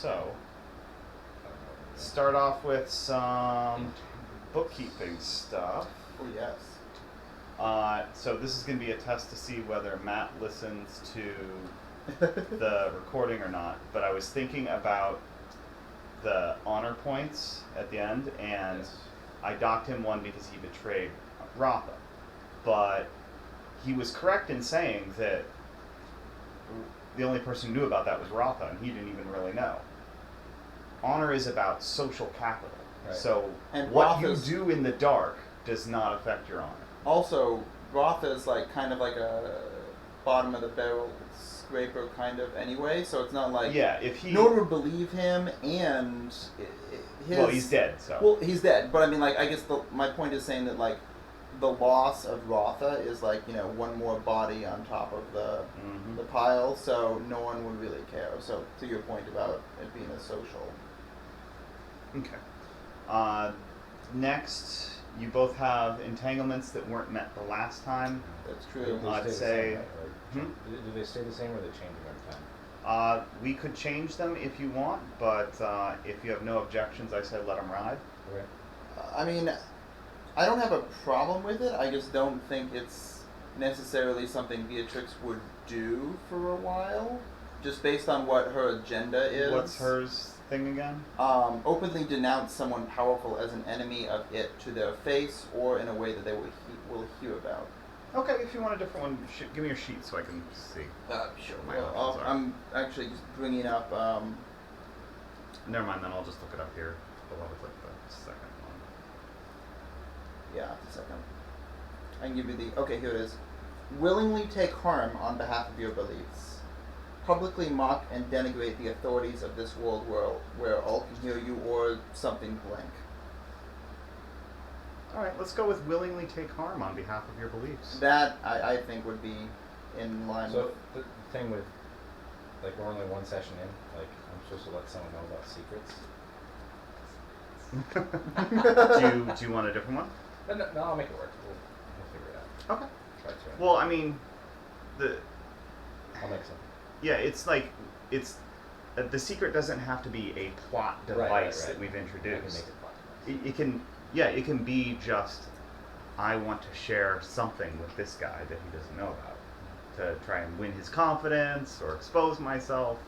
So, start off with some bookkeeping stuff. Oh, yes. So this is going to be a test to see whether Matt listens to the recording or not. But I was thinking about the honor points at the end, and Yes. I docked him one because he betrayed Rotha. But he was correct in saying that the only person who knew about that was Rotha, and he didn't even really know. Honor is about social capital. Right. So And what Rotha's- you do in the dark does not affect your honor. Also, Rotha is like kind of like a bottom of the barrel scraper kind of anyway, so it's not like Yeah, if he... nor would believe him, and his... Well, he's dead, so... Well, he's dead, but I mean, like, I guess my point is saying that, like, the loss of Rotha is like, you know, one more body on top of the pile, so no one would really care. So, to your point about it being a social... Okay. Next, you both have entanglements that weren't met the last time. That's Do true. they I'd stay the say- same, right? Or do they stay the same, or are they changing every time? We could change them if you want, but if you have no objections, I say let them ride. Okay. I mean, I don't have a problem with it. I just don't think it's necessarily something Beatrix would do for a while, just based on what her agenda is. What's hers thing again? Openly denounce someone powerful as an enemy of it to their face or in a way that they will hear about. Okay, if you want a different one, give me your sheet so I can see. Sure. My Well, options are. I'm actually just bringing up. Never mind, then I'll just look it up here. Below with like the second one. Yeah, a second. I can give you the. Okay, here it is. Willingly take harm on behalf of your beliefs. Publicly mock and denigrate the authorities of this world where all can hear you, or something blank. Alright, let's go with willingly take harm on behalf of your beliefs. That I think would be in line So the thing with, like, we're only one session in, like, I'm supposed to let someone know about secrets. Do you want a different one? No, I'll make it work. We'll figure it out. Okay. Try to. Well, I mean, I'll make some. yeah, it's like, the secret doesn't have to be a plot device Right. that we've I can introduced. make it plot device. It can be just, I want to share something with this guy that he doesn't know about, to try and win his confidence, or expose myself,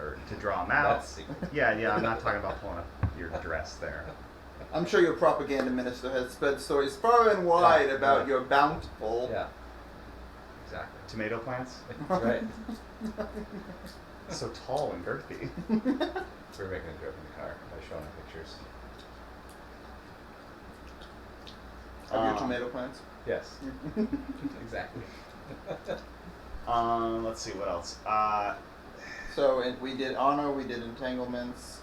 or to draw him out. That's secret. Yeah, I'm not talking about pulling up your dress there. I'm sure your propaganda minister has spread stories far and wide Yeah, about yeah. your bountiful. Yeah. Exactly. Tomato plants? Right. So tall and girthy. We were making a joke in the car by showing pictures. Of your tomato plants. Yes. Exactly. Let's see, what else? So we did honor, we did entanglements.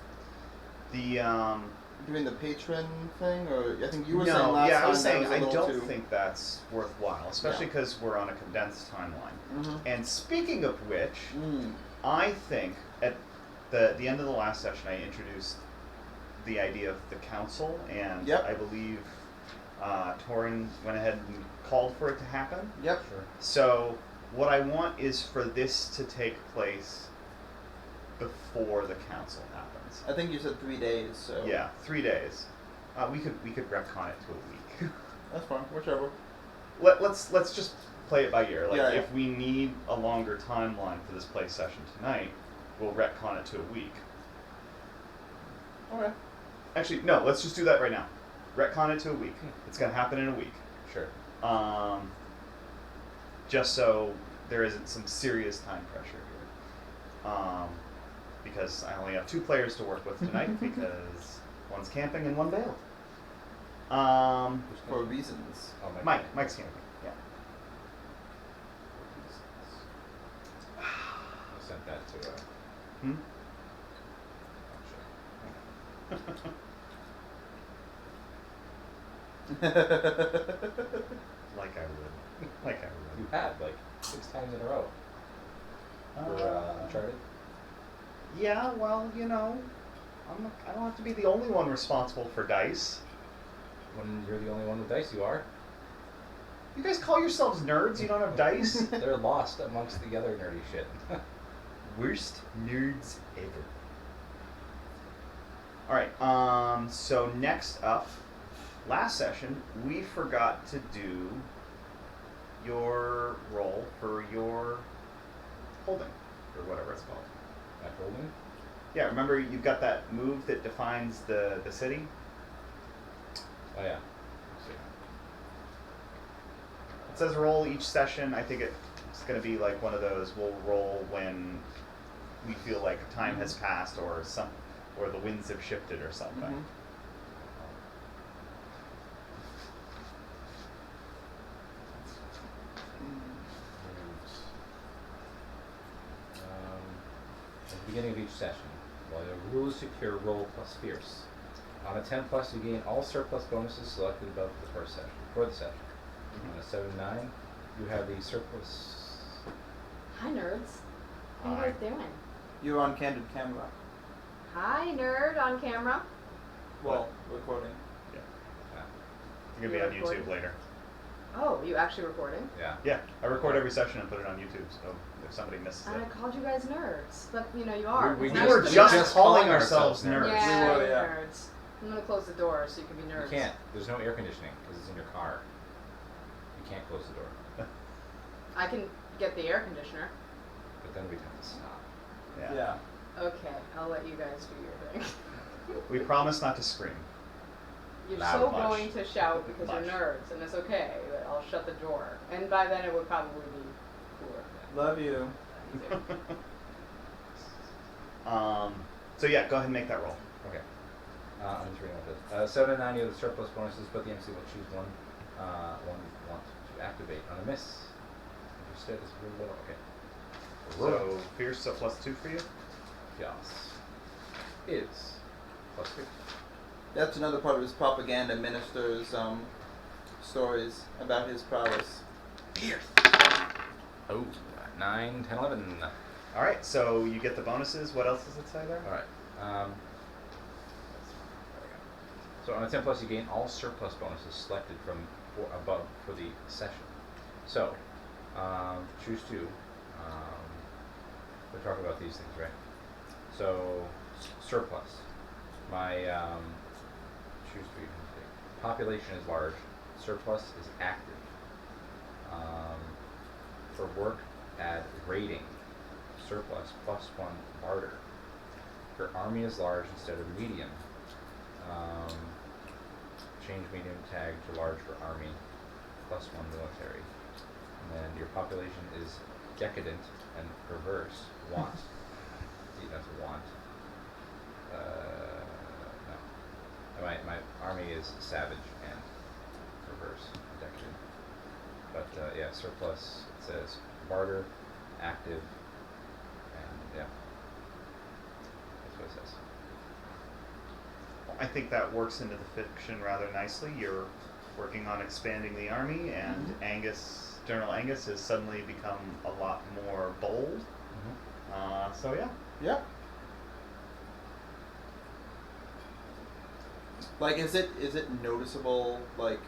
The, Doing the patron thing, or I think you were no, saying last time I was saying that was a I little don't too... think that's worthwhile, especially Yeah. because we're on a condensed timeline. Mhm. And speaking of which, Mm. I think at the end of the last session I introduced the idea of the council, and Yep. I believe Torin went ahead and called for it to happen. Yep. Sure. So what I want is for this to take place before the council happens. I think you said 3 days, so... Yeah, 3 days. We could retcon it to a week. That's fine, whichever. Let's just play it by ear. Like, Yeah. if we need a longer timeline for this play session tonight, we'll retcon it to a week. Okay. Actually, no, let's just do that right now. Retcon it to a week. It's gonna happen in a week. Sure. Just so there isn't some serious time pressure here. Because I only have 2 players to work with tonight because one's camping and one bailed. For reasons. I'll make it. Mike's camping, yeah. I sent that to Hmm? Like I would. You had like 6 times in a row for Uncharted. Yeah, well, I don't have to be the only one responsible for dice. When you're the only one with dice, you are. You guys call yourselves nerds? You don't have dice? They're lost amongst the other nerdy shit. Worst nerds ever. All right. So next up, last session we forgot to do your roll for your holding or whatever it's called. At holding? Yeah. Remember, you've got that move that defines the city. Oh yeah. It says roll each session. I think it's going to be like one of those. We'll roll when we feel like time has passed, or the winds have shifted, or something. Mhm. At the beginning of each session, while your rule is secure, roll plus fierce. On a 10 plus, you gain all surplus bonuses selected above for the session. On a 7-9, you have the surplus. Hi, nerds. How Hi. you guys doing? You're on candid camera. Hi, nerd on camera. Well, recording. Yeah. Yeah. You're going to be on YouTube later. Oh, you actually recording? Yeah. Yeah. I record every session and put it on YouTube, so if somebody misses And I it. called you guys nerds, but you know you are. We It's We nice were to just know. calling ourselves nerds. Yeah, We were, you're yeah. nerds. I'm gonna close the door so you can be nerds. You can't. There's no air conditioning because it's in your car. You can't close the door. I can get the air conditioner. But then we'd have to stop. Yeah. Okay, I'll let you guys do your thing. We promise not to scream. You're Loud so much. going to shout because Much. you're nerds, and it's okay, but I'll shut the door. And by then it would probably be cooler. Love you. So yeah, go ahead and make that roll. Okay. I'm just reading what this. 7 and 9, you have the surplus bonuses, but the MC will choose one you want to activate on a miss. If your stat is really low. Okay. So fierce, so +2 for you. Yes. Is +2. That's another part of his propaganda. Ministers stories about his prowess. Oh, 9, 10, 11. All right. So you get the bonuses. What else does it say there? All right. There we go. So on a 10 plus, you gain all surplus bonuses selected from above for the session. So choose two. We're talking about these things, right? So surplus. My choose three. Population is large. Surplus is active. For work, add rating. Surplus +1 barter. Your army is large instead of medium. Change medium tag to large for army. +1 military. And then your population is decadent and perverse. Want. See, that's a want. No. My army is savage and perverse, decadent. But yeah, surplus, it says barter, active, and yeah. That's what it says. I think that works into the fiction rather nicely. You're working on expanding the army, and General Angus has suddenly become a lot more bold. So yeah. Yep. Like, is it noticeable, like,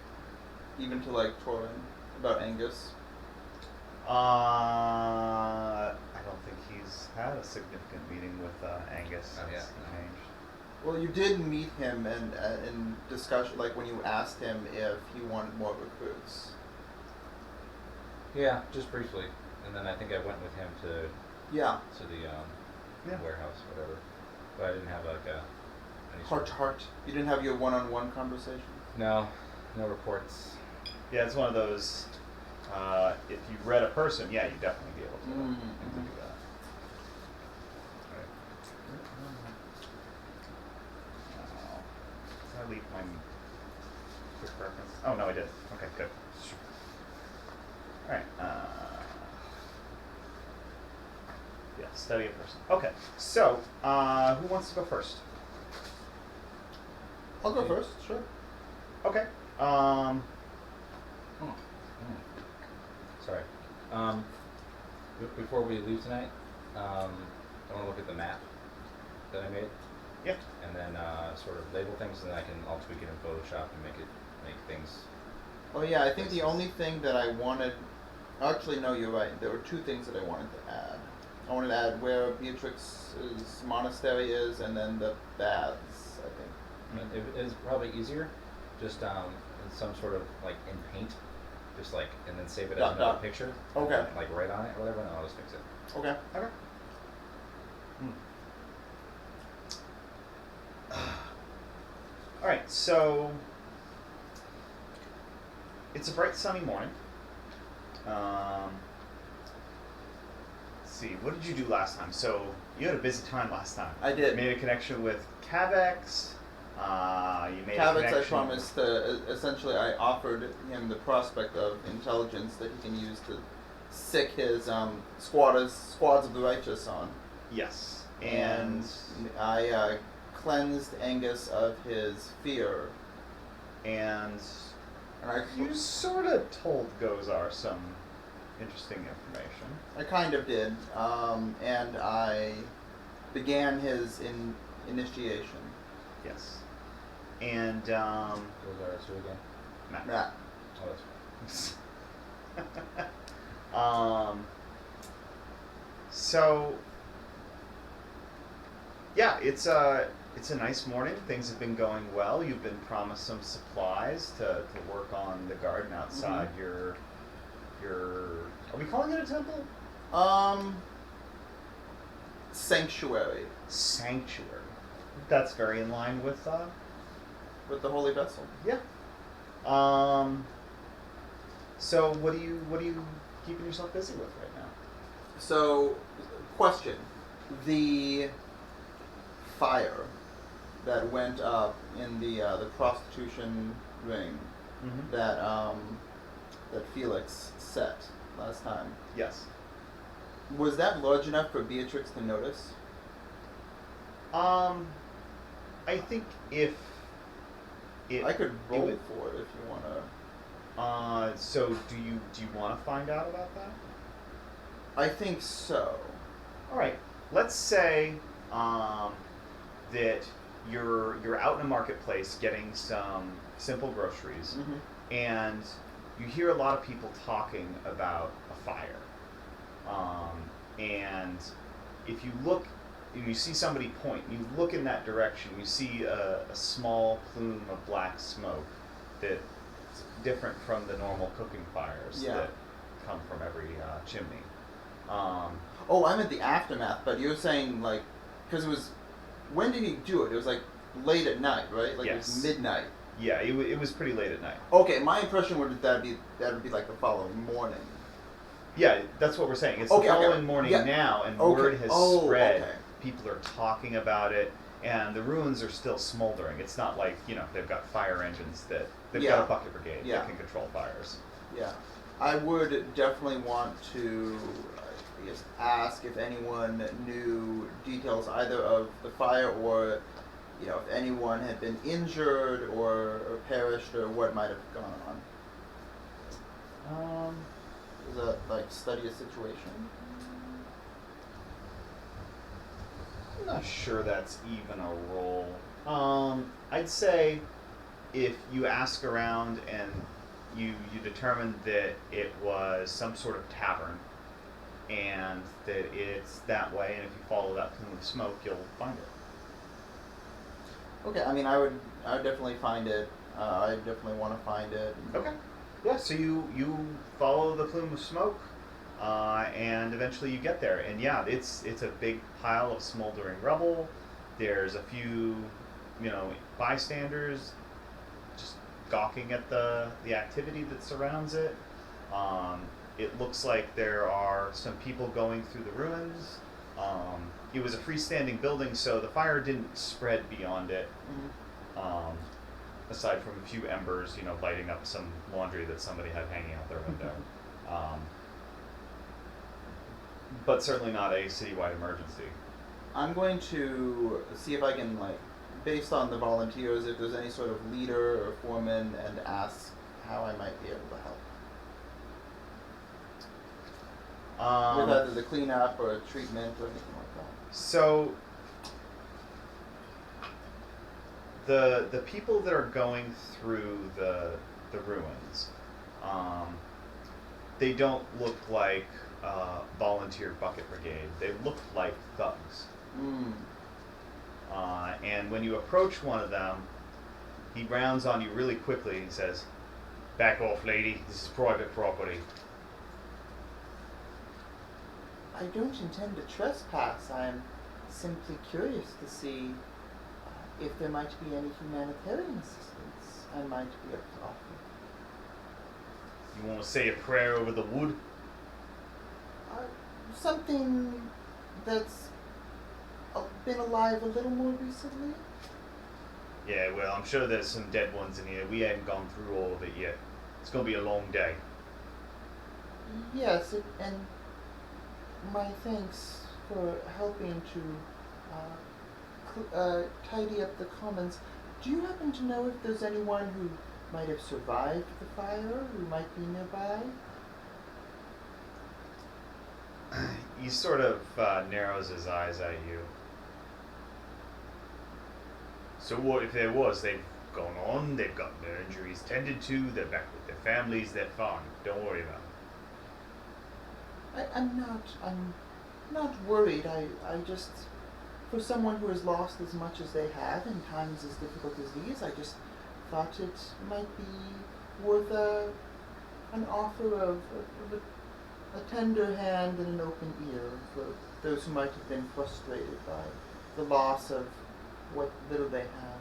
even to like Torin about Angus? I don't think he's had a significant meeting with Angus Not since yet, he no. changed. Well, you did meet him and in discussion, like when you asked him if he wanted more recruits. Yeah, just briefly. And then I think I went with him to Yeah. Yeah. warehouse, whatever. But I didn't have like any Heart to heart. You didn't have your one-on-one conversation. No reports. Yeah, it's one of those. If you read a person, yeah, you'd definitely be able to Mm-hmm. do that. Did I leave my quick reference? Oh no, I did. Okay, good. All right. Yeah, study a person. Okay, so who wants to go first? I'll go first. Sure. Okay. Sorry. Before we leave tonight, I want to look at the map that I made, Yeah. and then sort of label things, and then I'll tweak it in Photoshop and make things. Oh yeah, I think the only thing that I wanted, actually no, you're right. There were two things that I wanted to add. I wanted to add where Beatrix's monastery is, and then the baths, I think. I mean, it is probably easier, just in some sort of like in paint, just like and then save it as another picture. Okay. And, like right on it or whatever, and I'll just fix it. Okay. Okay. All right, so it's a bright sunny morning. Let's see, what did you do last time? So you had a busy time last time. I did. You made a connection with Cavex. You made a Cavex, connection. I promised. Essentially, I offered him the prospect of intelligence that he can use to sick his squads of the righteous on. Yes, And I cleansed Angus of his fear. and And I you sort of told Gozar some interesting information. I kind of did, and I began his initiation. Yes, and Those are us two again. Matt. Matt. Oh, that's fine. So yeah, it's a nice morning. Things have been going well. You've been promised some supplies to work on the garden outside your are we calling it a temple? Sanctuary Sanctuary. That's very in line with with the holy vessel. yeah. So what are you keeping yourself busy with right now? So, question: the fire that went up in the prostitution ring Mm-hmm. that Felix set last time, Yes. was that large enough for Beatrix to notice? I think if I could roll would- for it if you wanna. So do you want to find out about that? I think so. All right. Let's say that you're out in a marketplace getting some simple groceries, Mm-hmm. and you hear a lot of people talking about a fire. And if you look, and you see somebody point, you look in that direction, you see a small plume of black smoke that's different from the normal cooking fires Yeah. that come from every chimney. Oh, I'm at the aftermath, but you're saying like, because it was, when did he do it? It was like late at night, right? Like it was Yes. midnight. Yeah, it was pretty late at night. Okay, my impression would that would be like the following morning. Yeah, that's what we're saying. It's Okay, the okay. following morning Yeah. now, and Okay. word has Oh, spread. okay. People are talking about it, and the ruins are still smoldering. It's not like, they've got fire engines that they've Yeah. got a bucket brigade Yeah. that can control fires. Yeah, I would definitely want to I guess, ask if anyone knew details either of the fire or, if anyone had been injured or perished or what might have gone on. Is that like study a situation? I'm not sure that's even a role. I'd say if you ask around and you determine that it was some sort of tavern and that it's that way, and if you follow that plume of smoke, you'll find it. Okay, I mean, I would definitely find it. I definitely want to find it. Okay. Yeah, so you follow the plume of smoke, and eventually you get there. And yeah, it's a big pile of smoldering rubble. There's a few, bystanders just gawking at the activity that surrounds it. It looks like there are some people going through the ruins. It was a freestanding building, so the fire didn't spread beyond it. Mhm. Aside from a few embers, lighting up some laundry that somebody had hanging out their window. But certainly not a citywide emergency. I'm going to see if I can, based on the volunteers, if there's any sort of leader or foreman, and ask how I might be able to help. With either the cleanup or a treatment or anything like that. So the people that are going through the ruins, they don't look like volunteer bucket brigade. They look like thugs. Mm. And when you approach one of them, he rounds on you really quickly and says, "Back off, lady. This is private property." I don't intend to trespass. I'm simply curious to see if there might be any humanitarian assistance I might be able to offer. You want to say a prayer over the wood? Something that's been alive a little more recently? Yeah, well, I'm sure there's some dead ones in here. We haven't gone through all of it yet. It's going to be a long day. Yes, and my thanks for helping to tidy up the commons. Do you happen to know if there's anyone who might have survived the fire, who might be nearby? He sort of narrows his eyes at you. So what if there was? They've gone on, they've got their injuries tended to, they're back with their families, they're fine. Don't worry about it. I'm not worried. I just, for someone who has lost as much as they have in times as difficult as these, I just thought it might be worth an offer of a tender hand and an open ear for those who might have been frustrated by the loss of what little they have.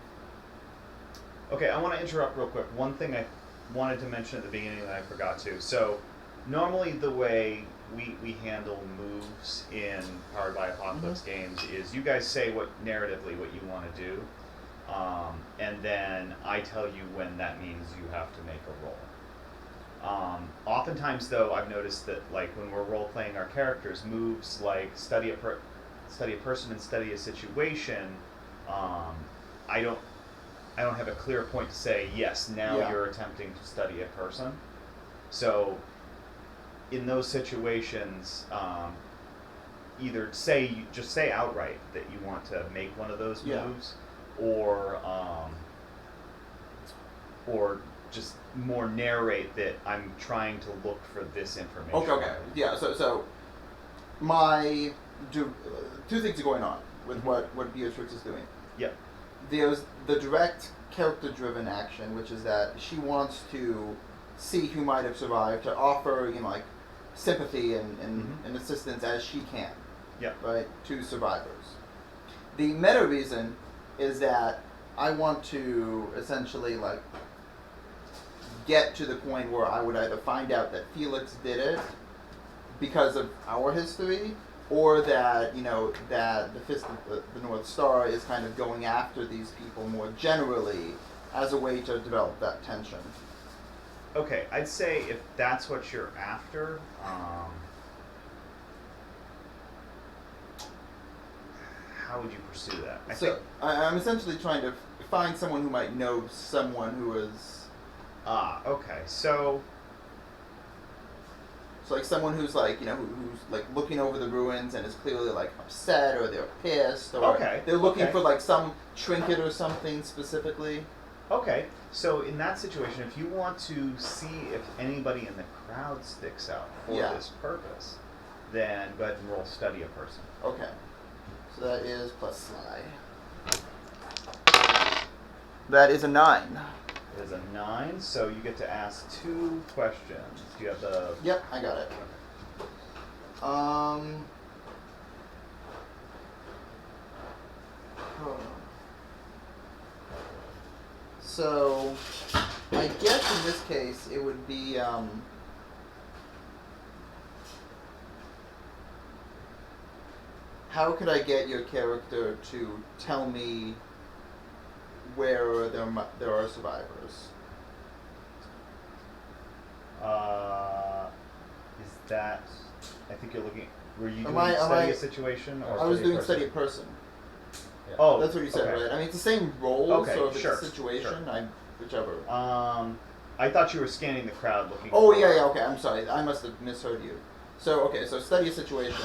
Okay, I want to interrupt real quick. One thing I wanted to mention at the beginning that I forgot to. So, normally the way we handle moves in Powered by Apocalypse games is you guys say narratively what you want to do, and then I tell you when that means you have to make a roll. Oftentimes, though, I've noticed that like when we're role playing our characters, moves like study a person and study a situation. I don't have a clear point to say yes. Now you're attempting to study a person. So, in those situations, either just say outright that you want to make one of those moves, or just more narrate that I'm trying to look for this information. Okay. Yeah. So my two things are going on with what Beatrix is doing. Yep. There's the direct character-driven action, which is that she wants to see who might have survived, to offer like sympathy and assistance as she can. Yep. Right, to survivors. The meta reason is that I want to essentially like get to the point where I would either find out that Felix did it because of our history, or that that the Fist of the North Star is kind of going after these people more generally as a way to develop that tension. Okay, I'd say if that's what you're after, how would you pursue that? I'm essentially trying to find someone who might know someone who is... okay, so like someone who's like, who's like looking over the ruins and is clearly like upset, or they're pissed, or they're looking for like some trinket or something specifically. Okay, so in that situation, if you want to see if anybody in the crowd sticks out for this purpose, then go ahead and roll study a person. Okay. So that is plus sly. That is a 9. It is a 9, so you get to ask 2 questions. Do you have the... Yep, I got it. So, I guess in this case it would be, how could I get your character to tell me where there are survivors? Is that... I think you're looking... Were you doing Am study I- a situation? Or I was doing person? study a person. Yeah. Oh, That's what you said, okay. right? I mean, it's the same role, Okay, so if sure, it's a situation, sure. whichever. I thought you were scanning the crowd looking Oh, for... yeah, okay, I'm sorry. I must have misheard you. So, okay, so study a situation.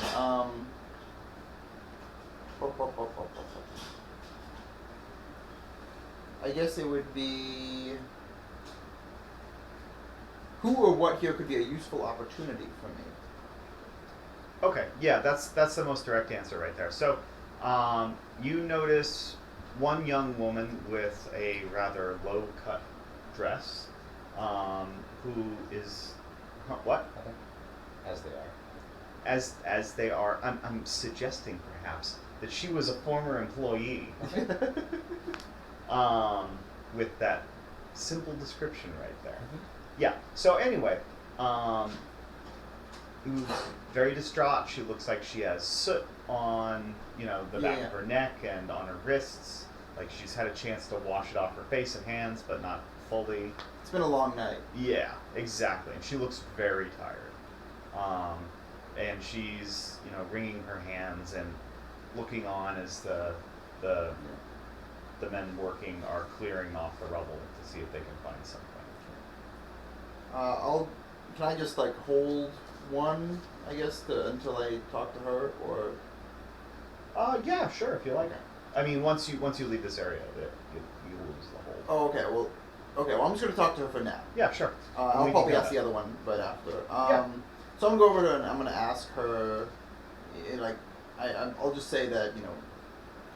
I guess it would be... Who or what here could be a useful opportunity for me? Okay, yeah, that's the most direct answer right there. So, you notice one young woman with a rather low cut dress, who is what? As they are. As they are. I'm suggesting perhaps that she was a former employee. With that simple description right there. Yeah. So anyway, who's very distraught. She looks like she has soot on, the back of her neck and on her wrists. Like she's had a chance to wash it off her face and hands, but not fully. It's been a long night. Yeah, exactly. And she looks very tired. And she's, wringing her hands and looking on as the men working are clearing off the rubble to see if they can find something. Can I just hold one, I guess, until I talk to her, or? Yeah, sure, if you like. Okay. I mean, once you leave this area, you lose the whole. Oh, okay. Well, I'm just gonna talk to her for now. Yeah, sure. I'll probably ask the other one right after. Yeah. So I'm gonna go over to her and I'm gonna ask her, I'll just say that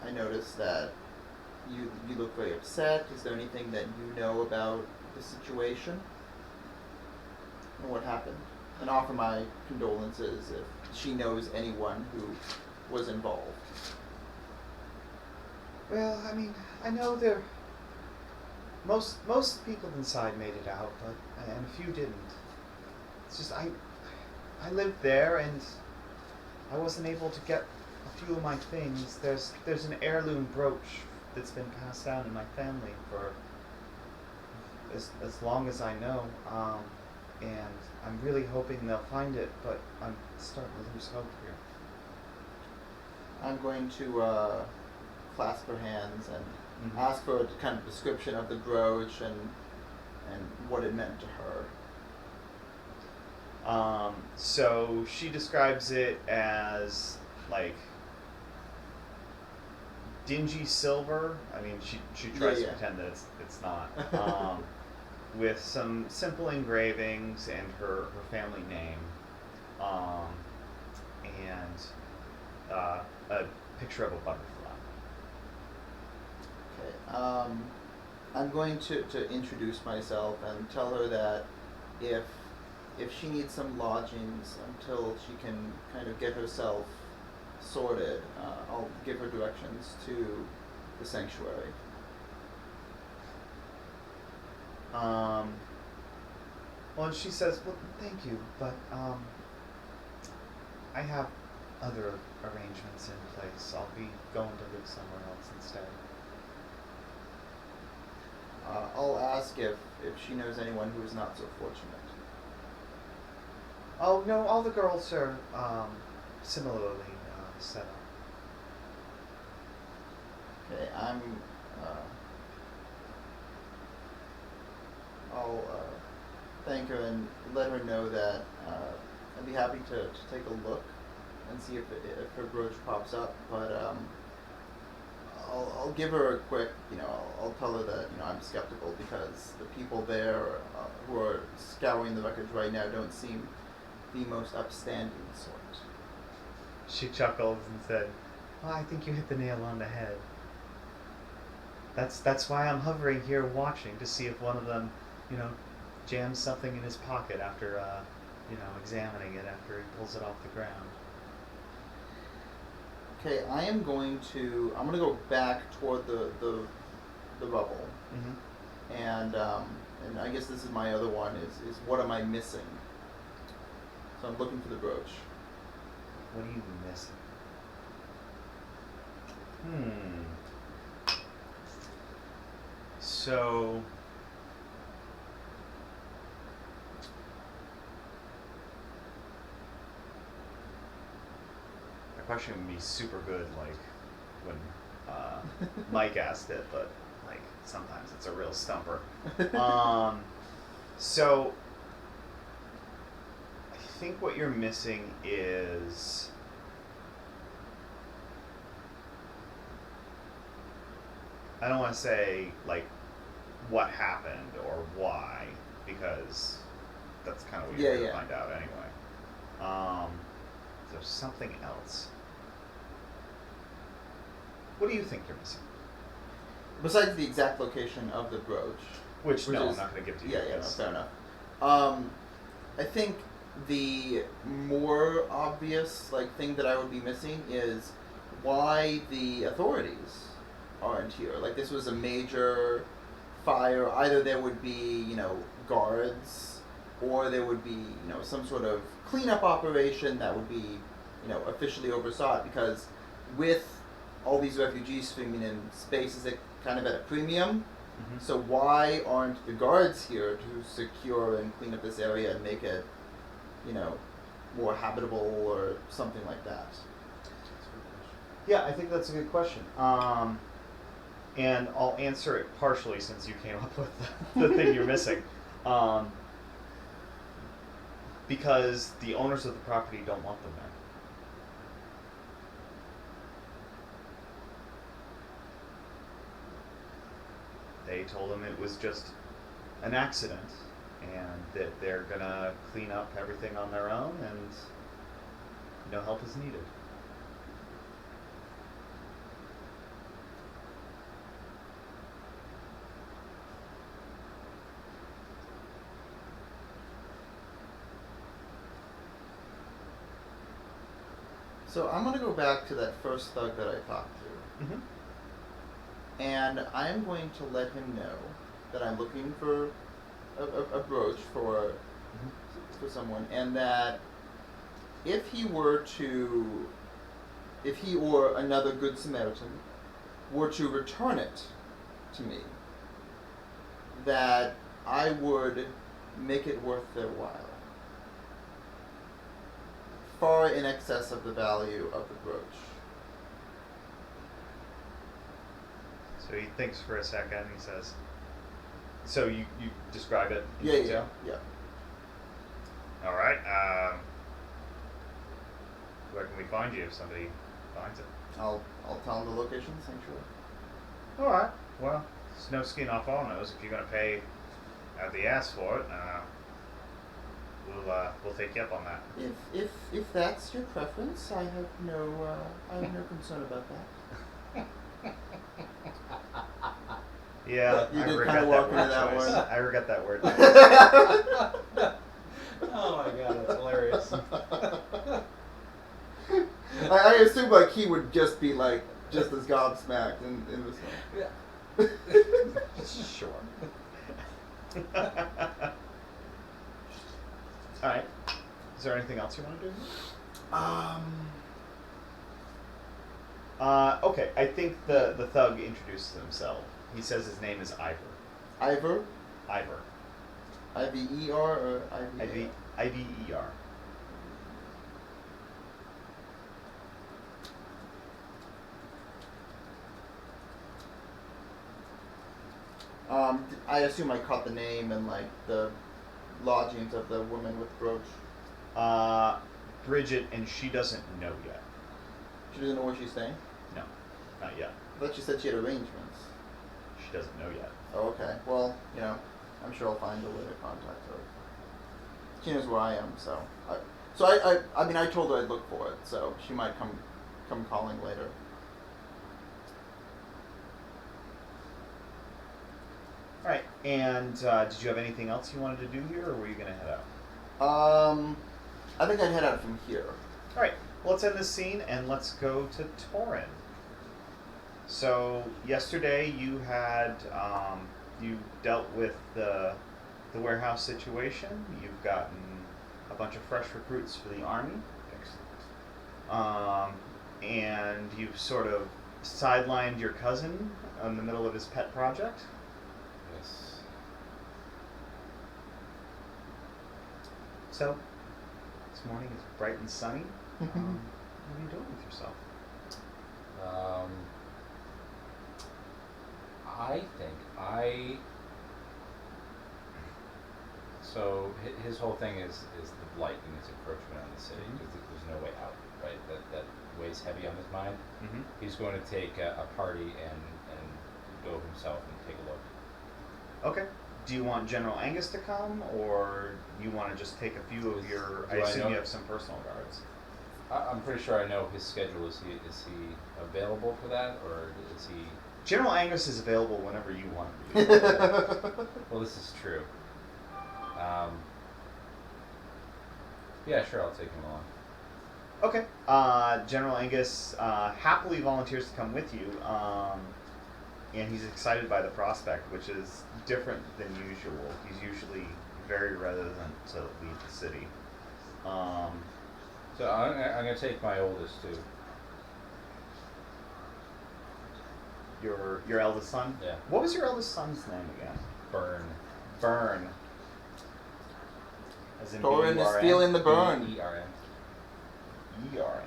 I noticed that you look very upset. Is there anything that you know about the situation? And what happened? And offer my condolences if she knows anyone who was involved. Well, I mean, I know most people inside made it out, and a few didn't. It's just I lived there and I wasn't able to get a few of my things. There's an heirloom brooch that's been passed down in my family for as long as I know, and I'm really hoping they'll find it, but I'm starting to lose hope here. I'm going to clasp her hands and ask for a kind of description of the brooch and what it meant to her. So she describes it as dingy silver. I mean, she tries to pretend that it's not. With some simple engravings and her family name, and a picture of a butterfly. Okay. I'm going to introduce myself and tell her that if she needs some lodgings until she can kind of get herself sorted, I'll give her directions to the sanctuary. Well, and she says, well, thank you, but I have other arrangements in place. I'll be going to live somewhere else instead. I'll ask if she knows anyone who is not so fortunate. Oh, no, all the girls are similarly set up. Okay, I'll thank her and let her know that I'd be happy to take a look and see if her brooch pops up, but I'll give her a quick, I'll tell her that, I'm skeptical because the people there who are scouring the records right now don't seem the most upstanding sort. She chuckled and said, well, I think you hit the nail on the head. That's why I'm hovering here watching to see if one of them, jams something in his pocket after, examining it after he pulls it off the ground. Okay, I'm gonna go back toward the rubble. Mm-hmm. And I guess this is my other one is what am I missing? So I'm looking for the brooch. What are you missing? So the question would be super good, when Mike asked it, but sometimes it's a real stumper. So I think what you're missing is I don't want to say what happened or why, because that's kind of what you're going to find out anyway. there's something else. What do you think you're missing? Besides the exact location of the brooch. Which no, is, I'm not going to give to you. Yeah, no, because- fair enough. I think the more obvious thing that I would be missing is why the authorities aren't here. Like, this was a major fire. Either there would be, guards, or there would be, some sort of cleanup operation that would be, officially oversaw, because with all these refugees swimming in space is kind of at a premium. Mhm. So why aren't the guards here to secure and clean up this area and make it, more habitable or something like that? Yeah, I think that's a good question. And I'll answer it partially since you came up with the thing you're missing. Because the owners of the property don't want them there. They told him it was just an accident and that they're gonna clean up everything on their own and no help is needed. So I'm going to go back to that first thug that I talked to. Mm-hmm. And I'm going to let him know that I'm looking for a brooch for someone, and that if he or another good Samaritan were to return it to me, that I would make it worth their while, far in excess of the value of the brooch. So he thinks for a second. He says, "So you describe it in Yeah. detail? All right. Where can we find you if somebody finds it?" I'll tell him the location, sanctuary. All right. Well, it's no skin off our nose. If you're gonna pay the ass for it, we'll take you up on that. If that's your preference, I have no concern about that. Yeah, You I did regret kinda walk that into word that choice. one. I regret that word. Oh my god, that's hilarious. I assume he would just be just as gobsmacked in this one. Yeah. Sure. All right. Is there anything else you want to do? Okay. I think the thug introduces himself. He says his name is Ivor. Ivor? Ivor. Iver or Iver? Iver. I assume I caught the name and the lodgings of the woman with brooch. Bridget, and she doesn't know yet. She doesn't know where she's staying? No, not yet. I thought she said she had arrangements. She doesn't know yet. Oh, okay. Well, I'm sure I'll find a way to contact her. She knows where I am, so. I told her I'd look for it, so she might come calling later. All right. And did you have anything else you wanted to do here, or were you gonna head out? I think I'd head out from here. All right. Well, let's end this scene and let's go to Torin. So yesterday you had you dealt with the warehouse situation. You've gotten a bunch of fresh recruits for the army. And you've sort of sidelined your cousin in the middle of his pet project. Yes. So this morning is bright and sunny. What are you doing with yourself? I think so his whole thing is the blight and his encroachment on the city, because there's no way out, right? That weighs heavy on his mind. Mm-hmm. He's going to take a party and go himself and take a look. Okay. Do you want General Angus to come, or you want to just take a few of your? I Do I assume know- you have some personal guards. I'm pretty sure I know his schedule. Is he available for that, or is he? General Angus is available whenever you want him to be available. Well, this is true. Yeah, sure, I'll take him along. Okay. General Angus happily volunteers to come with you, and he's excited by the prospect, which is different than usual. He's usually very reticent to leave the city. So I'm gonna take my oldest too. Your eldest son? Yeah. What was your eldest son's name again? Burn. Burn. As in Torin is B-U-R-N? feeling the burn. E-R-N. E-R-N.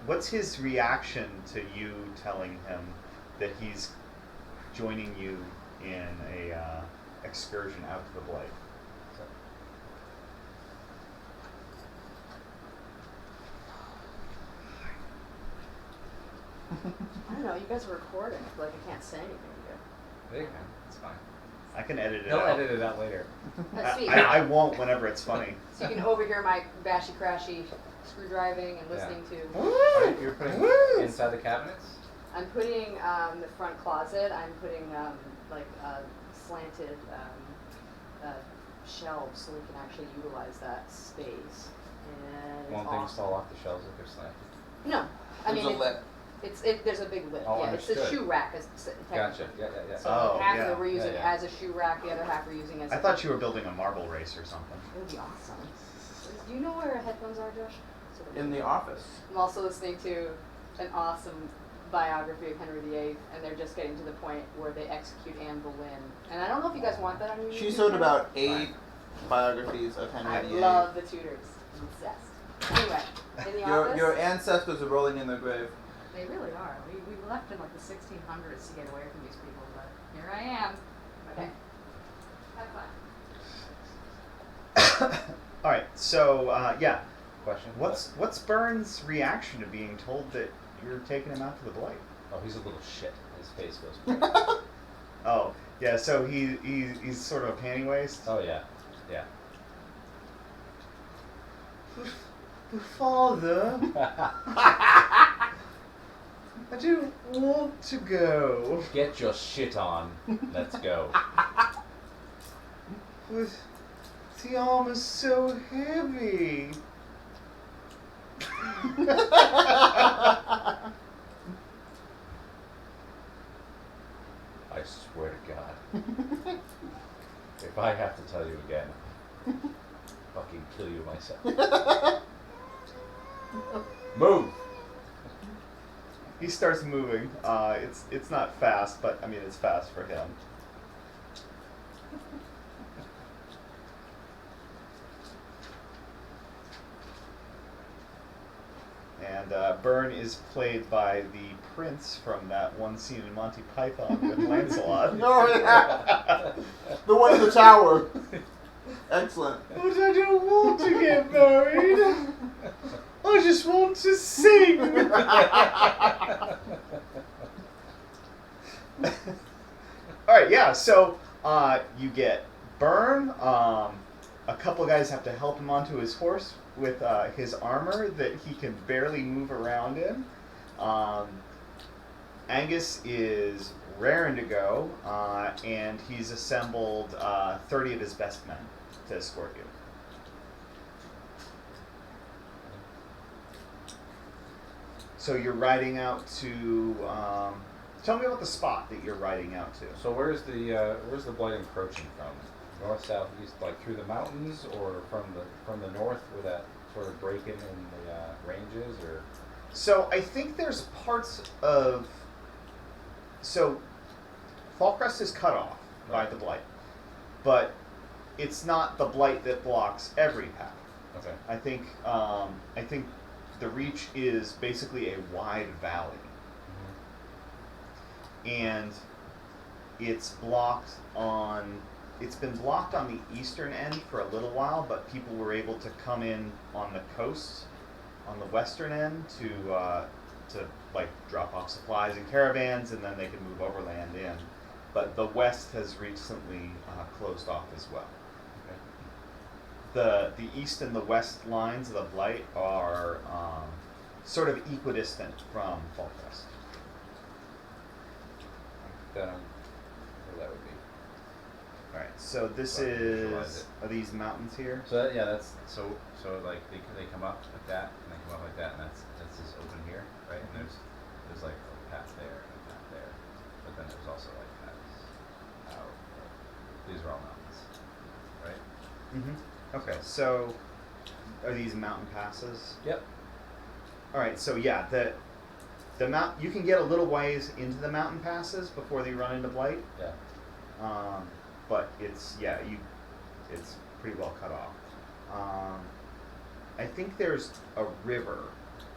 What's his reaction to you telling him that he's joining you in a excursion out to the Blight? I don't know. You guys are recording. I feel like I can't say anything to you. There you go. It's fine. I can edit it He'll out. edit it out later. That's sweet. I won't whenever it's funny. So you can overhear my bashy crashy screwdriving and listening to. Alright, you're putting inside the cabinets? I'm putting the front closet. I'm putting like slanted shelves so we can actually utilize that space. And Won't it's things awesome. fall off the shelves if they're slanted? No, I There's mean a lip. there's a big lip. Oh, Yeah, it's a understood. shoe rack. Gotcha. Yeah. So Oh, half yeah. of it we're using Yeah. as a shoe rack. The other half we're using as. I thought you were building a marble race or something. It would be awesome. Do you know where our headphones are, Josh? In the office. I'm also listening to an awesome biography of Henry VIII, and they're just getting to the point where they execute Anne Boleyn. And I don't know if you guys want that on your She's YouTube heard channel. about 8 biographies of Henry I VIII. love the Tudors. Incest. Anyway, in the office. Your ancestors are rolling in their grave. They really are. We left in like the 1600s to get away from these people, but here I am. Okay. Have fun. All right. So yeah, Question? what's Burns' reaction to being told that you're taking him out to the Blight? Oh, he's a little shit. His face goes. Oh yeah. So he's sort of a panty waist. Oh yeah. Yeah. Father, I don't want to go. Get your shit on. Let's go. But the armor's so heavy. I swear to God. If I have to tell you again, fucking kill you myself. Move! He starts moving. It's not fast, but I mean it's fast for him. And Byrne is played by the prince from that one scene in Monty Python with Lancelot. Oh yeah. The one in the tower. Excellent. But I don't want to get married. I just want to sing. All right, yeah. So you get Byrne. A couple guys have to help him onto his horse with his armor that he can barely move around in. Angus is raring to go, and he's assembled 30 of his best men to escort you. So you're riding out to. Tell me about the spot that you're riding out to. So where's the blight encroaching from? North, south, east, like through the mountains, or from the north where that sort of break in the ranges, or? So I think there's parts of. So Fallcrest is cut off by the blight, but it's not the blight that blocks every path. Okay. I think the reach is basically a wide valley, and it's been blocked on the eastern end for a little while, but people were able to come in on the coast, on the western end, to like drop off supplies in caravans, and then they can move overland in. But the west has recently closed off as well. Okay. The east and the west lines of the Blight are sort of equidistant from Falkrest. Where that would be. All right, so this So I can visualize is it. are these mountains here? So that, yeah, that's so like they come up like that, and they come up like that, and that's just open here, right? And there's like a path there and a path there, but then there's also like paths out. These are all mountains, right? Mm-hmm. Okay, so are these mountain passes? Yep. All right, so yeah, the mount you can get a little ways into the mountain passes before they run into Blight. Yeah. But it's pretty well cut off. I think there's a river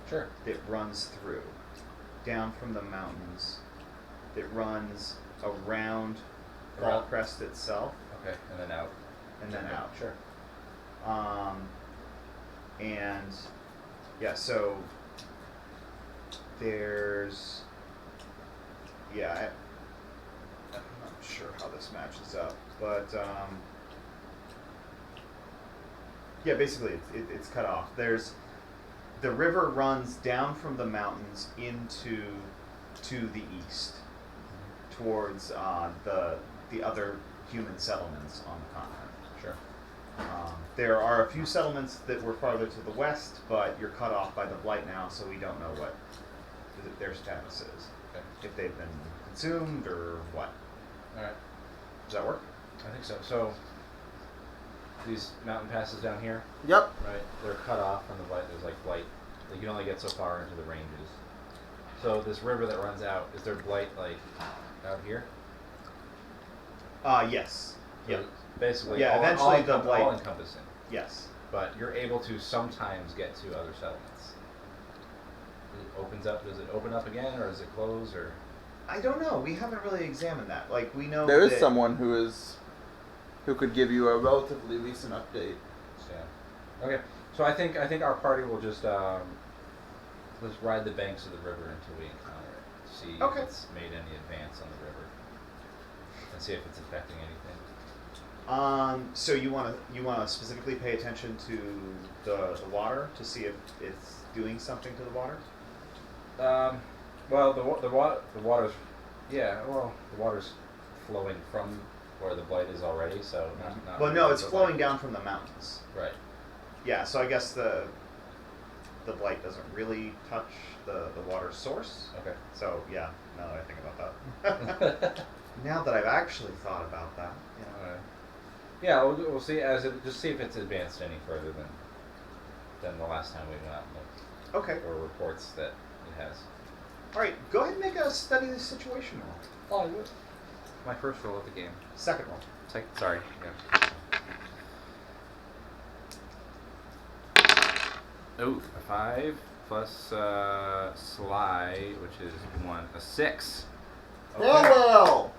Sure. that runs through, down from the mountains, that runs around Around- Falkrest itself, Okay, and then out. and then out. Sure. And yeah, so there's I'm not sure how this matches up, but yeah, basically it's cut off. The river runs down from the mountains to the east, towards the other human settlements on the continent. Sure. There are a few settlements that were farther to the west, but you're cut off by the Blight now, so we don't know what their status is. Okay. If they've been consumed or what. All right. Does that work? I think so. So these mountain passes down here, Yep. right? They're cut off from the Blight. There's like Blight. Like you can only get so far into the ranges. So this river that runs out, is there Blight like out here? Yes. So Yeah. Basically, Yeah, eventually the all Blight- encompassing. Yes. But you're able to sometimes get to other settlements. It opens up. Does it open up again, or does it close, or? I don't know. We haven't really examined that. Like we know There is that- someone who could give you a relatively recent update. Yeah. Okay. So I think our party will just let's ride the banks of the river until we encounter it. See Okay. if it's made any advance on the river, and see if it's affecting anything. So you want to specifically pay attention to the water to see if it's doing something to the water. Well, the water's the water's flowing from where the Blight is already, so not Well, no, really, it's but flowing like- down from the mountains. Right. Yeah, so I guess the Blight doesn't really touch the water source. Okay. So yeah, now that I think about that. Now that I've actually thought about that, yeah. Alright. Yeah, we'll see just see if it's advanced any further than the last time we went out and looked, Okay. or reports that it has. All right, go ahead and make a study the situation roll. Oh, I would. My first roll at the game. Second roll. Sorry. Yeah. Oh, a 5 plus Sly, which is 1, a 6. Farewell!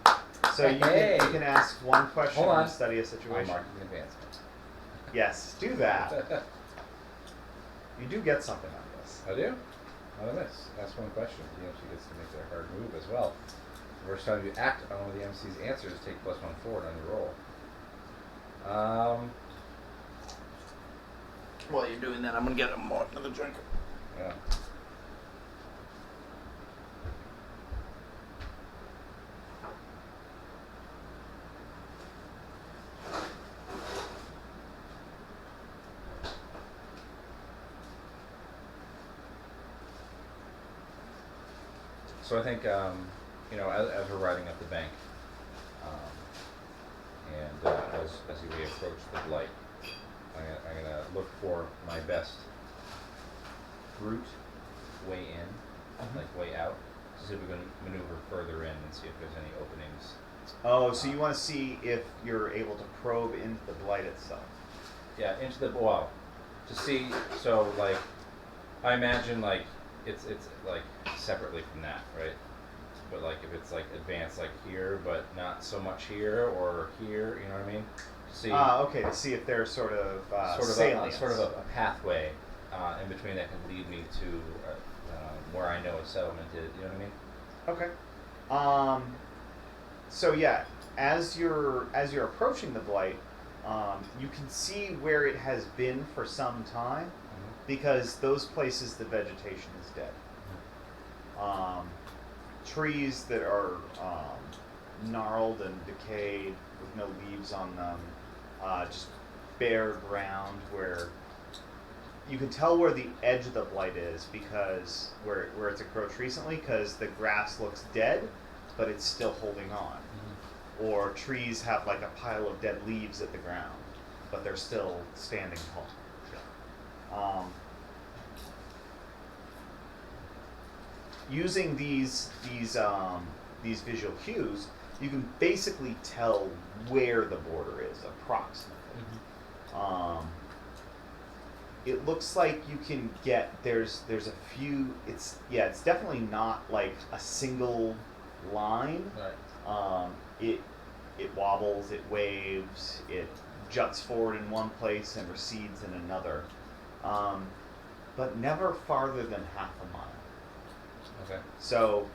So you can ask one question Hold on. and study a I'm situation. marking advancement. Yes, do that. You do get something out of this. I do? Not a miss. Ask one question. The MC gets to make their hard move as well. The first time you act on one of the MC's answers, take +1 forward on your roll. While you're doing that, I'm gonna get another drink. Yeah. So I think, as we're riding up the bank, and as we approach the Blight, I'm gonna look for my best route way in, like way out, to see if we can maneuver further in and see if there's any openings. Oh, so you want to see if you're able to probe into the Blight itself. Yeah, into the to see. So like, I imagine like it's like separately from that, right? But like if it's like advanced like here, but not so much here or here, you know what I mean? To see Okay, to see if there's sort of sort of salience. a pathway in between that can lead me to where I know a settlement is. You know what I mean? Okay. So yeah, as you're approaching the blight, you can see where it has been for some time, because those places the vegetation is dead. Trees that are gnarled and decayed with no leaves on them, just bare ground where you can tell where the edge of the blight is, because where it's encroached recently, because the grass looks dead, but it's still holding on. Or trees have like a pile of dead leaves at the ground, but they're still standing tall. Using these visual cues, you can basically tell where the border is approximately. It looks like you can get there's a few. It's definitely not like a single line. Right. It wobbles, it waves, it juts forward in one place and recedes in another, but never farther than half a mile. Okay. So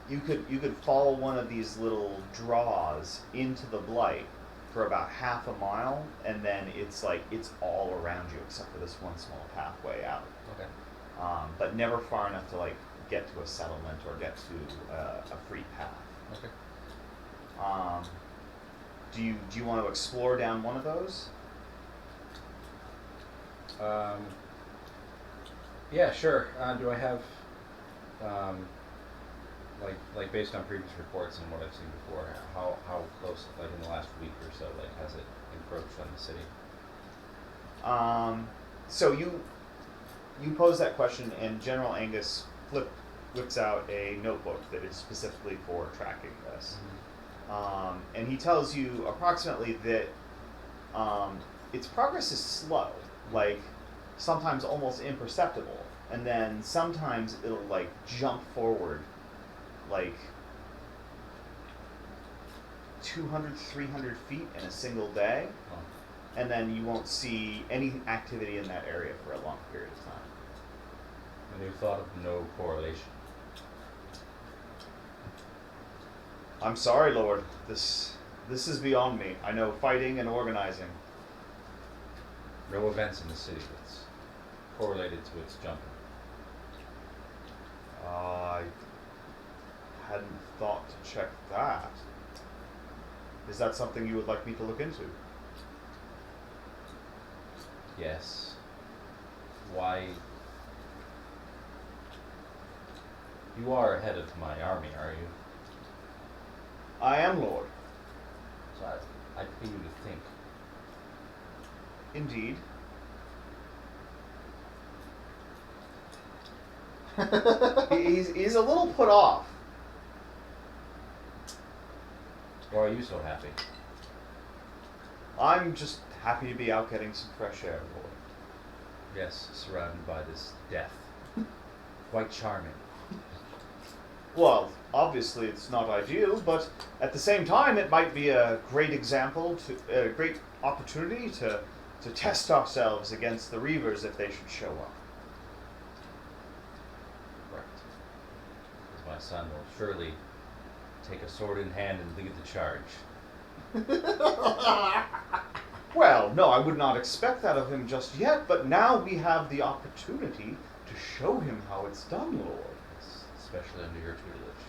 you could follow one of these little draws into the blight for about half a mile, and then it's all around you except for this one small pathway out. Okay. But never far enough to like get to a settlement or get to a free path. Okay. Do you want to explore down one of those? Yeah, sure. Do I have, like based on previous reports and what I've seen before, how close, like in the last week or so, like has it encroached on the city? So you pose that question, and General Angus whips out a notebook that is specifically for tracking this. And he tells you approximately that its progress is slow, like sometimes almost imperceptible, and then sometimes it'll like jump forward like 200, 300 feet in a single day, and then you won't see any activity in that area for a long period of time. And you thought of no correlation? I'm sorry, Lord. This is beyond me. I know fighting and organizing. No events in the city that's correlated to its jumping? I hadn't thought to check that. Is that something you would like me to look into? Yes. Why? You are head of my army, are you? I am, Lord. So I pay you to think. Indeed. He's a little put off. Why are you so happy? I'm just happy to be out getting some fresh air, Lord. Yes, surrounded by this death. Quite charming. Well, obviously it's not ideal, but at the same time it might be a great example, a great opportunity to test ourselves against the Reavers if they should show up. Correct. Because my son will surely take a sword in hand and lead the charge. Well, no, I would not expect that of him just yet, but now we have the opportunity to show him how it's done, Lord. Especially under your tutelage.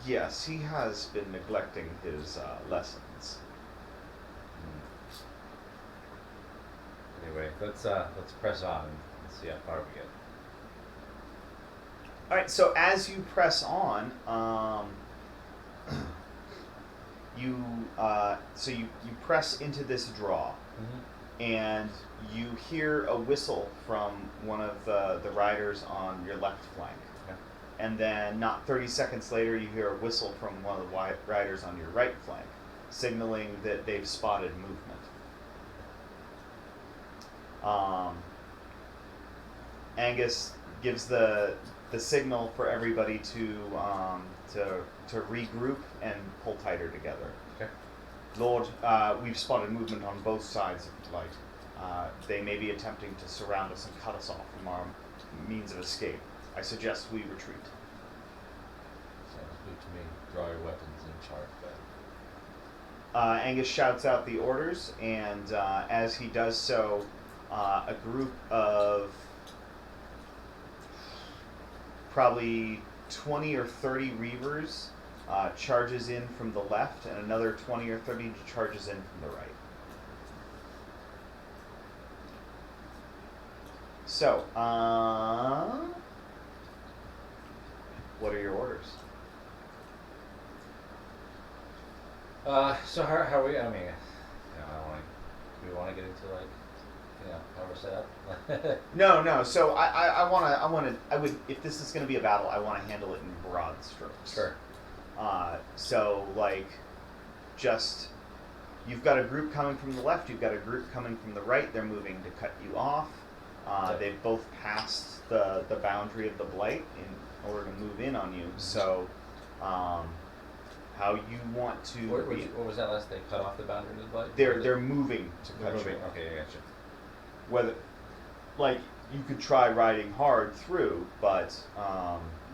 Yes, he has been neglecting his lessons. Anyway, let's press on and see how far we get. All right, so as you press on, you press into this draw, and you hear a whistle from one of the riders on your left flank. Okay. And then not 30 seconds later, you hear a whistle from one of the riders on your right flank, signaling that they've spotted movement. Angus gives the signal for everybody to regroup and pull tighter together. Okay. Lord, we've spotted movement on both sides of the light. They may be attempting to surround us and cut us off from means of escape. I suggest we retreat. Sounds good to me. Draw your weapons and charge back. Angus shouts out the orders, and as he does so, a group of probably 20 or 30 Reavers charges in from the left, and another 20 or 30 charges in from the right. So, what are your orders? So how are we? I mean, do we want to get into like, how we're set up? No. So I would, if this is going to be a battle, I want to handle it in broad strokes. Sure. So like, just you've got a group coming from the left, you've got a group coming from the right. They're moving to cut you off. They've both passed the boundary of the blight in order to move in on you. So, how you want to? What was that last? They cut off the boundary of the blight. They're moving to They're cut you. moving. Okay, I gotcha. Whether, like, you could try riding hard through, but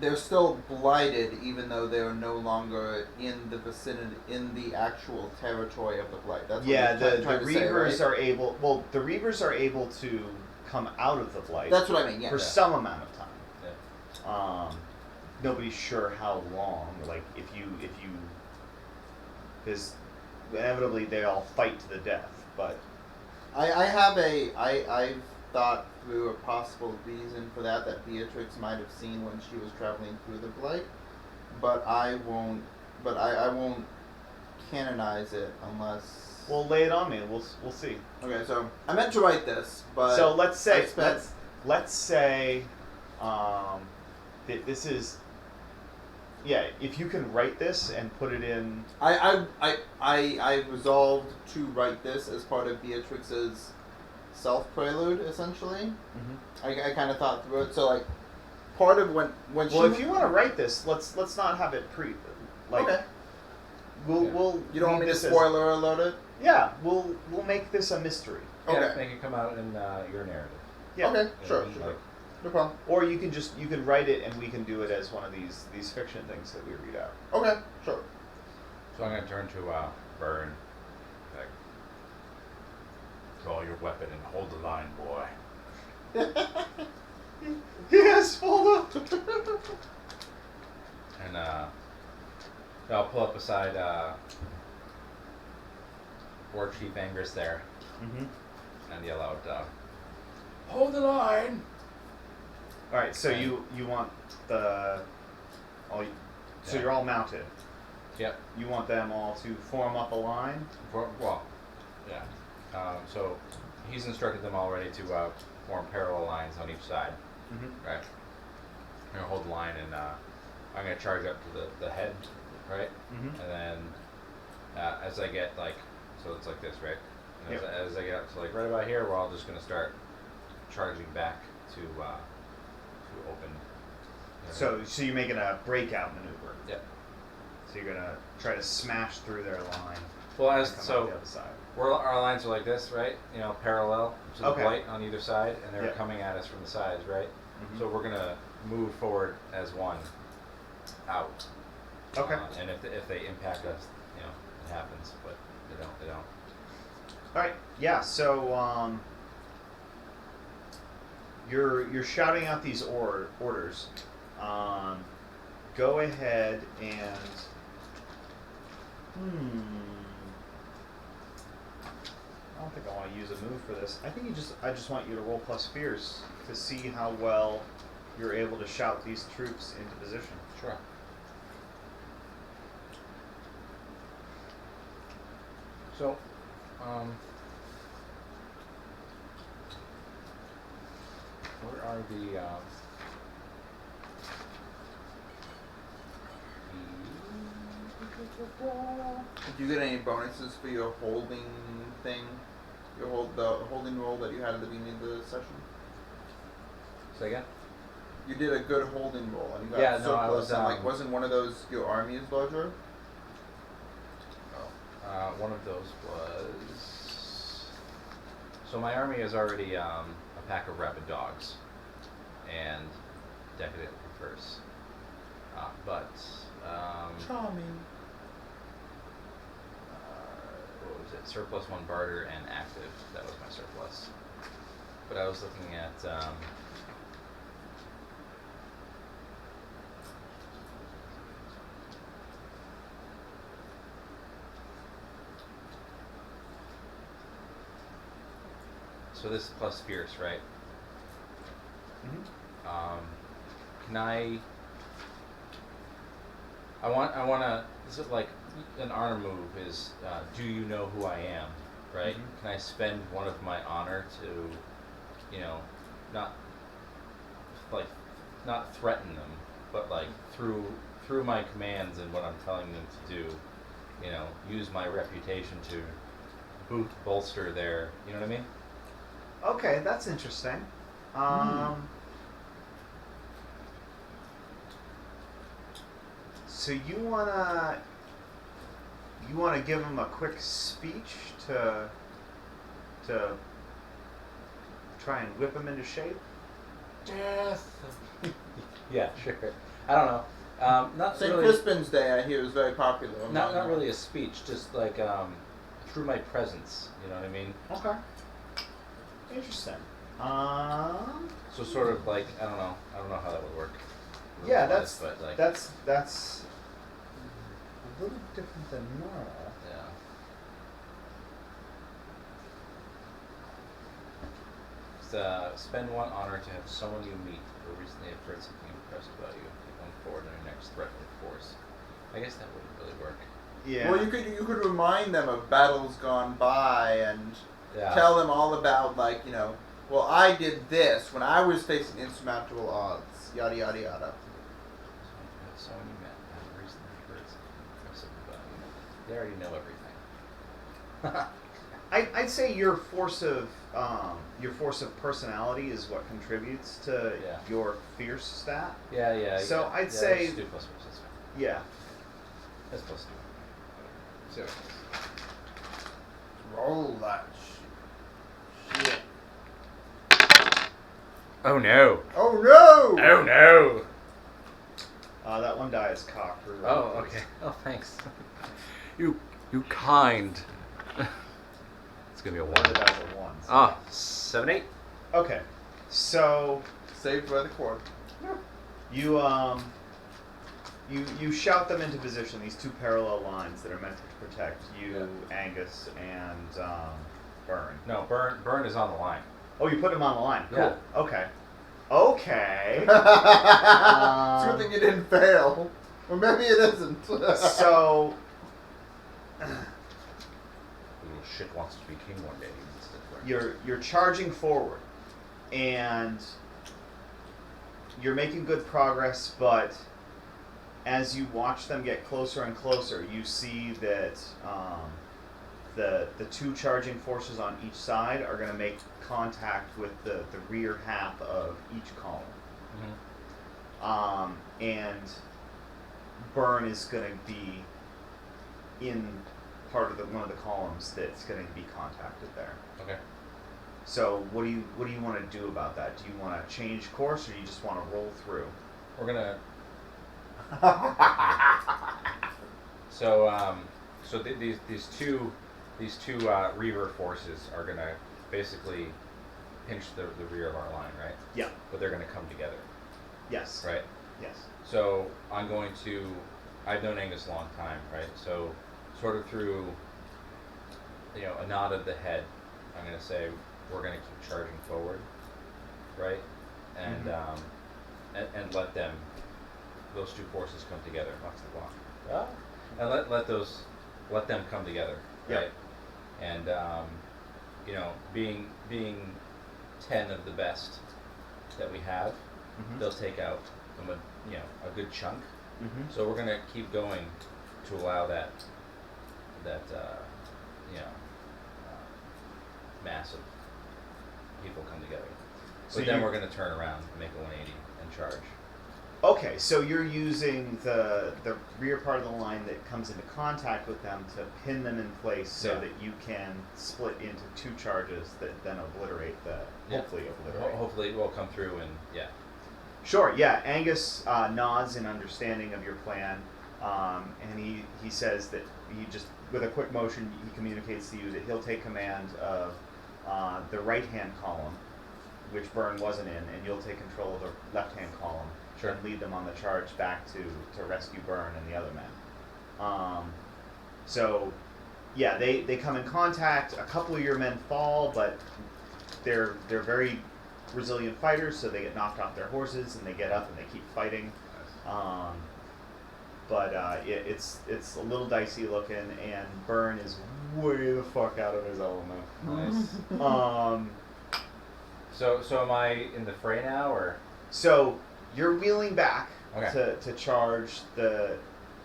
They're still blighted, even though they are no longer in the vicinity, in the actual territory of the blight. That's yeah, what the you're trying to say, Reavers right? are able. Well, the Reavers are able to come out of the blight. That's what I mean. Yeah. for some amount of time. Yeah. Nobody's sure how long. Like if you, because inevitably they all fight to the death. But I've thought through a possible reason for that Beatrix might have seen when she was traveling through the blight, but I won't canonize it unless. well, lay it on me. We'll see. Okay, so I meant to write this, but So let's say I spent- let's say that this is. Yeah, if you can write this and put it in. I resolved to write this as part of Beatrix's self-prelude, essentially. Mm-hmm. I kind of thought through it. So, like, part of when she... Well, if you want to write this, let's not have it okay. We'll You don't want me to this as- spoiler alert it? Yeah, we'll make this a mystery. Okay. Yeah, make it come out in your narrative. Yeah. Okay, You sure, know, sure. like- No problem. Or you can write it and we can do it as one of these fiction things that we read out. Okay, sure. So I'm gonna turn to Burn. Like, Draw your weapon and hold the line, boy. Yes, hold up. and I'll pull up beside War Chief Angus there Mm-hmm. and yell out, "Hold the line!" All right, so Okay. you want the so you're all mounted. Yep. You want them all to form up a line. Yeah. So he's instructed them already to form parallel lines on each side. Mm-hmm. Right. I'm gonna hold the line, and I'm gonna charge up to the head, right? Mm-hmm. And then as I get so it's like this, right? And Yep. as I get up to like right about here, we're all just gonna start charging back to open. So you're making a breakout maneuver. Yep. So you're gonna try to smash through their line. Well, and come out so the other side. our lines are like this, right? Parallel to the Okay. blight on either side, and they're Yep. coming at us from the sides, right? Mhm. So we're gonna move forward as one out. Okay. And if they impact us, it happens. But they don't. All right. Yeah. So you're shouting out these orders. Go ahead and. I don't think I want to use a move for this. I think I just want you to roll plus fears to see how well you're able to shout these troops into position. Sure. So, where are the Did you get any bonuses for your holding thing? The holding roll that you had at the beginning of the session? Say again? You did a good holding roll and you got Yeah, no, surplus. I was, and wasn't one of those your army is larger? One of those was. So my army is already a pack of rabid dogs, and decadent reverse. But Charming. what was it? Surplus 1 barter and active. That was my surplus. But I was looking at so this is plus fierce, right? Mm-hmm. Can I want to, this is like an honor move is, do you know who I am, right? Mhm. Can I spend one of my honor to, not threaten them, but like through my commands and what I'm telling them to do, use my reputation to bolster their, you know what I mean? Okay, that's interesting. So you wanna give him a quick speech to try and whip him into shape? Death. Yeah, sure. I don't know. Not St. really. Crispin's Day, I hear, is very popular. Not really a speech, just like through my presence. You know what I mean? Okay. Interesting. So sort of like I don't know how that would work. Yeah, rules-wise, but like that's a little different than normal. yeah. Spend 1 honor to have someone you meet or recently have heard something impressed about you going forward on your next threatening force. I guess that wouldn't really work. Yeah. Well, you could remind them of battles gone by and Yeah. tell them all about, like, well, I did this when I was facing insurmountable odds, yada yada yada. Someone you met and have recently heard something impressive about you. They already know everything. I'd say your force of personality is what contributes to Yeah. your fierce stat. Yeah. So yeah. I'd Yeah, say- let's do plus force, that's fine. Yeah. That's plus 2. So Roll that shit. oh no. Oh no! Oh no. That one die is cocked. Oh, okay. Oh, thanks. you kind. It's gonna be a 1. The dice are ones. 7, 8. Okay. So Saved by the cord. you you shout them into position. These 2 parallel lines that are meant to protect you, Angus, and Burn. No, burn is on the line. Oh, you put him on the line. Cool. Yeah. Okay. Okay. It's a good thing you didn't fail. Or maybe it isn't. So The little shit wants to be king one day. He needs to learn. you're charging forward, and you're making good progress, but as you watch them get closer and closer, you see that the 2 charging forces on each side are going to make contact with the rear half of each column. Mhm. And Burn is going to be in part of one of the columns that's going to be contacted there. Okay. So what do you want to do about that? Do you want to change course, or you just want to roll through? We're gonna. So these two reaver forces are gonna basically pinch the rear of our line, right? Yeah. But they're gonna come together, Yes. right? Yes. So I'm going to. I've known Angus a long time, right? So sort of through, a nod of the head, I'm gonna say we're gonna keep charging forward, right? And and let those 2 forces come together. Watch the block. And let them come together, right? Yep. And being 10 of the best that we have, they'll take out a good chunk. Mm-hmm. So we're gonna keep going to allow that mass of people come together. So But then you- we're gonna turn around and make a 180 and charge. Okay, so you're using the rear part of the line that comes into contact with them to pin them in place so Yeah. that you can split into 2 charges that then obliterate Yeah. hopefully obliterate. Hopefully we'll come through and yeah. Sure, yeah. Angus nods in understanding of your plan, and he says that he just, with a quick motion, he communicates to you that he'll take command of the right-hand column, which Byrne wasn't in, and you'll take control of the left-hand column Sure. and lead them on the charge back to rescue Byrne and the other men. So, yeah, they come in contact. A couple of your men fall, but they're very resilient fighters, so they get knocked off their horses and they get up and they keep fighting. But it's a little dicey looking, and Byrne is way the fuck out of his element. Nice. So am I in the fray now, or? So you're wheeling back Okay. to charge the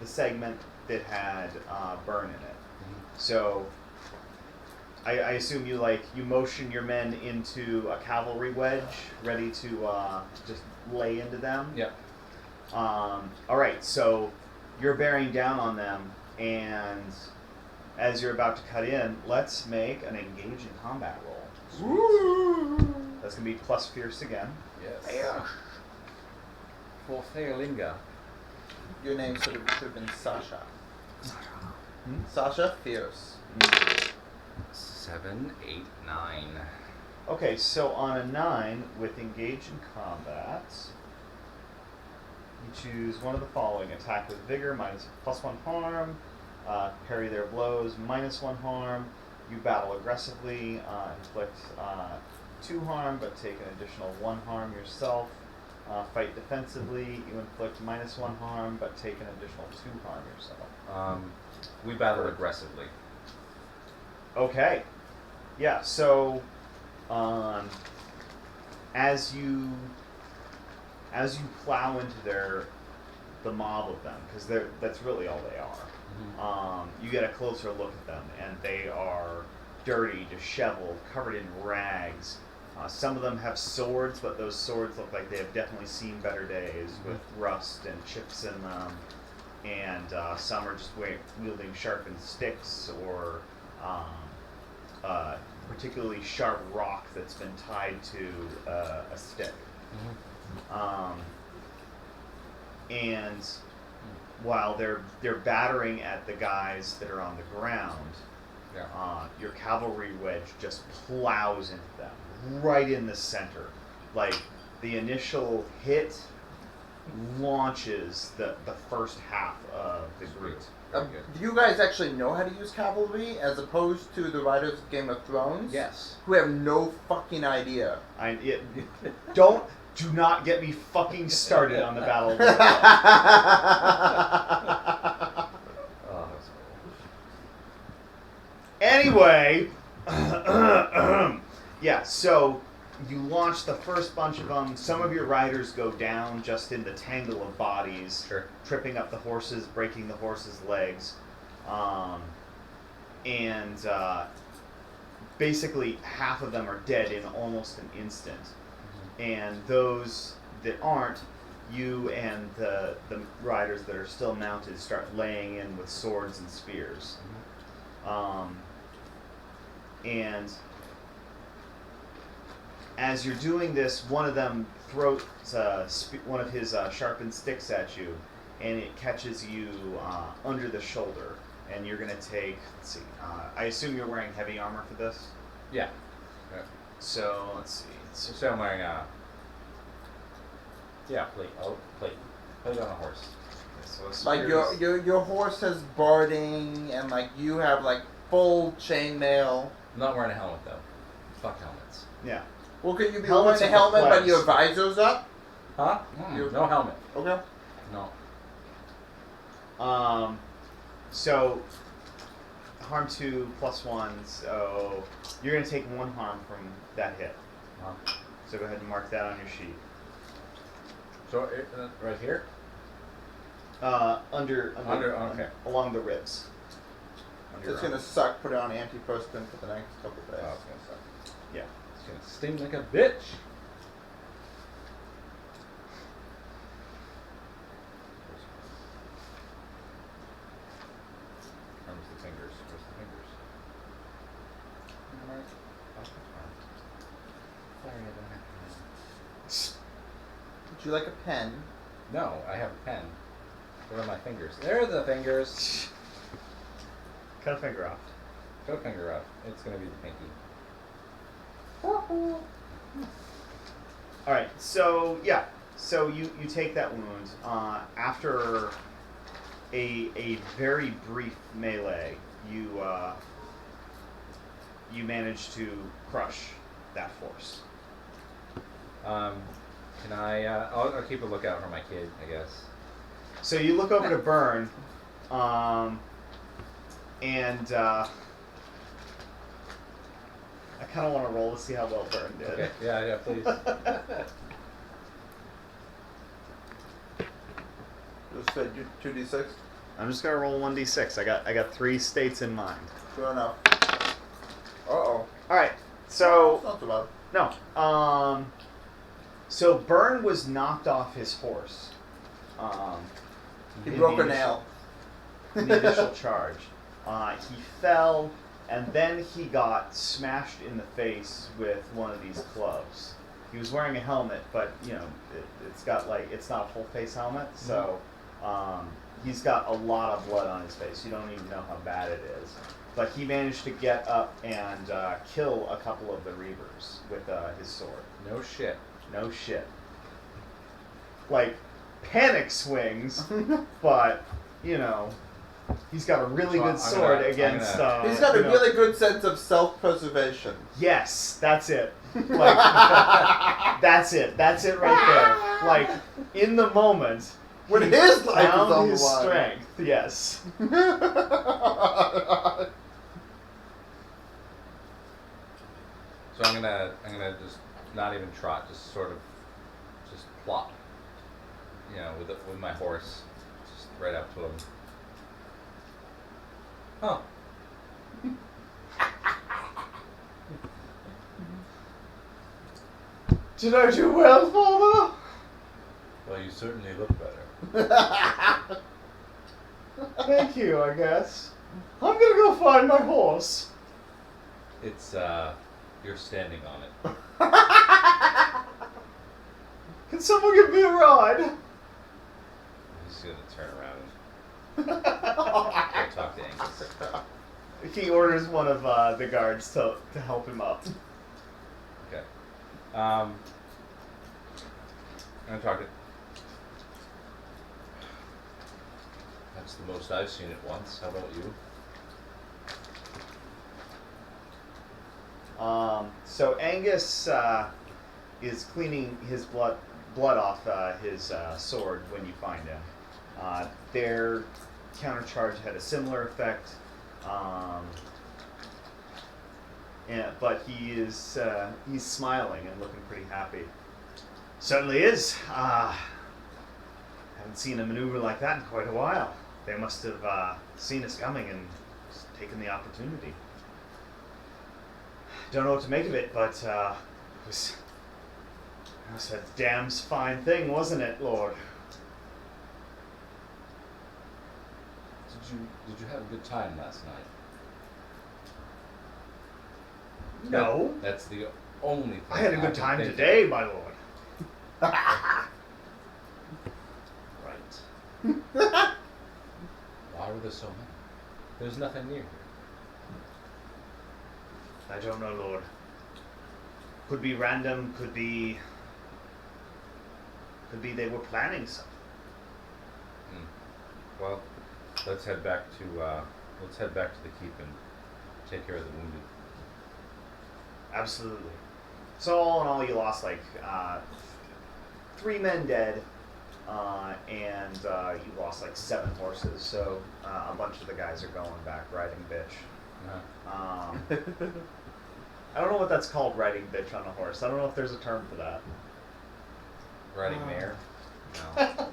segment that had Byrne in it. So I assume you motion your men into a cavalry wedge, ready to just lay into them. Yep. All right, so you're bearing down on them, and as you're about to cut in, let's make an engage in combat roll. Woo! That's gonna be plus fierce again. Yes. For Theolinga. Your name should have been Sasha. Hmm? Sasha Fierce. 7, 8, 9. Okay, so on a 9 with engage in combat, you choose one of the following: attack with vigor, +1 harm; parry their blows, -1 harm; you battle aggressively, inflict 2 harm, but take an additional 1 harm yourself; fight defensively, you inflict -1 harm, but take an additional 2 harm yourself. We battle aggressively. Okay. Yeah, so as you plow into the mob of them, because that's really all they are, you get a closer look at them, and they are dirty, disheveled, covered in rags. Some of them have swords, but those swords look like they have definitely seen better days, with rust and chips in them. And some are just wielding sharpened sticks, or particularly sharp rock that's been tied to a stick. And while they're battering at the guys that are on the ground, your cavalry wedge just plows into them right in the center. Like, the initial hit launches the first half of the group. Very good. Do you guys actually know how to use cavalry, as opposed to the writers of Game of Thrones? Yes. Who have no fucking idea. Do not get me fucking started on the Battle of the Oh, that's horrible. Anyway, yeah, so you launch the first bunch of them. Some of your riders go down just in the tangle of bodies, Sure. tripping up the horses, breaking the horses' legs. And basically half of them are dead in almost an instant. And those that aren't, you and the riders that are still mounted start laying in with swords and spears. And as you're doing this, one of them throws one of his sharpened sticks at you, and it catches you under the shoulder. And you're going to take, let's see, I assume you're wearing heavy armor for this? Yeah. So, let's see. So I'm wearing plate. Oh, plate. Plate on a horse. So Like your horse has barding, and like you have like full chainmail. I'm not wearing a helmet though. Fuck helmets. Yeah. Well, could you be Helmets wearing a are helmet for but your plebs. visor's up? Huh? No helmet. Okay. No. So harm 2 +1, so you're going to take 1 harm from that hit. So go ahead and mark that on your sheet. So right here. Under okay. along the ribs. Under It's your gonna arm. suck. Put it on antiperspirant for the next couple of days. Oh, it's gonna suck. Yeah. It's gonna sting like a bitch. Where's the fingers? Where's the fingers? Did you like a pen? No, I have a pen. Where are my fingers? There are the fingers. Cut a finger off. Cut a finger off. It's gonna be the pinky. All right. So yeah. So you take that wound after a very brief melee. You manage to crush that force. Can I? I'll keep a lookout for my kid, I guess. So you look over to Burn, and I kind of want to roll to see how well Burn did. Okay. Yeah, please. Just said 2d6. I'm just gonna roll 1d6. I got 3 states in mind. Sure enough. Uh-oh. All right. So It's not too bad. no. So Burn was knocked off his horse. He in broke the a nail. In the initial charge. He fell, and then he got smashed in the face with one of these clubs. He was wearing a helmet, but it's got it's not a full face helmet, so he's got a lot of blood on his face. You don't even know how bad it is. But he managed to get up and kill a couple of the Reavers with his sword. No shit. No shit. Like, panic swings, but, he's got a really good sword against... He's got a really good sense of self-preservation. Yes, that's it. Like, that's it. That's it right there. Like, in the moment... When he his life is found on his the line. strength, yes. So I'm gonna just not even trot, just sort of just plop, with my horse, just right up to him. Oh. Did I do well, Father? Well, you certainly look better. Thank you, I guess. I'm gonna go find my horse. It's, you're standing on it. Can someone give me a ride? He's gonna turn around and go talk to Angus. He orders one of the guards to help him up. Okay. I'm gonna talk to. That's the most I've seen it once. How about you? So Angus is cleaning his blood off his sword when you find him. Their countercharge had a similar effect, but he's smiling and looking pretty happy. Certainly is. Haven't seen a maneuver like that in quite a while. They must have seen us coming and just taken the opportunity. Don't know what to make of it, but it was a damn fine thing, wasn't it, Lord? Did you have a good time last night? No. That's the only thing. I had a good can time think of. today, my lord. Right. Why were there so many? There's nothing near here. I don't know, Lord. Could be random, could be they were planning something. Well, let's head back to the keep and take care of the wounded. Absolutely. So all in all, you lost 3 men dead, and you lost 7 horses. So a bunch of the guys are going back riding bitch. I don't know what that's called, riding bitch on a horse. I don't know if there's a term for that. Riding mare? No.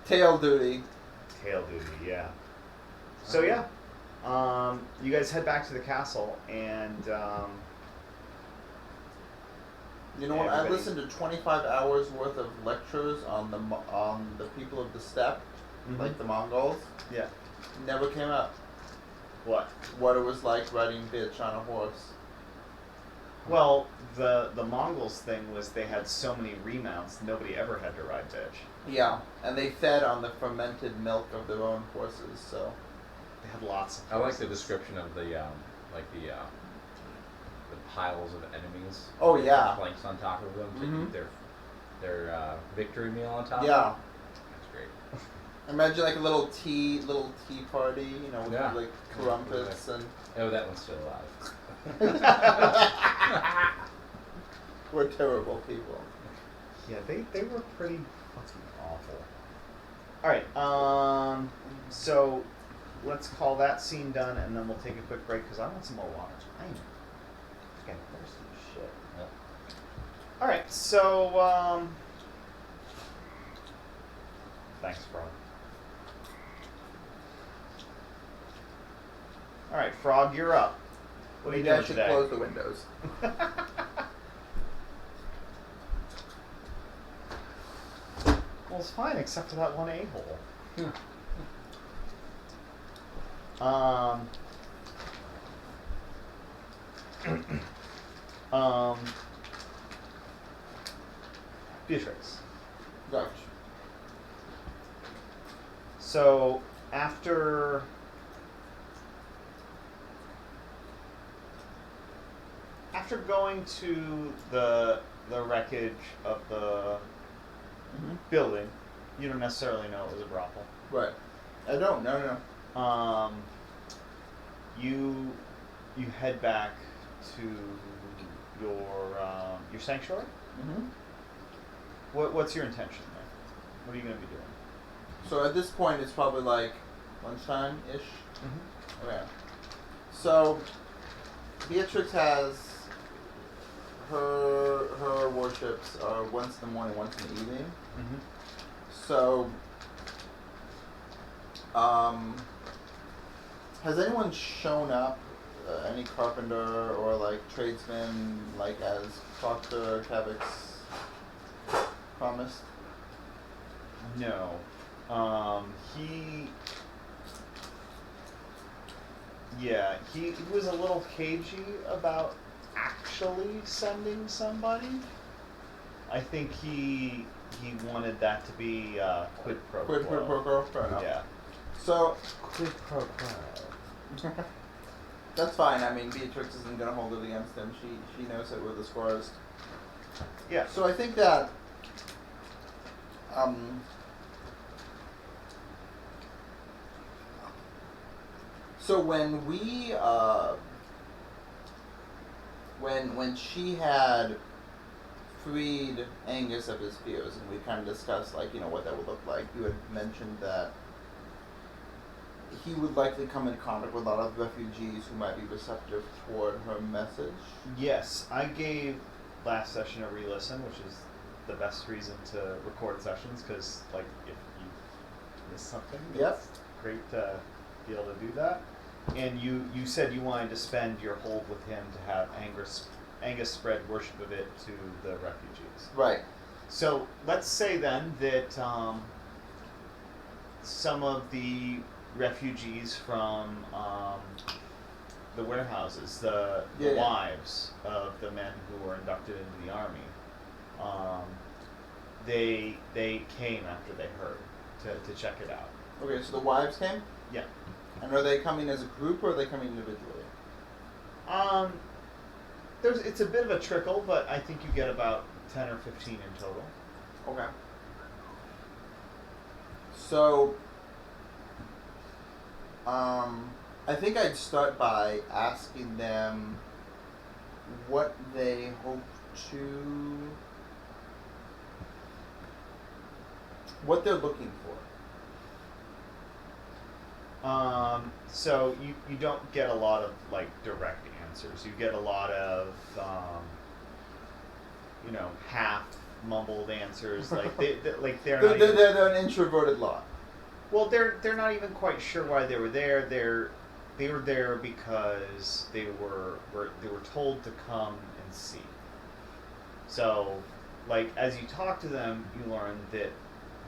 Tail duty. Tail duty, yeah. So yeah, you guys head back to the castle, and You know what? I everybody- listened to 25 hours worth of lectures on the people of the steppe, like the Mongols. Yeah. Never came up What? what it was like riding bitch on a horse. Well, the Mongols thing was they had so many remounts, nobody ever had to ride bitch. Yeah, and they fed on the fermented milk of their own horses, so. They had lots of I like the horses. description of the piles of enemies. Oh, with yeah. Planks on top of them to Mhm. eat their victory meal on top. Yeah. That's great. Imagine like a little tea party, you know, with Yeah. like crumpets and. Oh, that one's still alive. We're terrible people. Yeah, they were pretty fucking awful. Alright, so let's call that scene done and then we'll take a quick break because I want some more water. I am fucking thirsty as shit. Yep. Alright, so thanks, Frog. Alright, Frog, you're up. What are you Maybe I doing should today? close the windows. Well, it's fine, except for that one a-hole. Beatrix. Gotcha. So, after going to the wreckage of the Mhm. building, you don't necessarily know it was a brothel. Right. I don't. No. You head back to your sanctuary. Mhm. What's your intention there? What are you going to be doing? So at this point, it's probably like lunchtime ish. Mm-hmm. Okay. So Beatrix has her worships are once in the morning, once in the evening. Mm-hmm. So, has anyone shown up? Any carpenter or like tradesman, like as Dr. Kavix promised? No. He was a little cagey about actually sending somebody. I think he wanted that to be quid pro quo. Quid pro quo. Fair enough. Yeah. So Quid pro quo. that's fine. I mean, Beatrix isn't gonna hold it against him. She knows that we're the squires. Yeah. So I think that so when we when she had freed Angus of his fears and we kind of discussed like, you know, what that would look like, you had mentioned that he would likely come in contact with a lot of refugees who might be receptive toward her message. Yes, I gave last session a re-listen, which is the best reason to record sessions, because like if you miss something, Yep. it's great to be able to do that. And you said you wanted to spend your hold with him to have Angus spread worship of it to the refugees. Right. So let's say then that some of the refugees from the warehouses, the Yeah. wives of the men who were inducted into the army, they came after they heard to check it out. Okay, so the wives came? Yeah. And are they coming as a group or are they coming individually? It's a bit of a trickle, but I think you get about 10 or 15 in total. Okay. So, I think I'd start by asking them what they hope to, what they're looking for. So you don't get a lot of like direct answers. You get a lot of half mumbled answers. Like they're not even, They're an introverted lot. well, they're not even quite sure why they were there. They were there because they were told to come and see. So, like as you talk to them, you learn that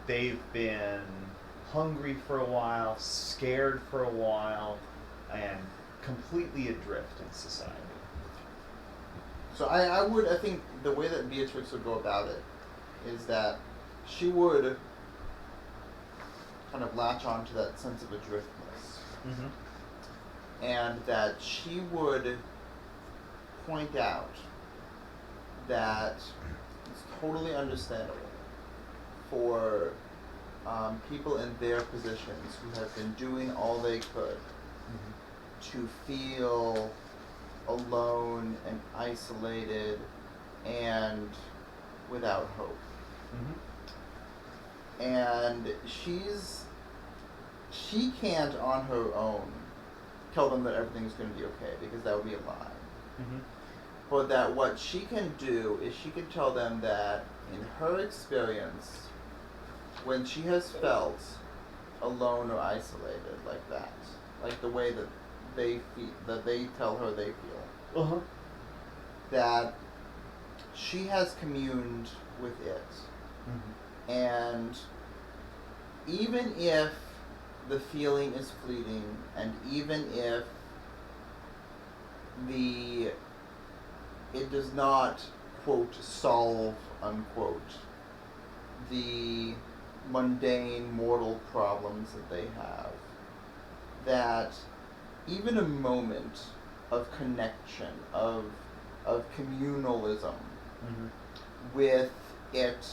they've been hungry for a while, scared for a while, and completely adrift in society. So I think the way that Beatrix would go about it is that she would kind of latch on to that sense of adriftness. Mm-hmm. And that she would point out that it's totally understandable for people in their positions who have been doing all they could to feel alone and isolated and without hope. Mm-hmm. And she can't on her own tell them that everything's going to be okay, because that would be a lie. Mm-hmm. But that what she can do is she can tell them that in her experience, when she has felt alone or isolated like that, like the way that they feel, that they tell her they feel, Uh-huh. that she has communed with it. Mm-hmm. And even if the feeling is fleeting, and even if it does not, quote, solve, unquote, the mundane mortal problems that they have, that even a moment of connection, of communalism Mm-hmm. with it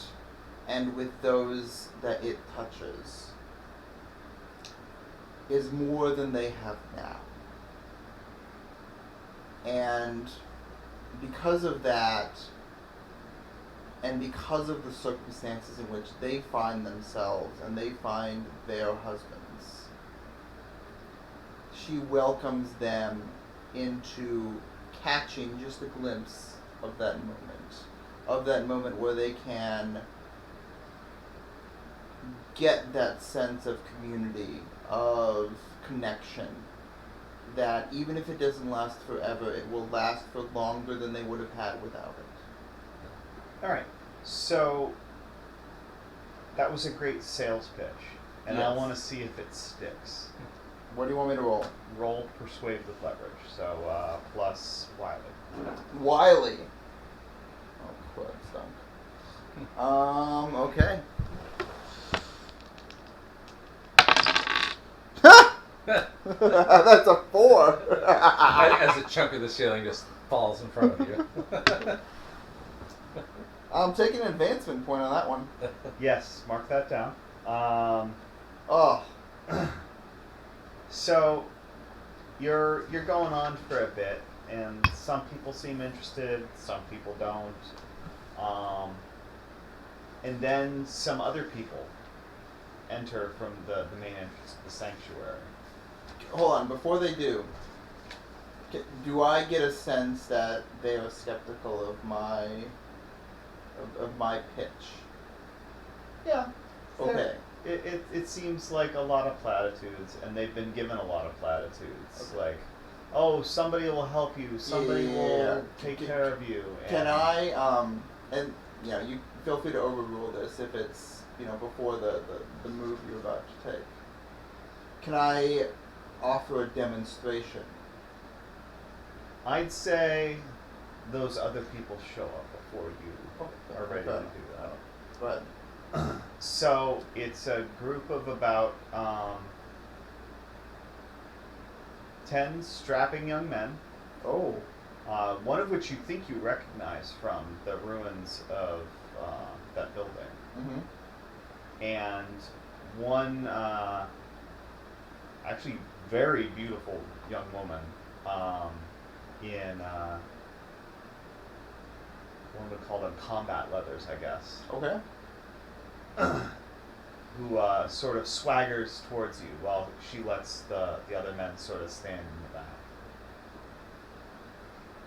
and with those that it touches is more than they have now. And because of that, and because of the circumstances in which they find themselves and they find their husbands, she welcomes them into catching just a glimpse of that moment where they can get that sense of community, of connection, that even if it doesn't last forever, it will last for longer than they would have had without it. All right. So that was a great sales pitch, and I Yes. want to see if it sticks. What do you want me to roll? Roll persuade with leverage. So plus Wiley. Wiley. Oh, crud, stunk. Okay. That's a 4. As a chunk of the ceiling just falls in front of you. I'm taking an advancement point on that one. Yes, mark that down. Oh. So you're going on for a bit, and some people seem interested, some people don't. And then some other people enter from the main entrance of the sanctuary. Hold on, before they do, do I get a sense that they are skeptical of my pitch? Yeah. Okay. It seems like a lot of platitudes, and they've been given a lot of platitudes. Okay. Like, oh, somebody will help you, somebody Yeah. will take care of you. Can I, and you feel free to overrule this if it's, before the move you're about to take. Can I offer a demonstration? I'd say those other people show up before you are ready to do that. Go ahead. So it's a group of about 10 strapping young men, Oh. one of which you think you recognize from the ruins of that building, Mm-hmm. and one actually very beautiful young woman in one would call them combat leathers, I guess. Okay. Who sort of swaggers towards you while she lets the other men sort of stand in the back.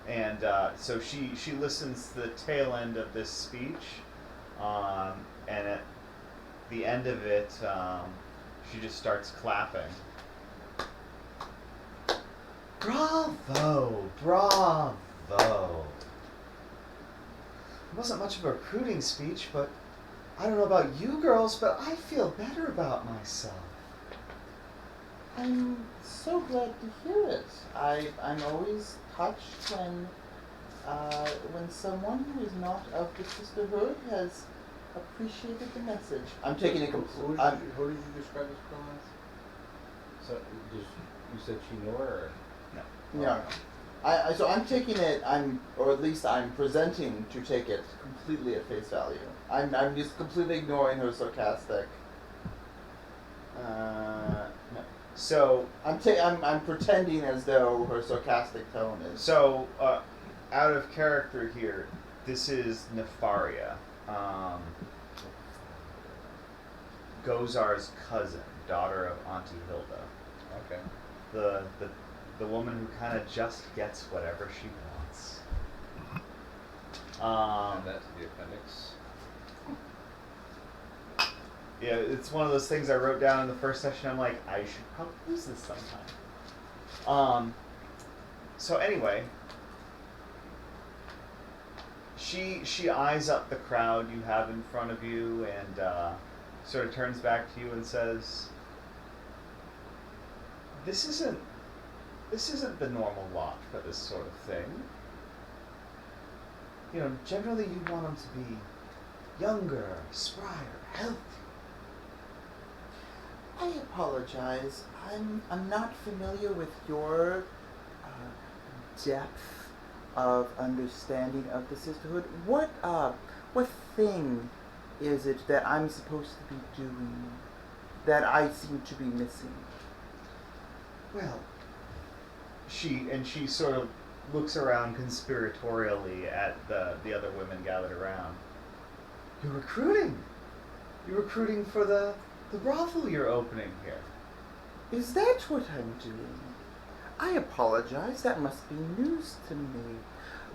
And so she listens to the tail end of this speech, and at the end of it, she just starts clapping. Bravo! Bravo! It wasn't much of a recruiting speech, but I don't know about you girls, but I feel better about myself. I'm so glad to hear it. I'm always touched when when someone who is not of the sisterhood has appreciated the message. I'm taking a Who complete. did you describe as pronouns? So, you said she nor or? No. So I'm taking it. Or at least I'm presenting to take it completely at face value. I'm just completely ignoring her sarcastic. No. So I'm pretending as though her sarcastic tone is. So, out of character here, this is Nefaria, Gozar's cousin, daughter of Auntie Hilda. Okay. The woman who kind of just gets whatever she wants. Add that to the appendix. Yeah, it's one of those things I wrote down in the first session. I'm like, I should probably use this sometime. So anyway, she eyes up the crowd you have in front of you and sort of turns back to you and says, This isn't the normal lot for this sort of thing. You know, generally you want them to be younger, sprier, healthy. I apologize. I'm not familiar with your depth of understanding of the sisterhood. What thing is it that I'm supposed to be doing that I seem to be missing? Well, she sort of looks around conspiratorially at the other women gathered around. You're recruiting. You're recruiting for the brothel you're opening here. Is that what I'm doing? I apologize. That must be news to me.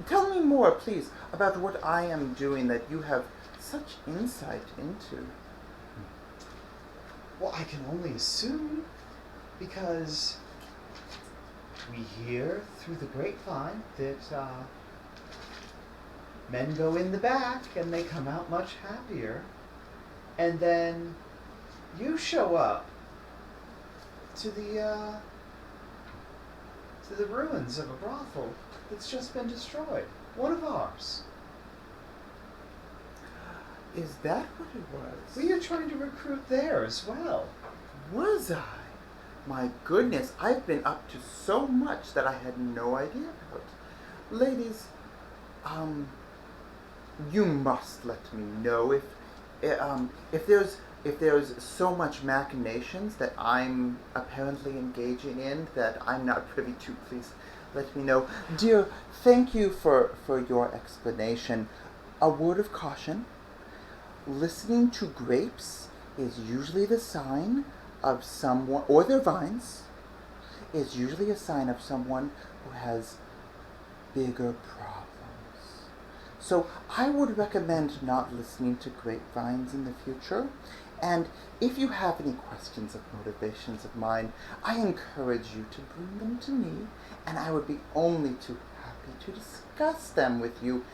Tell me more, please, about what I am doing that you have such insight into. Well, I can only assume, because we hear through the grapevine that men go in the back and they come out much happier, and then you show up to the ruins of a brothel that's just been destroyed. One of ours. Is that what it was? We are trying to recruit there as well. Was I? My goodness, I've been up to so much that I had no idea about. Ladies, you must let me know if there's so much machinations that I'm apparently engaging in that I'm not privy to. Please let me know. Dear, thank you for your explanation. A word of caution. Listening to grapes is usually the sign of someone, or their vines, is usually a sign of someone who has bigger problems. So I would recommend not listening to grapevines in the future. And if you have any questions of motivations of mine, I encourage you to bring them to me, and I would be only too happy to discuss them with you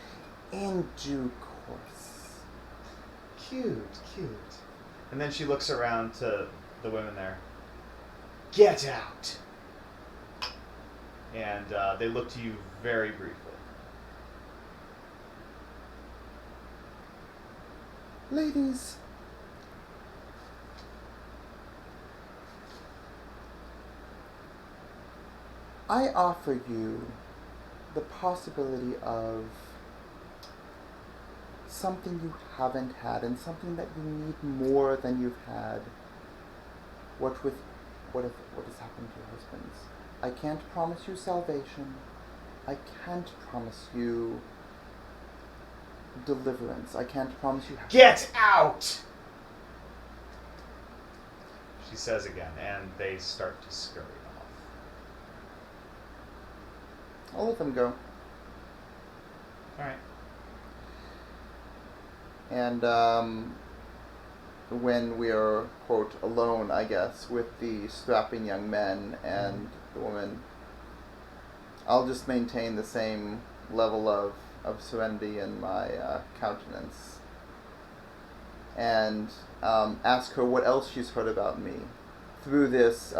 in due course. Cute. And then she looks around to the women there. Get out! And they look to you very briefly. Ladies, I offer you the possibility of something you haven't had and something that you need more than you've had. What has happened to your husbands? I can't promise you salvation. I can't promise you deliverance. I can't promise you... Get out! She says again, and they start to scurry off. I'll let them go. Alright. And when we're, quote, alone, I guess, with the strapping young men and the woman, I'll just maintain the same level of serenity in my countenance. And ask her what else she's heard about me through this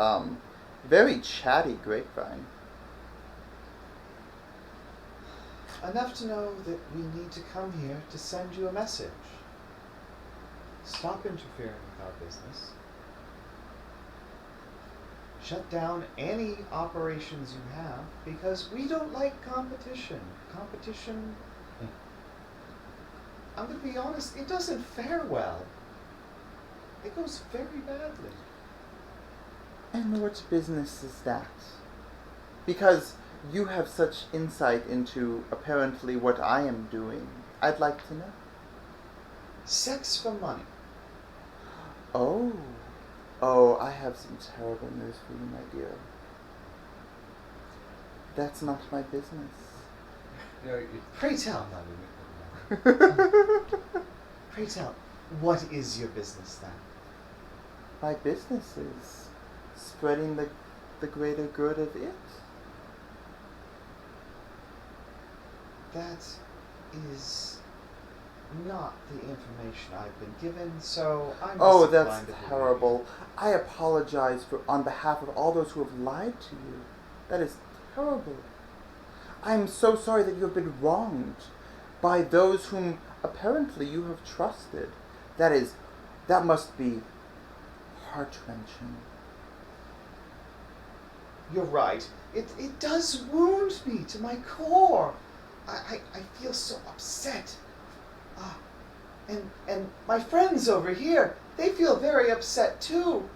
very chatty grapevine. Enough to know that we need to come here to send you a message. Stop interfering with our business. Shut down any operations you have, because we don't like competition. Competition, I'm going to be honest, it doesn't fare well. It goes very badly. And what business is that? Because you have such insight into apparently what I am doing. I'd like to know. Sex for money. Oh. Oh, I have some terrible news for you, my dear. That's not my business. No, Pray tell. I'm not even. Pray tell, what is your business then? My business is spreading the greater good of it. That is not the information I've been given, so I'm Oh, disinclined that's to believe you. terrible. I apologize on behalf of all those who have lied to you. That is terrible. I am so sorry that you have been wronged by those whom apparently you have trusted. That must be heart-wrenching. You're right. It does wound me to my core. I feel so upset. And my friends over here, they feel very upset too.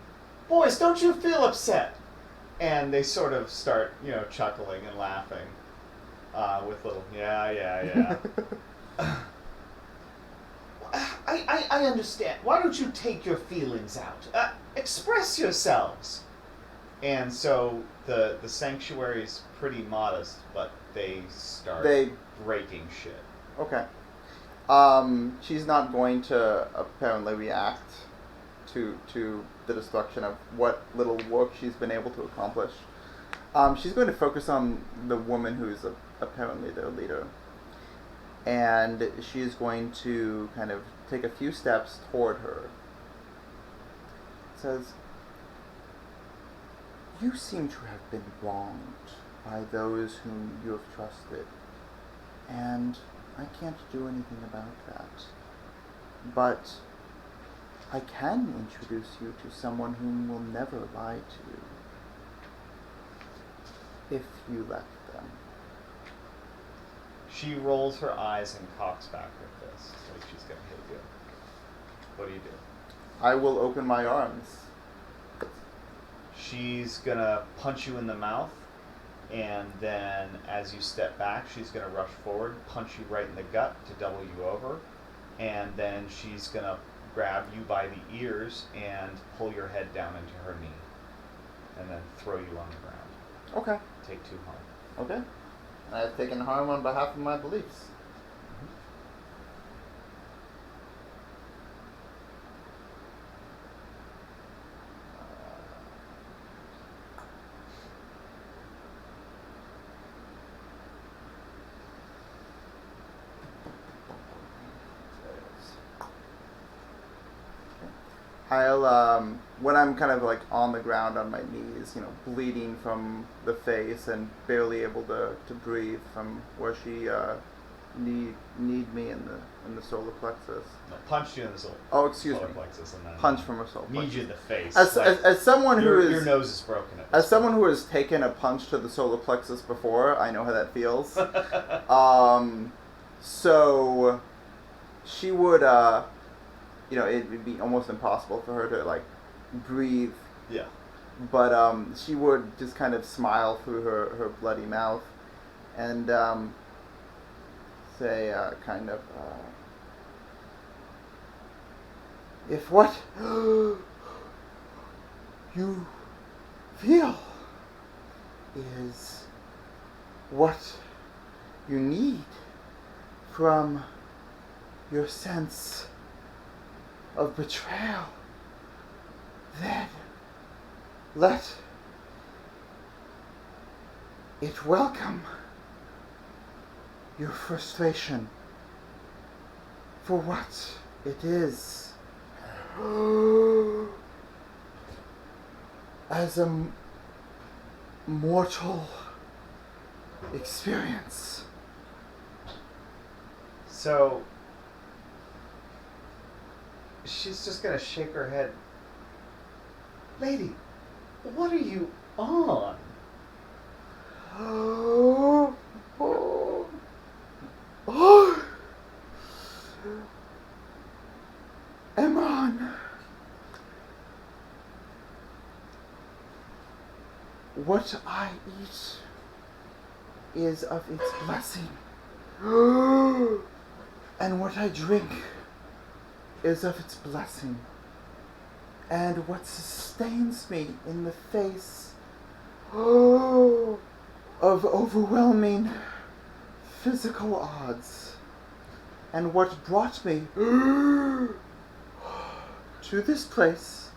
Boys, don't you feel upset? And they sort of start, chuckling and laughing with little, yeah. I understand. Why don't you take your feelings out? Express yourselves. And so the sanctuary's pretty modest, but they start breaking shit. Okay. She's not going to apparently react to the destruction of what little work she's been able to accomplish. She's going to focus on the woman who's apparently their leader. And she's going to kind of take a few steps toward her. It says, "You seem to have been wronged by those whom you have trusted, and I can't do anything about that. But I can introduce you to someone whom will never lie to you, if you let them." She rolls her eyes and cocks back her fist, like she's gonna hit you. What do you do? I will open my arms. She's gonna punch you in the mouth, and then as you step back, she's gonna rush forward, punch you right in the gut to double you over, and then she's gonna grab you by the ears and pull your head down into her knee, and then throw you on the ground. Okay. Take 2 harm. Okay. I've taken harm on behalf of my beliefs. I'll, when I'm kind of like on the ground on my knees, bleeding from the face and barely able to breathe from where she kneed me in the solar plexus. No, punched you in the solar. Oh, excuse me. Plexus, and then Punch from her solar kneed plexus. you in the face. As someone who is your nose is broken. as someone who has taken a punch to the solar plexus before, I know how that feels. So she would, it would be almost impossible for her to like breathe. Yeah. But she would just kind of smile through her bloody mouth and say kind of, if what you feel is what you need from your sense of betrayal, then let it welcome your frustration for what it is, as a mortal experience. So she's just gonna shake her head. Lady, what are you on? Oh, oh, oh. Emon. What I eat is of its blessing. And what I drink is of its blessing. And what sustains me in the face of overwhelming physical odds. And what brought me to this place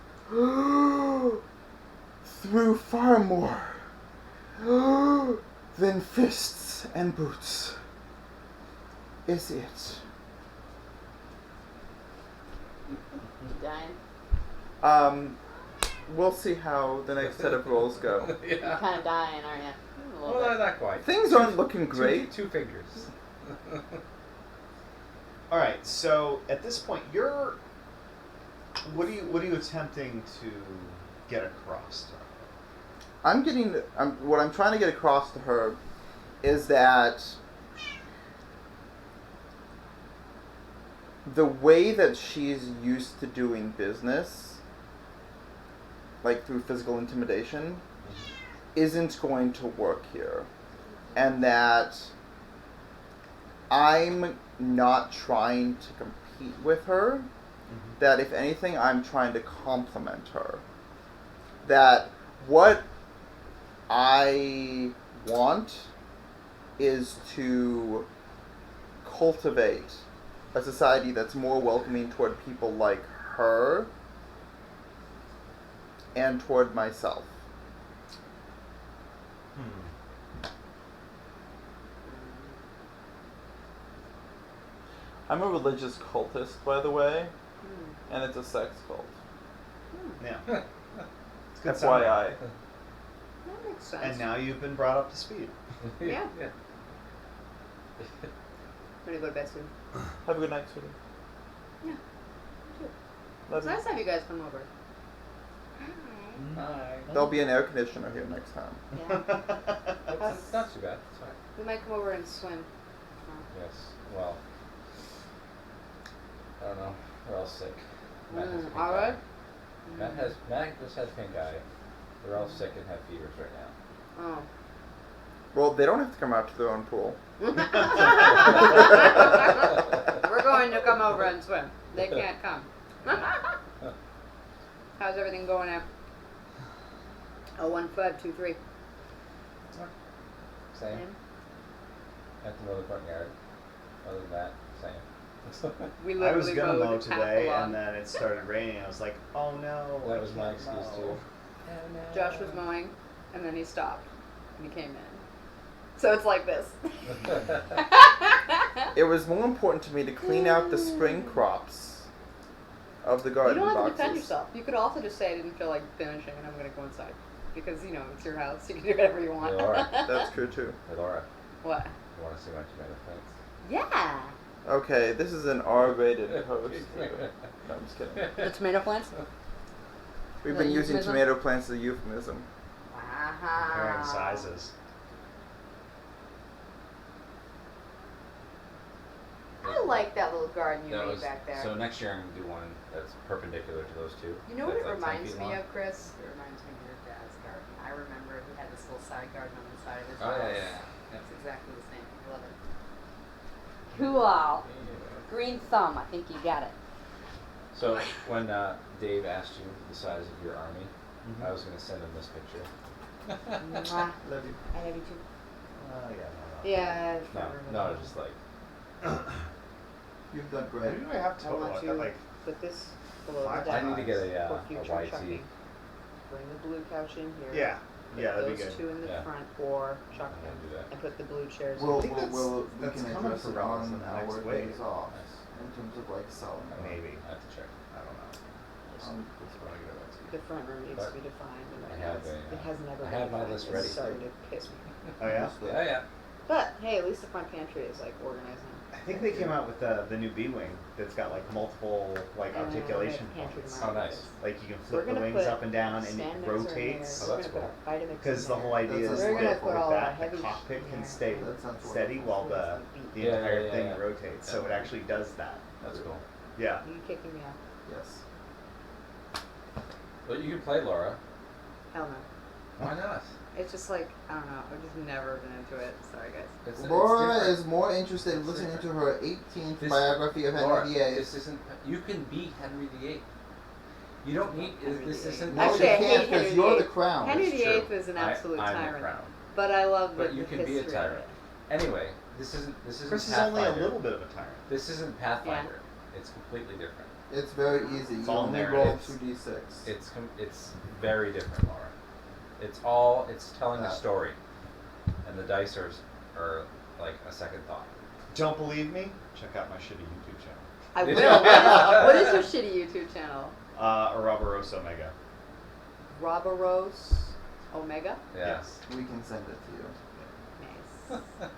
through far more than fists and boots is it. You dying? We'll see how the next set of rolls go. You're Yeah. kind of dying, aren't you? A little Well, bit. not quite. Things aren't looking great. Two fingers. All right. So at this point, you're. What are you attempting to get across to her? What I'm trying to get across to her is that the way that she's used to doing business, like through physical intimidation, isn't going to work here. And that I'm not trying to compete with her. That if anything, I'm trying to compliment her. That what I want is to cultivate a society that's more welcoming toward people like her and toward myself. I'm a religious cultist, by the way, and it's a sex cult. Yeah. It's good FYI. summary. That makes sense. And now you've been brought up to speed. Yeah. When do you go to bed soon? Have a good night, sweetie. Yeah. Love It's you. nice to have you guys come over. Hi. There'll be an air conditioner here next time. Yeah. It's not too bad. It's fine. We might come over and swim. Yes. Well, I don't know. We're all sick. Matt has a pink Alright. eye. Matt just has pink eye. We're all sick and have fevers right now. Oh. Well, they don't have to come out to their own pool. We're going to come over and swim. They can't come. How's everything going out? 01523. Same. Have to mow the front yard. Other than that, same. We I was literally gonna mowed mow half today, the lawn. and then it started raining. I was like, "Oh no!" That I was my can't excuse mow. too. Josh was mowing, and then he stopped, and he came in. So it's like this. It was more important to me to clean out the spring crops of the You garden don't have boxes. to defend yourself. You could also just say I didn't feel like finishing, and I'm going to go inside. Because, you know, it's your house. You can do whatever you want. Hey, Laura. That's true too. Hey, Laura, What? you want to see my tomato plants? Yeah. Okay, this is an R-rated post. No, I'm just kidding. The tomato plants? We've The been using euphemism? tomato plants as a euphemism. Comparing Wow. sizes. I like that little garden you That made was, back there. so next year I'm going to do one that's perpendicular to those two. You know what That's it like 10 reminds feet me long. of, Chris? It reminds me of your dad's garden. I remember he had this little side garden on the side of his Oh, house. yeah. It's exactly the same. I love it. Cool. Green thumb. I think you got it. So when Dave asked you the size of your army, I was going to send him this picture. Mwah. Love you. I love you too. Oh yeah. Yeah. No, just like You've done Maybe great. I have I total. want I you got like put this below five the I deck need to get a for future YT. trucking. Bring the blue couch in here. yeah, Put yeah, that'd be those good. two in the Yeah. front or chuck I'm them. gonna do that. And put the blue chairs We'll, in. think we that's can coming address for it Rollins on in the next our wave. days off Nice. in terms of like selling. Maybe. I have to check. I don't know. That's what I get about to. The front room needs But to be defined. And I right have now it has never I been have my defined. list It's ready. starting to piss me. Oh yeah. Yeah, yeah. But hey, at least the front pantry is like organized now. I think they came out with the new B-wing that's got like multiple like articulation Pantry points. tomorrow, Oh, nice. guys. Like you can We're flip the gonna wings put up and down and it stand mixer in rotates. there. Oh, We're that's gonna put Vitamix Because in the there. whole idea That's is awesome. We're gonna that, put all our that heavy the cockpit in can there. stay That sounds steady wonderful. while the Yeah, entire yeah, thing yeah. rotates. So it actually does that. That's cool. Yeah. You kicking me out? Yes. Well, you can play Laura. Hell no. Why not? It's just like, I don't know, I've just never been into it. Sorry, guys. It's Laura different. is more interested in It's listening to different. her 18th This- biography of Laura, Henry VIII. this isn't. You can be Henry VIII. You don't need. Henry This VIII. isn't. No, Actually, you I can't hate because Henry you're VIII. the crown. Henry It's VIII true. is an absolute I'm the tyrant. crown. But I love But the you the can be a history of tyrant. it. Anyway, this isn't. Chris is Pathfinder. only a little bit of a tyrant. This isn't Pathfinder. It's completely different. It's very easy. It's You all only narrative. roll 2d6. It's very different, Laura. It's telling a Yeah. story, and the dice are like a second thought. Don't believe me? Check out my shitty YouTube channel. I will. Yeah. What is your shitty YouTube channel? Ouroboros Omega. Roboros Omega? Yeah. Yes. We can send it to you. Nice.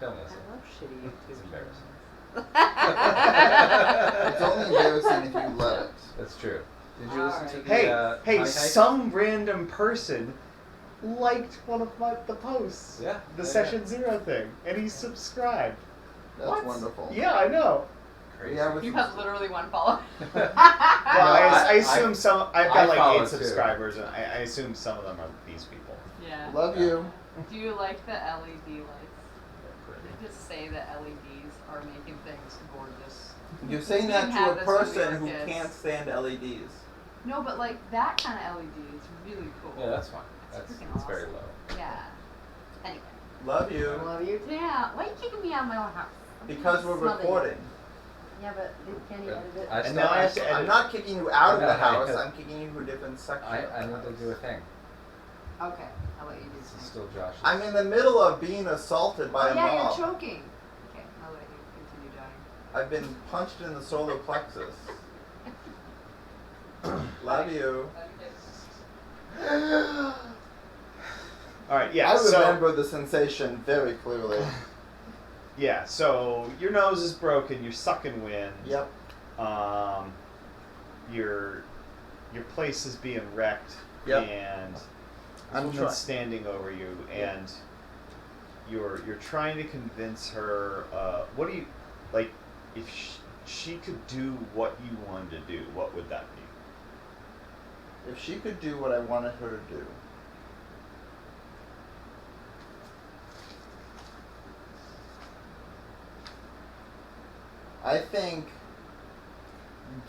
Don't I listen. love shitty YouTube It's embarrassing. It's only embarrassing if you let it. That's true. Did you listen to Alright. the? Hey, High Hike? some random person liked one of the posts. Yeah. The yeah, Session Zero thing, and he subscribed. That's What? wonderful. Yeah, I know. Crazy. We have a You have literally one follower. Well, I I- assume some. I've I got like follow 8 too. subscribers, and I assume some of them are these people. Yeah. Love you. Do you like the LED lights? They just say that LEDs are making things gorgeous. You're saying We that didn't to have a this when we person were who kids. can't stand LEDs. No, but like that kind of LED is really cool. Yeah, that's fine. It's freaking That's very awesome. low. Yeah. Anyway. Love you. Love you too. Why are you kicking me out of my own house? I'm Because we're smothering you. recording. Yeah, but can you edit it? I And still, now I have to edit. I'm not kicking you out of No, the no, house. because- I'm kicking you to a different section. I of the need to house. do a thing. Okay, I'll let you do This is something. still Josh's. I'm in the middle of being assaulted by Oh a yeah, mob. you're choking. Okay, I'll let you continue dying. I've been punched in the solar plexus. Love you. All right. Yeah. I So remember the sensation very clearly. yeah. So your nose is broken. You're sucking wind. Yep. Your place is being wrecked. Yep. And I'm woman's trying. standing over you, Yep. and you're trying to convince her. What do you like? If she could do what you wanted to do, what would that be? If she could do what I wanted her to do. I think,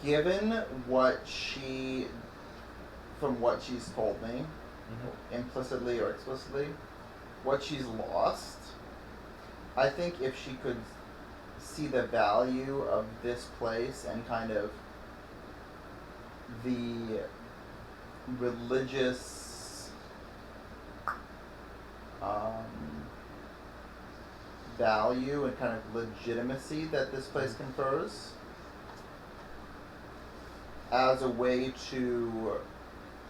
given what from what she's told me, implicitly or explicitly, what she's lost, I think if she could see the value of this place and kind of the religious value and kind of legitimacy that this place confers as a way to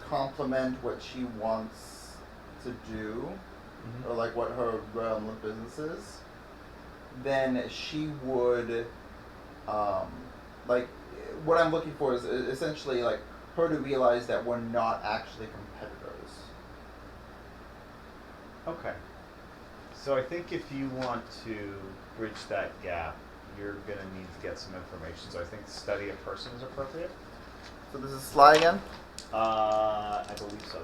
complement what she wants to do, or like what her realm of business is, then she would, like, what I'm looking for is essentially like her to realize that we're not actually competitors. Okay. So I think if you want to bridge that gap, you're gonna need to get some information. So I think study a person is appropriate. So this is Sly again? I believe so.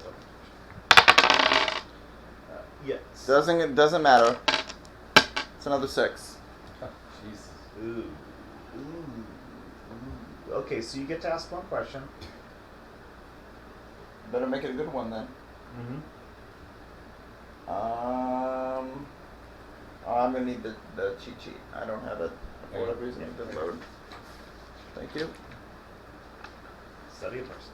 Yes. Doesn't matter. It's another 6. Jesus. Ooh. Okay, so you get to ask one question. Better make it a good one then. Mm-hmm. I'm gonna need the cheat sheet. I don't have it for whatever reason. It didn't load. Thank you. Study a person.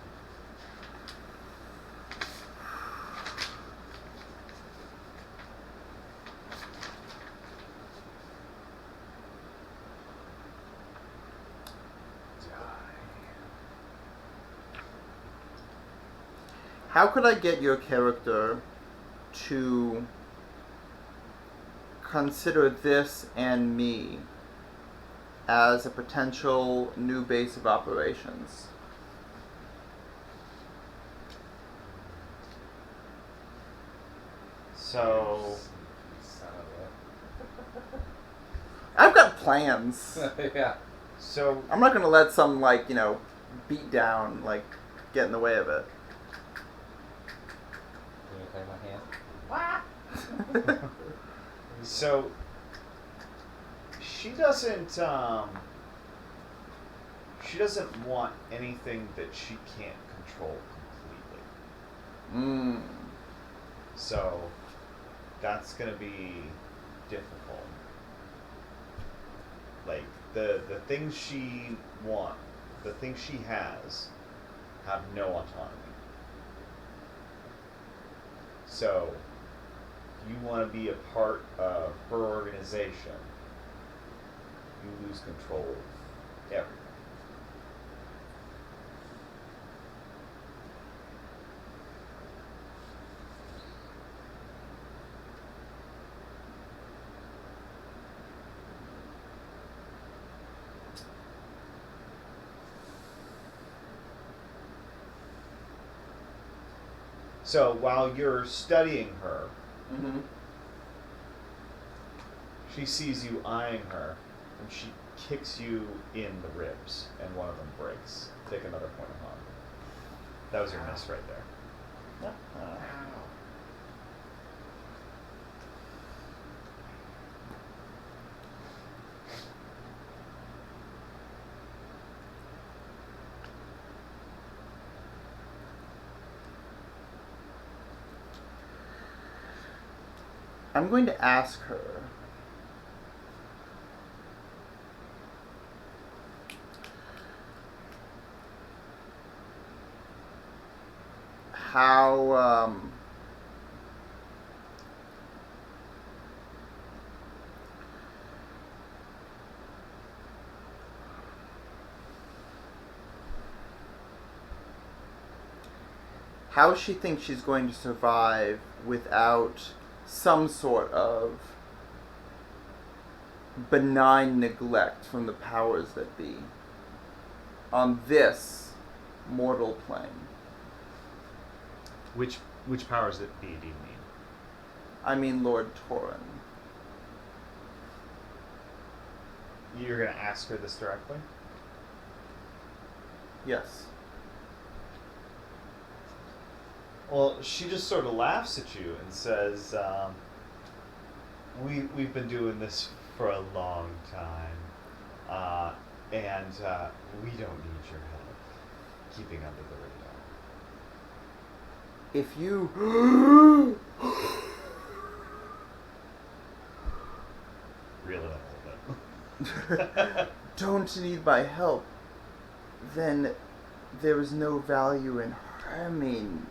How could I get your character to consider this and me as a potential new base of operations. So, I've got plans. Yeah. so I'm not gonna let some, like, beat down, like, get in the way of it. Can you play my hand? So she doesn't want anything that she can't control completely. So that's gonna be difficult. Like the things she the things she has have no autonomy. So you want to be a part of her organization, you lose control of everything. So while you're studying her, Mm-hmm. she sees you eyeing her, and she kicks you in the ribs, and one of them breaks. Take another point of harm. That was your miss right there. I'm going to ask her how she thinks she's going to survive without some sort of benign neglect from the powers that be on this mortal plane. Which powers that be do you mean? I mean Lord Torin. You're gonna ask her this directly? Yes. Well, she just sort of laughs at you and says, we've been doing this for a long time, and we don't need your help keeping under the radar. If you Reel it up a little bit. don't need my help, then there is no value in harming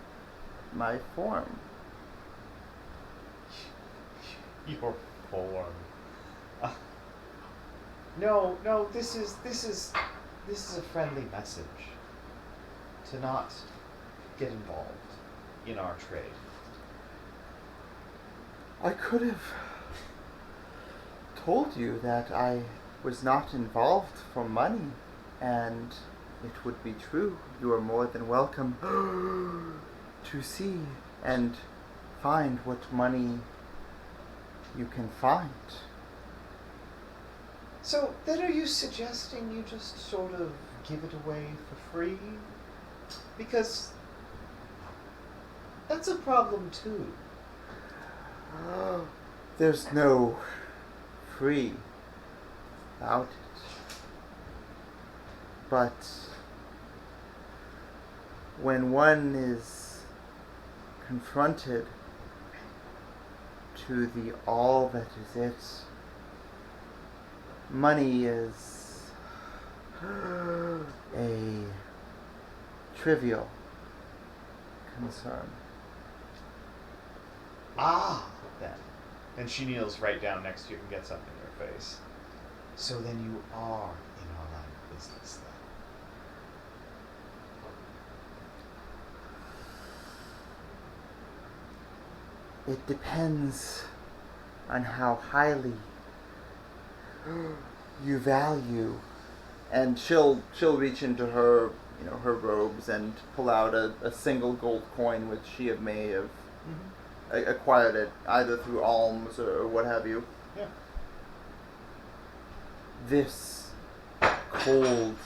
my form. Your form. No, this is a friendly message. To not get involved in our trade. I could have told you that I was not involved for money, and it would be true. You are more than welcome to see and find what money you can find. So then are you suggesting you just sort of give it away for free? Because that's a problem too. There's no free about it. But when one is confronted to the all that is it, money is a trivial concern. Then. And she kneels right down next to you and gets up in your face. So then you are in our line of business then. It depends on how highly you value. And she'll reach into her, her robes and pull out a single gold coin, which she may have acquired it either through alms or what have you. Yeah. This cold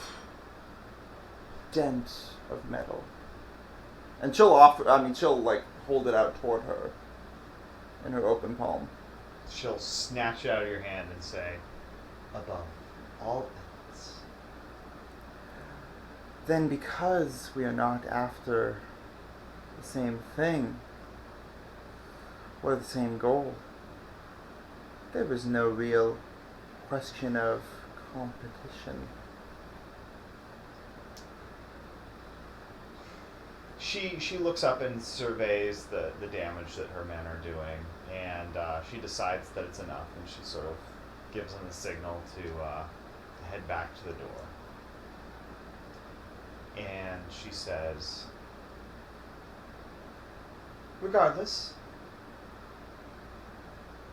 dent of metal. And she'll hold it out toward her in her open palm. She'll snatch it out of your hand and say, "Above all else." Then because we are not after the same thing or the same goal, there is no real question of competition. She looks up and surveys the damage that her men are doing, and she decides that it's enough, and she sort of gives them the signal to head back to the door. And she says, "Regardless,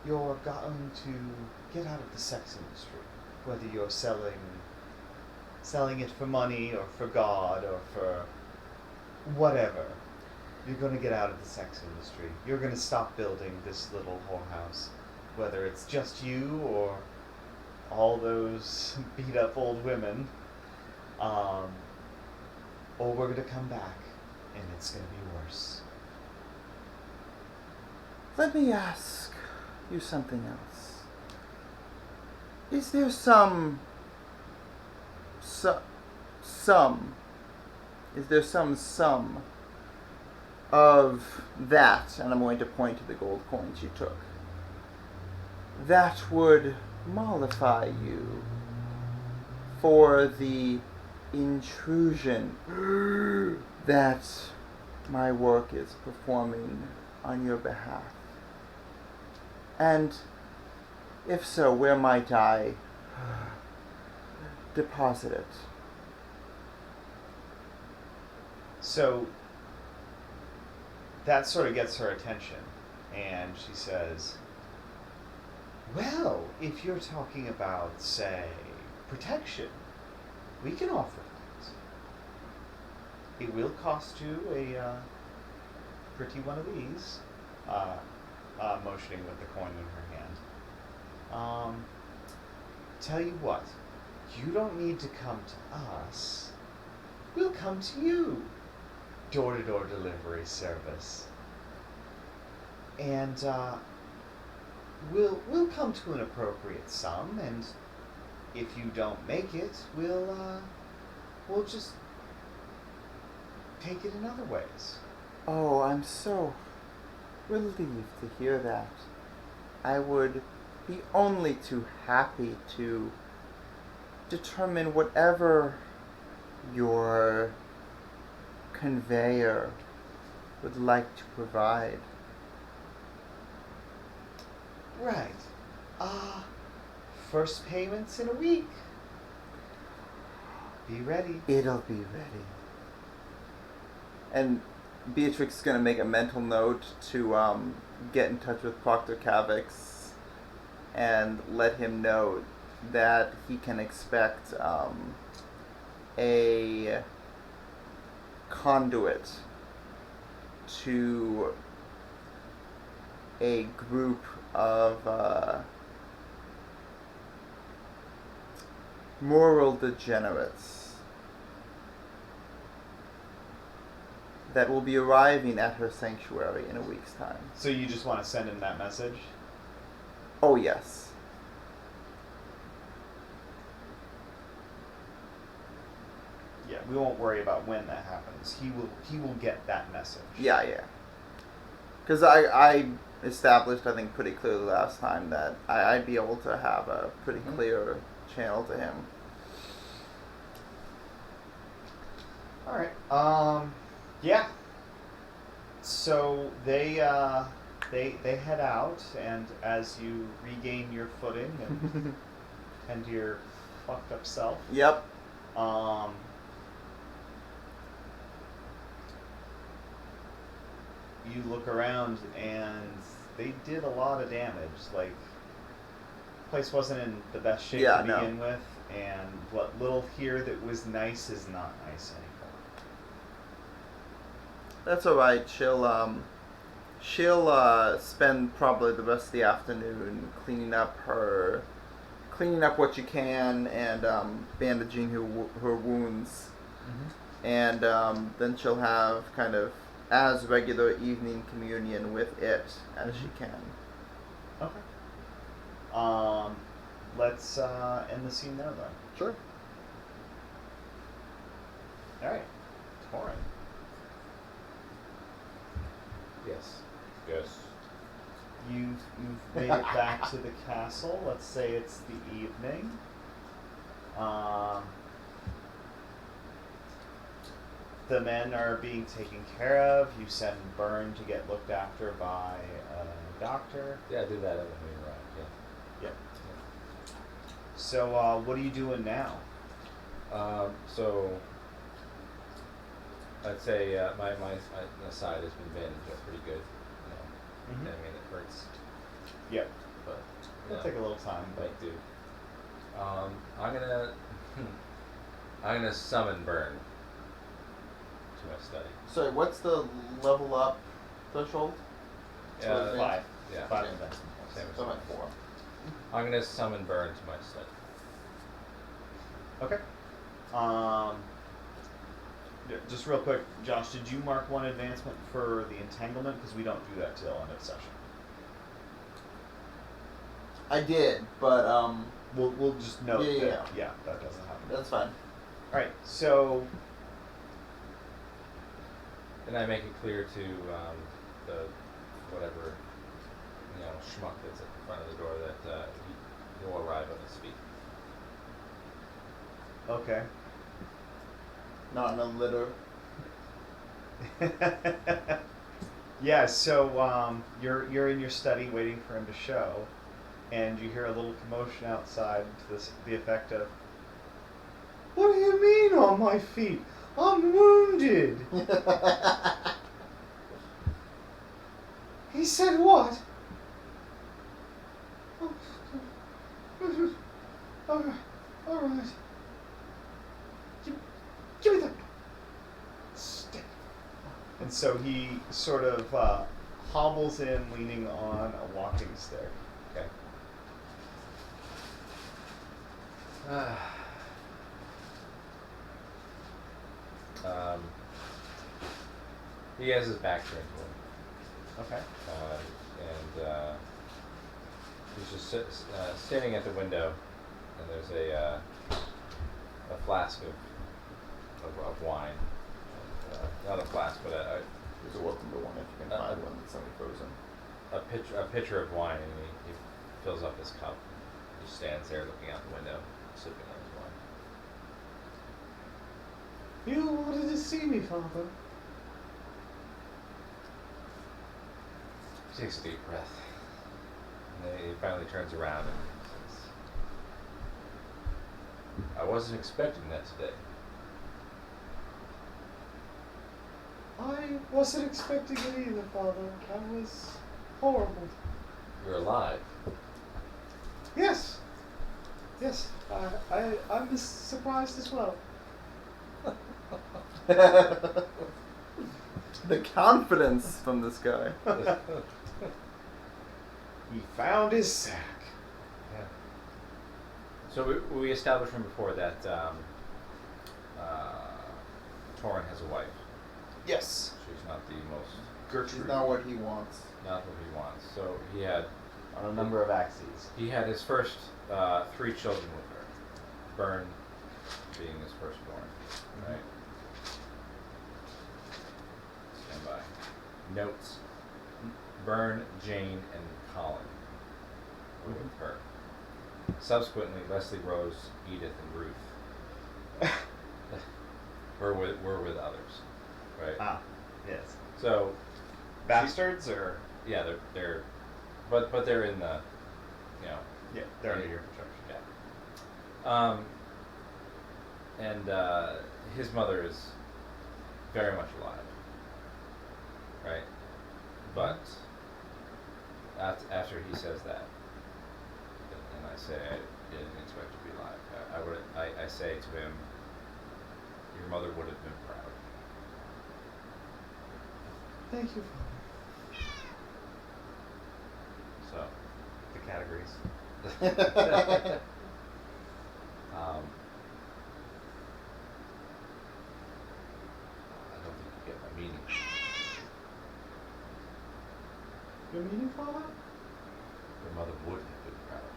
you're going to get out of the sex industry, whether you're selling it for money or for God or for whatever. You're going to get out of the sex industry. You're going to stop building this little whorehouse, whether it's just you or all those beat up old women, or we're going to come back and it's going to be worse." Let me ask you something else. Is there some sum of that, and I'm going to point to the gold coin she took, that would mollify you for the intrusion that my work is performing on your behalf? And if so, where might I deposit it? So that sort of gets her attention, and she says, "Well, if you're talking about, say, protection, we can offer that. It will cost you a pretty one of these," motioning with the coin in her hand. "Tell you what, you don't need to come to us. We'll come to you. Door-to-door delivery service. And we'll come to an appropriate sum, and if you don't make it, we'll just take it in other ways." Oh, I'm so relieved to hear that. I would be only too happy to determine whatever your conveyor would like to provide. Right. First payment's in a week. Be ready. It'll be ready. And Beatrix is going to make a mental note to get in touch with Proctor Cavix and let him know that he can expect a conduit to a group of moral degenerates that will be arriving at her sanctuary in a week's time. So you just want to send him that message? Oh, yes. Yeah, we won't worry about when that happens. He will get that message. Yeah. Because I established, I think, pretty clearly last time that I'd be able to have a pretty clear channel to him. All right. Yeah. So they head out, and as you regain your footing and tend to your fucked up self. Yep. You look around, and they did a lot of damage. Like, place wasn't in the best shape Yeah, to no. begin with, and what little here that was nice is not nice anymore. That's all right. She'll spend probably the rest of the afternoon cleaning up what she can and bandaging her wounds, and then she'll have kind of as regular evening communion with it as she can. Okay. Let's end the scene there then. Sure. All right, Torin. Yes. Yes. You've made it back to the castle. Let's say it's the evening. The men are being taken care of. You send Byrne to get looked after by a doctor. Yeah, I did that when we arrived. Yeah. Yep. So, what are you doing now? So I'd say my side has been bandaged up pretty good. You know, Mhm. I mean it hurts, Yep. but It'll take a little time, but might do. I'm gonna I'm gonna summon Burn to my study. So what's the level up threshold? Yeah, advance? 5. Yeah. 5 Okay. investment points. Same as So I'm at 4. I'm gonna summon Burn to my study. Okay. Just real quick, Josh, did you mark one advancement for the entanglement? Because we don't do that till end of session. I did, but We'll just note Yeah, that that doesn't happen. that's fine. All right. So And I make it clear to the whatever schmuck that's at the front of the door that he'll arrive on his feet. okay. Not in a litter. Yeah. So you're in your study waiting for him to show, and you hear a little commotion outside to the effect of, "What do you mean on my feet? I'm wounded." He said what? All right. Give me that stick. And so he sort of hobbles in, leaning on a walking stick. Okay. He has his back turned to him, Okay. and he's just standing at the window, and there's a flask of wine, not a flask, but There's a welcome to one if you can find one that's semi-frozen. a pitcher of wine, and he fills up his cup. He stands there looking out the window, sipping on his wine. You wanted to see me, Father. He takes a deep breath. And then he finally turns around and says, I wasn't expecting that today. I wasn't expecting it either, Father. That was horrible. You're alive. Yes. Yes. I'm surprised as well. The confidence from this guy. He found his sack. Yeah. So we established from before that Torin has a wife. Yes. She's not the most, It's Gertrude. not what he wants. not what he wants. So he had On a number of axes. his first 3 children with her. Byrne being his firstborn, right? Stand by. Notes. Byrne, Jane, and Colin were with her. Subsequently, Leslie, Rose, Edith, and Ruth were with others, right? Ah, yes. So, Bastards or yeah, they're but they're in the, yeah, they're under your protection. yeah. And his mother is very much alive, right? But after he says that, and I say I didn't expect to be alive, I say to him, your mother would have been proud. Thank you, So, the categories. I don't think you get my meaning. Your meaning, Father? Your mother would have been proud.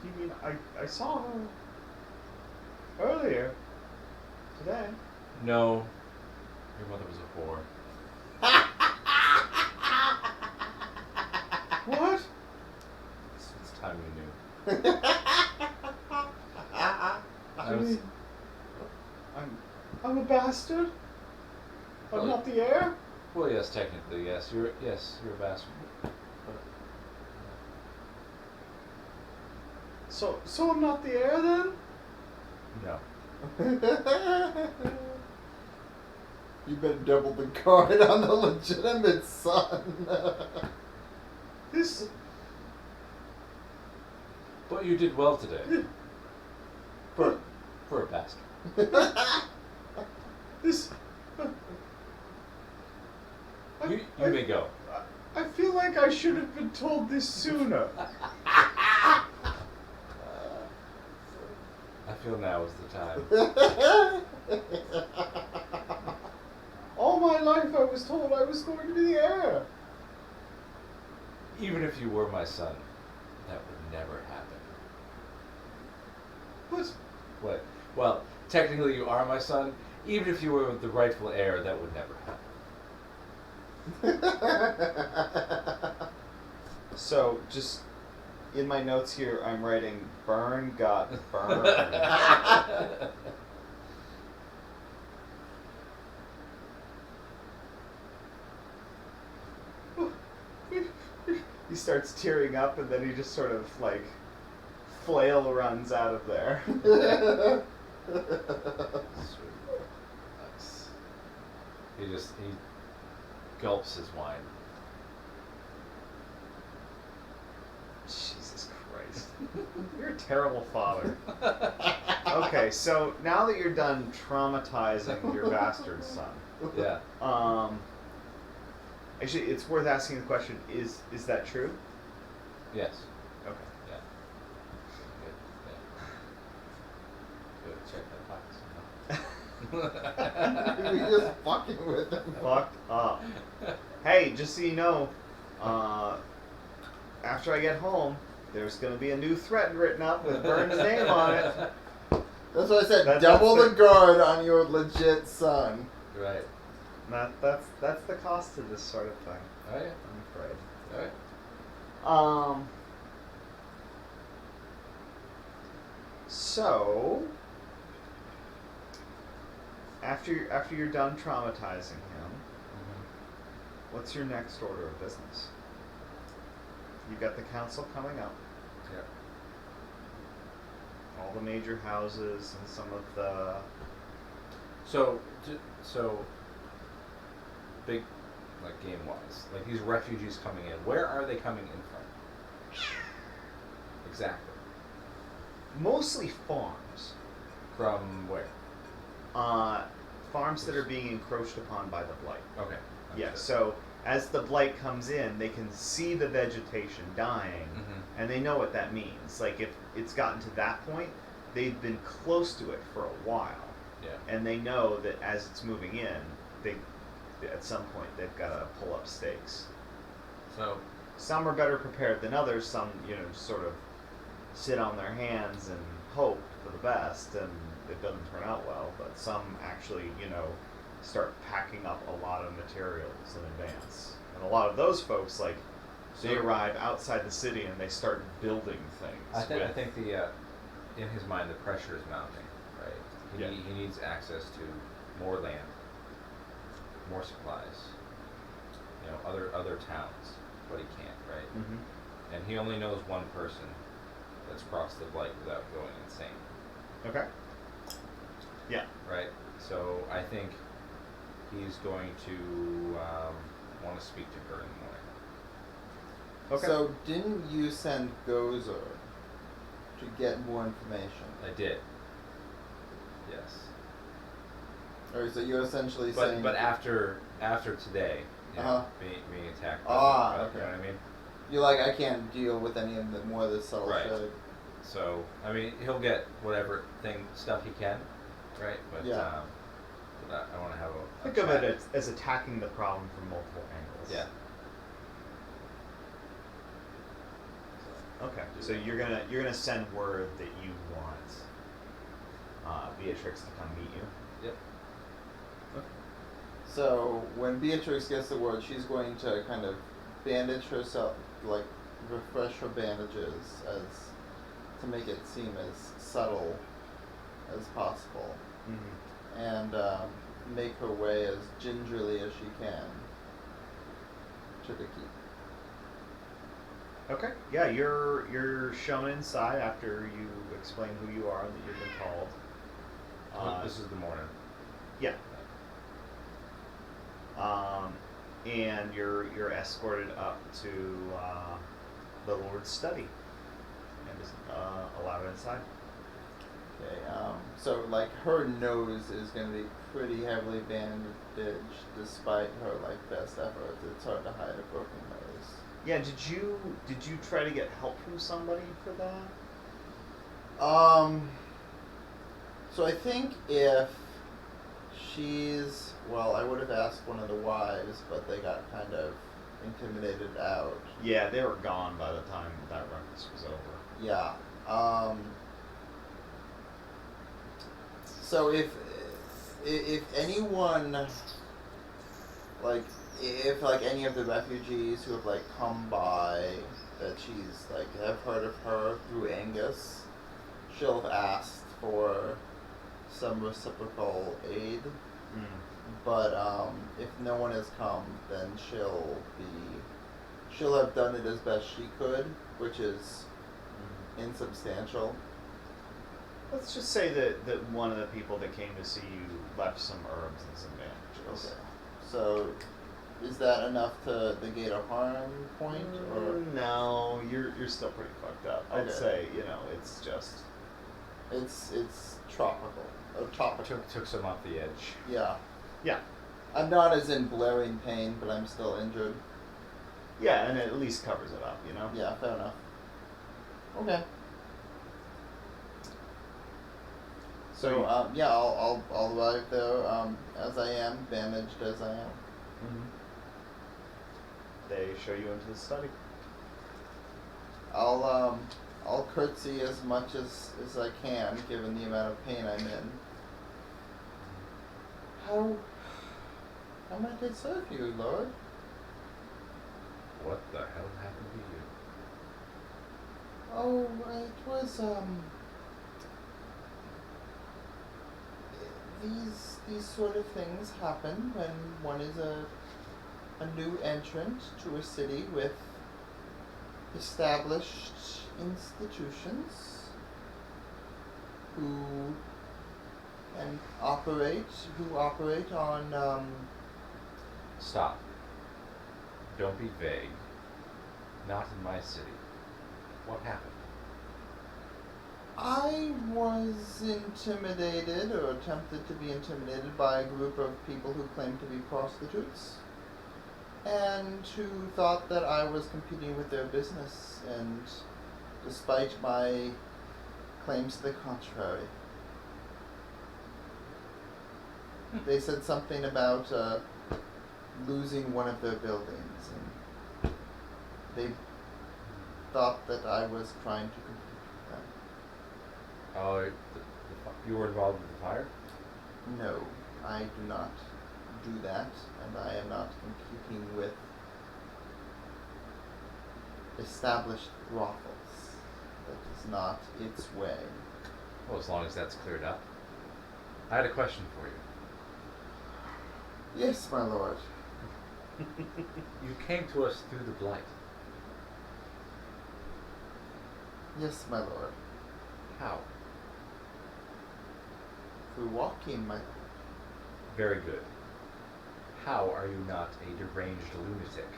You mean I saw her earlier today. No, your mother was a whore. What? It's time you knew. I was, I'm a bastard. I'm Well, not the heir. well, yes, technically, yes. You're a bastard. But, So I'm not the heir then? no. You better double the guard on the legitimate son. This. But you did well today. For a bastard. This. You may go. I feel like I should have been told this sooner. I feel now is the time. All my life I was told I was going to be the heir. Even if you were my son, that would never happen. What? What? Well, technically you are my son. Even if you were the rightful heir, that would never happen. So, just in my notes here, I'm writing, burn got burned. He starts tearing up, and then he just sort of, like, flail runs out of there. Sweet. Nice. He gulps his wine. Jesus Christ. You're a terrible father. Okay, so now that you're done traumatizing your bastard son, Yeah. actually, it's worth asking the question: Is that true? Yes. Okay. Yeah. Good. Yeah. Go check that box. You're just fucking with him. Fucked up. Hey, just so you know, after I get home, there's gonna be a new threat written up with Burn's name on it. That's what I said. That's Double the the- guard on your legit son. Right. That's the cost of this sort of thing. Oh yeah. I'm afraid. All right. So after you're done traumatizing him, what's your next order of business? You've got the council coming up, Yep. all the major houses and some of the So big, like game wise, like these refugees coming in. Where are they coming in from? Exactly. mostly farms. From where? Farms that are being encroached upon by the blight. Okay. Yeah, understood. so as the blight comes in, they can see the vegetation dying, Mhm. and they know what that means. Like, if it's gotten to that point, they've been close to it for a while, Yeah. and they know that as it's moving in, at some point they've got to pull up stakes. So Some are better prepared than others. Some, just sort of sit on their hands and hope for the best, and it doesn't turn out well. But some actually, start packing up a lot of materials in advance. And a lot of those folks, like, they So- arrive outside the city and they start building things. I with- think in his mind the pressure is mounting, right? He needs access to more land, more supplies, other towns, but he can't, right? Mhm. And he only knows one person that's crossed the blight without going insane, Okay. Yeah. right? So I think he's going to want to speak to her in the morning. Okay. So didn't you send Gozer to get more information? I did. Yes. Or so you're essentially But saying... but after today, you know, Uh-huh. being attacked. Ah, by, okay. You know what I mean? You're like, I can't deal with any of the more of the subtle Right. shit. So I mean, he'll get whatever stuff he can, right? But Yeah. but I want to have a Think of chat. it as attacking the problem from multiple angles. Yeah. Okay. So you're gonna send word that you want Beatrix to come meet you. Yep. So when Beatrix gets the word, she's going to kind of bandage herself, like refresh her bandages as to make it seem as subtle as possible, Mm-hmm. and make her way as gingerly as she can to the keep. Okay. Yeah, you're shown inside after you explain who you are and that you've been called. This is the morning. Yeah. And you're escorted up to the Lord's study and is allowed inside. Okay, so like her nose is going to be pretty heavily bandaged despite her like best efforts. It's hard to hide a broken nose. Yeah. Did you try to get help from somebody for that? So I think if she's, well, I would have asked one of the wives, but they got kind of intimidated out. Yeah, they were gone by the time that ruckus was over. Yeah. So if anyone, like, if like any of the refugees who have like come by that she's like have heard of her through Angus, she'll have asked for some reciprocal aid. But if no one has come, then she'll have done it as best she could, which is insubstantial. Let's just say that one of the people that came to see you left some herbs and some bandages. Okay. So is that enough to negate a harm point, or No, you're still pretty fucked up. I'd Okay. say, it's just it's tropical? Topical. Took some off the edge. Yeah. yeah. I'm not as in blaring pain, but I'm still injured. Yeah, and it at least covers it up, Yeah, fair enough. Okay. So yeah, I'll arrive there as I am, bandaged as I am. Mm-hmm. They show you into the study. I'll curtsy as much as I can, given the amount of pain I'm in. How might I serve you, Lord? What the hell happened to you? Oh, it was these sort of things happen when one is a new entrant to a city with established institutions who operate on Stop. Don't be vague. Not in my city. What happened? I was intimidated or attempted to be intimidated by a group of people who claimed to be prostitutes and who thought that I was competing with their business, and despite my claims to the contrary. They said something about losing one of their buildings, and they thought that I was trying to compete with them. Oh, you were involved with the fire? No, I do not do that, and I am not competing with established brothels. That is not its way. Well, as long as that's cleared up. I had a question for you. Yes, my lord. You came to us through the blight. Yes, my lord. How? Through walking, my lord. Very good. how are you not a deranged lunatic?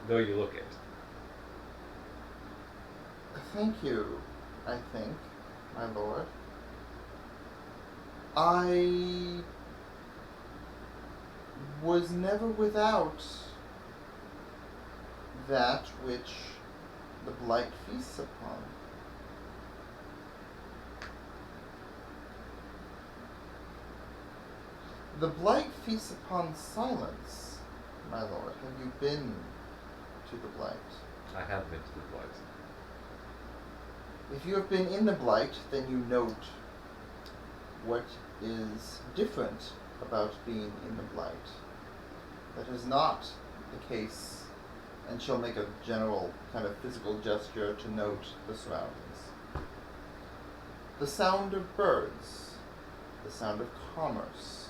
Though you look it. Thank you, I think, my lord. I was never without that which the blight feasts upon. The blight feasts upon silence, my lord. Have you been to the blight? I have been to the blight. If you have been in the blight, then you note what is different about being in the blight. That is not the case, and she'll make a general kind of physical gesture to note the surroundings. The sound of birds, the sound of commerce,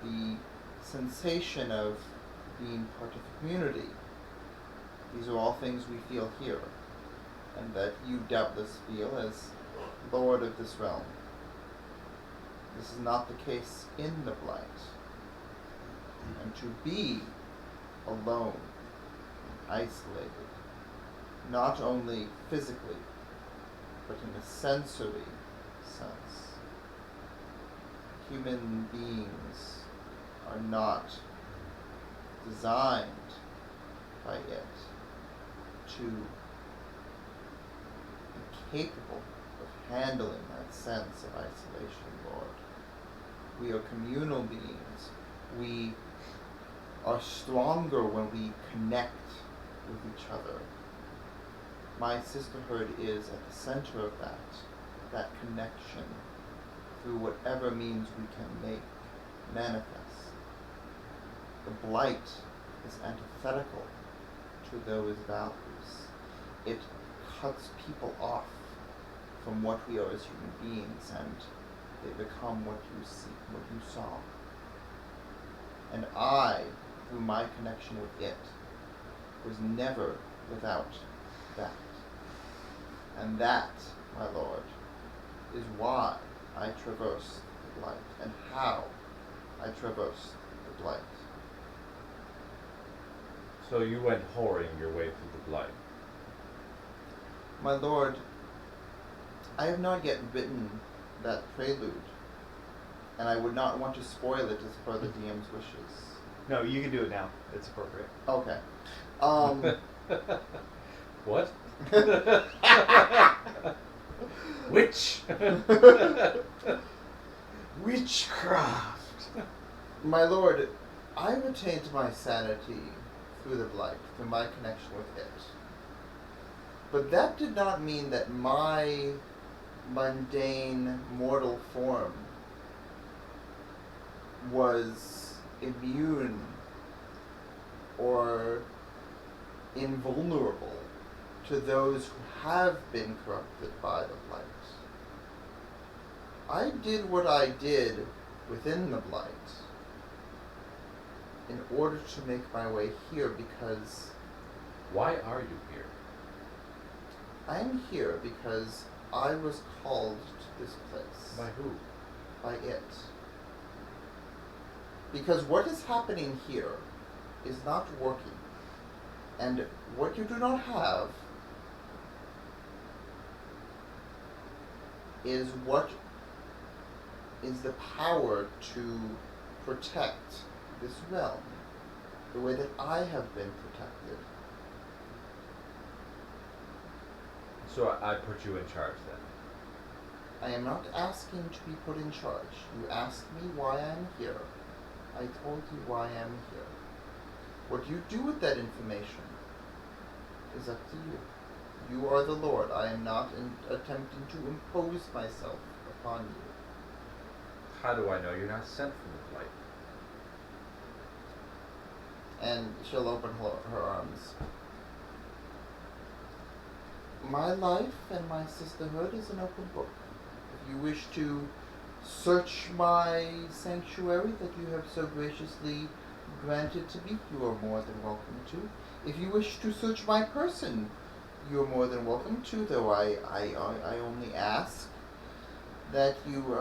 the sensation of being part of a community. These are all things we feel here, and that you doubtless feel as lord of this realm. This is not the case in the blight. And to be alone, isolated, not only physically, but in a sensory sense. Human beings are not designed by it to be capable of handling that sense of isolation, Lord. We are communal beings. We are stronger when we connect with each other. My sisterhood is at the center of that connection through whatever means we can make manifest. The blight is antithetical to those values. It cuts people off from what we are as human beings, and they become what you see, what you saw. And I, through my connection with it, was never without that. And that, my lord, is why I traversed the blight, and how I traversed the blight. So you went whoring your way through the blight. My lord, I have not yet written that prelude, and I would not want to spoil it as per the DM's wishes. No, you can do it now. It's appropriate. Okay. What? Witch? Witchcraft! My lord, I retained my sanity through the blight, through my connection with it. But that did not mean that my mundane mortal form was immune or invulnerable to those who have been corrupted by the blight. I did what I did within the blight in order to make my way here because Why are you here? I am here because I was called to this place. By who? By it. Because what is happening here is not working. And what you do not have is what is the power to protect this realm the way that I have been protected. So I put you in charge then. I am not asking to be put in charge. You asked me why I'm here. I told you why I'm here. What you do with that information is up to you. You are the Lord. I am not attempting to impose myself upon you. How do I know you're not sent from the blight? And she'll open her arms. My life and my sisterhood is an open book. If you wish to search my sanctuary that you have so graciously granted to me, you are more than welcome to. If you wish to search my person, you are more than welcome to, though I only ask that you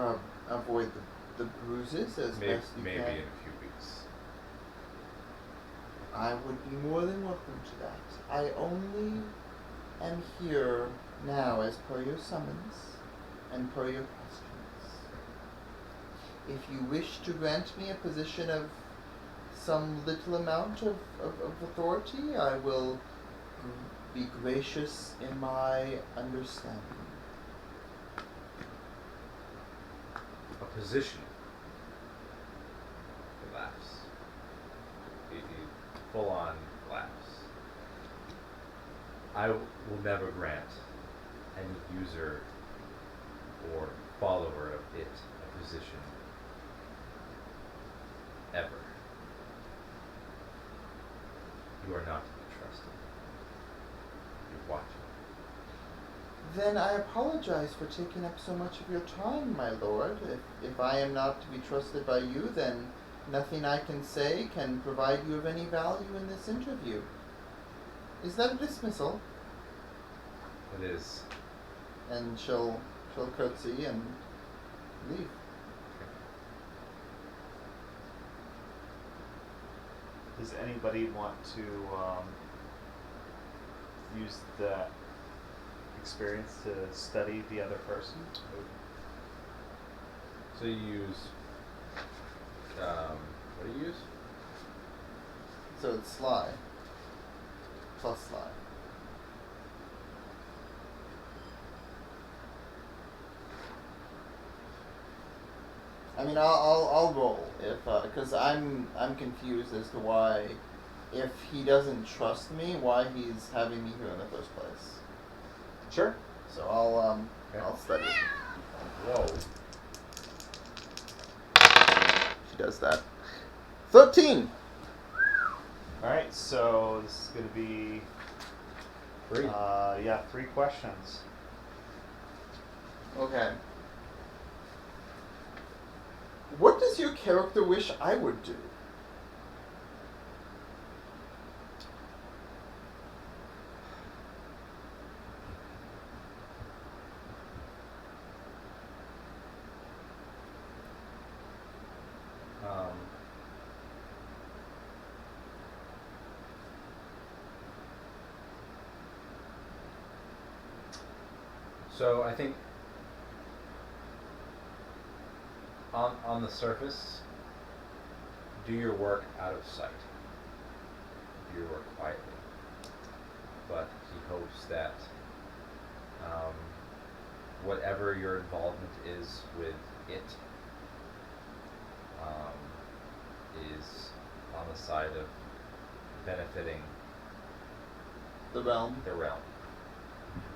avoid the bruises as Maybe, best you maybe can. in a few weeks. I would be more than welcome to that. I only am here now as per your summons and per your questions. If you wish to grant me a position of some little amount of authority, I will be gracious in my understanding. A position. He laughs. He full on laughs. I will never grant any user or follower of it a position. Ever. You are not to be trusted. You're watching. Then I apologize for taking up so much of your time, my lord. If I am not to be trusted by you, then nothing I can say can provide you of any value in this interview. Is that a dismissal? It is. And she'll curtsy and leave. Does anybody want to use that experience to study the other person? So you use, what do you use? So it's sly. Plus sly. I mean, I'll roll if because I'm confused as to why, if he doesn't trust me, why he's having me here in the first place. Sure. So I'll Okay. I'll study. Whoa. She does that. 13. All right. So this is going to be 3. 3 questions. Okay. What does your character wish I would do? So I think on the surface, do your work out of sight. Do your work quietly. But he hopes that whatever your involvement is with it is on the side of benefiting The realm. the realm,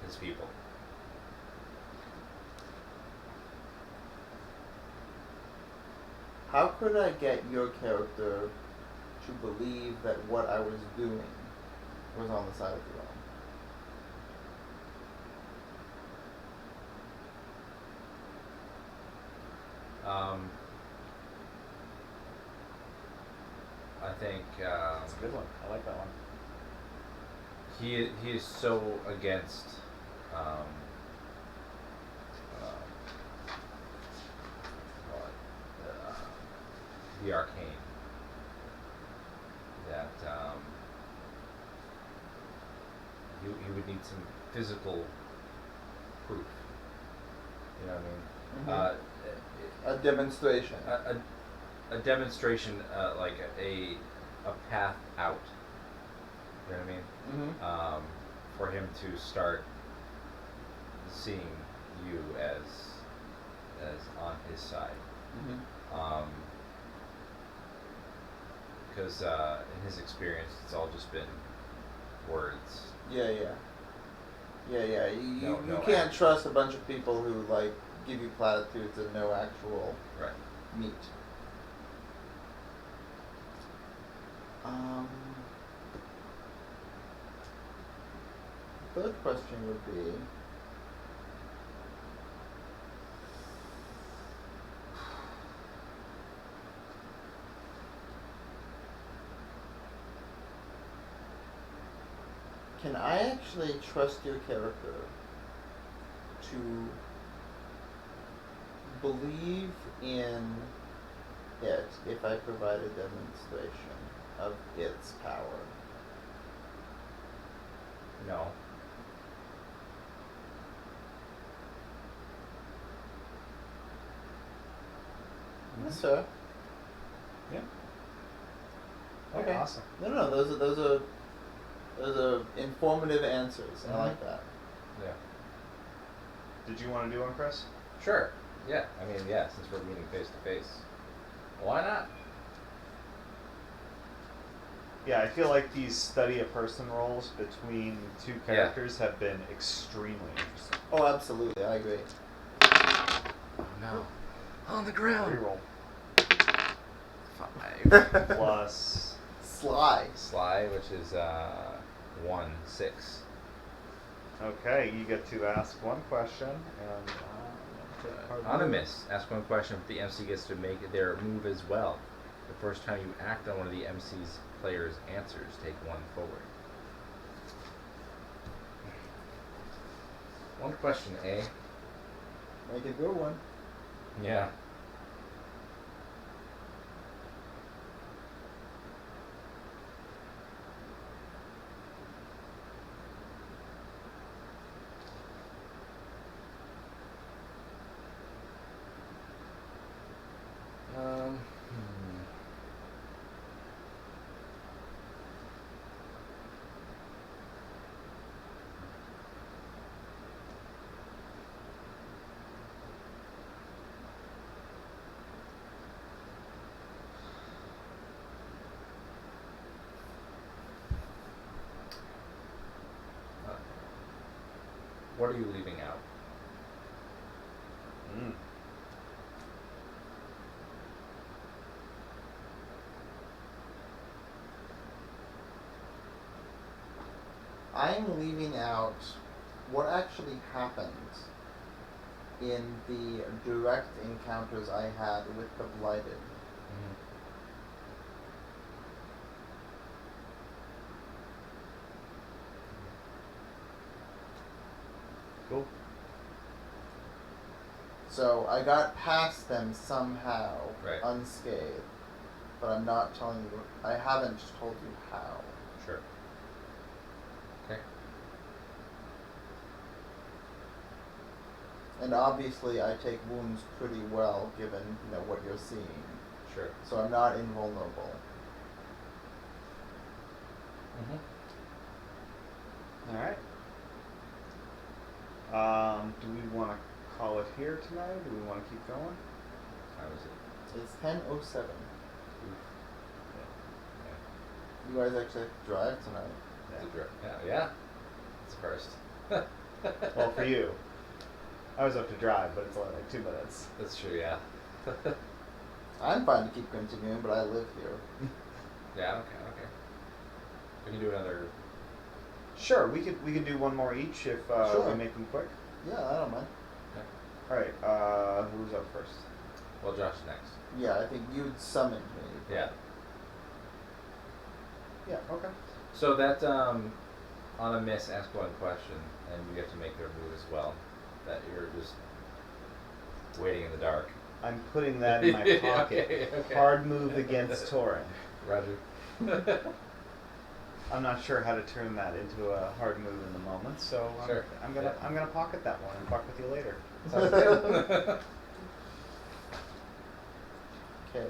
his people. How could I get your character to believe that what I was doing was on the side of the realm? I think That's a good one. I like that one. he is so against the arcane that he would need some physical proof. You know what I mean? A demonstration. A demonstration, like a path out. You know what I mean? Mm-hmm. For him to start seeing you as on his side. Mm-hmm. Because in his experience, it's all just been words. Yeah. You No can't action. trust a bunch of people who like give you platitudes and no actual Right. meat. Third question would be, can I actually trust your character to believe in it if I provide a demonstration of its power? No. Yes, sir. Yeah. Okay. Awesome. No. Those are informative answers. I like that. Yeah. Did you want to do one, Chris? Sure. Yeah. I mean, yeah. Since we're meeting face to face, why not? Yeah, I feel like these study a person roles between two characters have been extremely interesting. Oh, absolutely. I agree. Oh no. On the ground. Reroll. 5. Plus. Sly. Sly, which is 1, 6. Okay, you get to ask one question and. On a miss, ask one question if the MC gets to make their move as well. The first time you act on one of the MC's player's answers, take 1 forward. One question, eh? Make a good one. Yeah. What are you leaving out? Mm. I'm leaving out what actually happened in the direct encounters I had with the Blighted. Cool. So I got past them somehow, Right. unscathed, but I'm not telling you. I haven't told you how. Sure. Okay. And obviously, I take wounds pretty well, given what you're seeing. Sure. So I'm not invulnerable. Mm-hmm. All right. Do we want to call it here tonight? Do we want to keep going? How is it? It's 10:07. Yeah. You guys actually have to drive tonight. Yeah. It's first. Well, for you, I was up to drive, but it's only like 2 minutes. That's true. Yeah. I'm fine to keep continuing, but I live here. Yeah. Okay. We can do another. Sure, we could do one more each if Sure. we make them quick. Yeah, I don't mind. Okay. All right. Who's up first? Well, Josh is next. Yeah, I think you'd summoned me. Yeah. Yeah. Okay. So that on a miss, ask one question, and you get to make their move as well. That you're just waiting in the dark. I'm putting that in my pocket. Okay. Hard move against Torin. Roger. I'm not sure how to turn that into a hard move in the moment, so Sure. I'm gonna pocket that one and fuck with you later. Sounds good. Okay.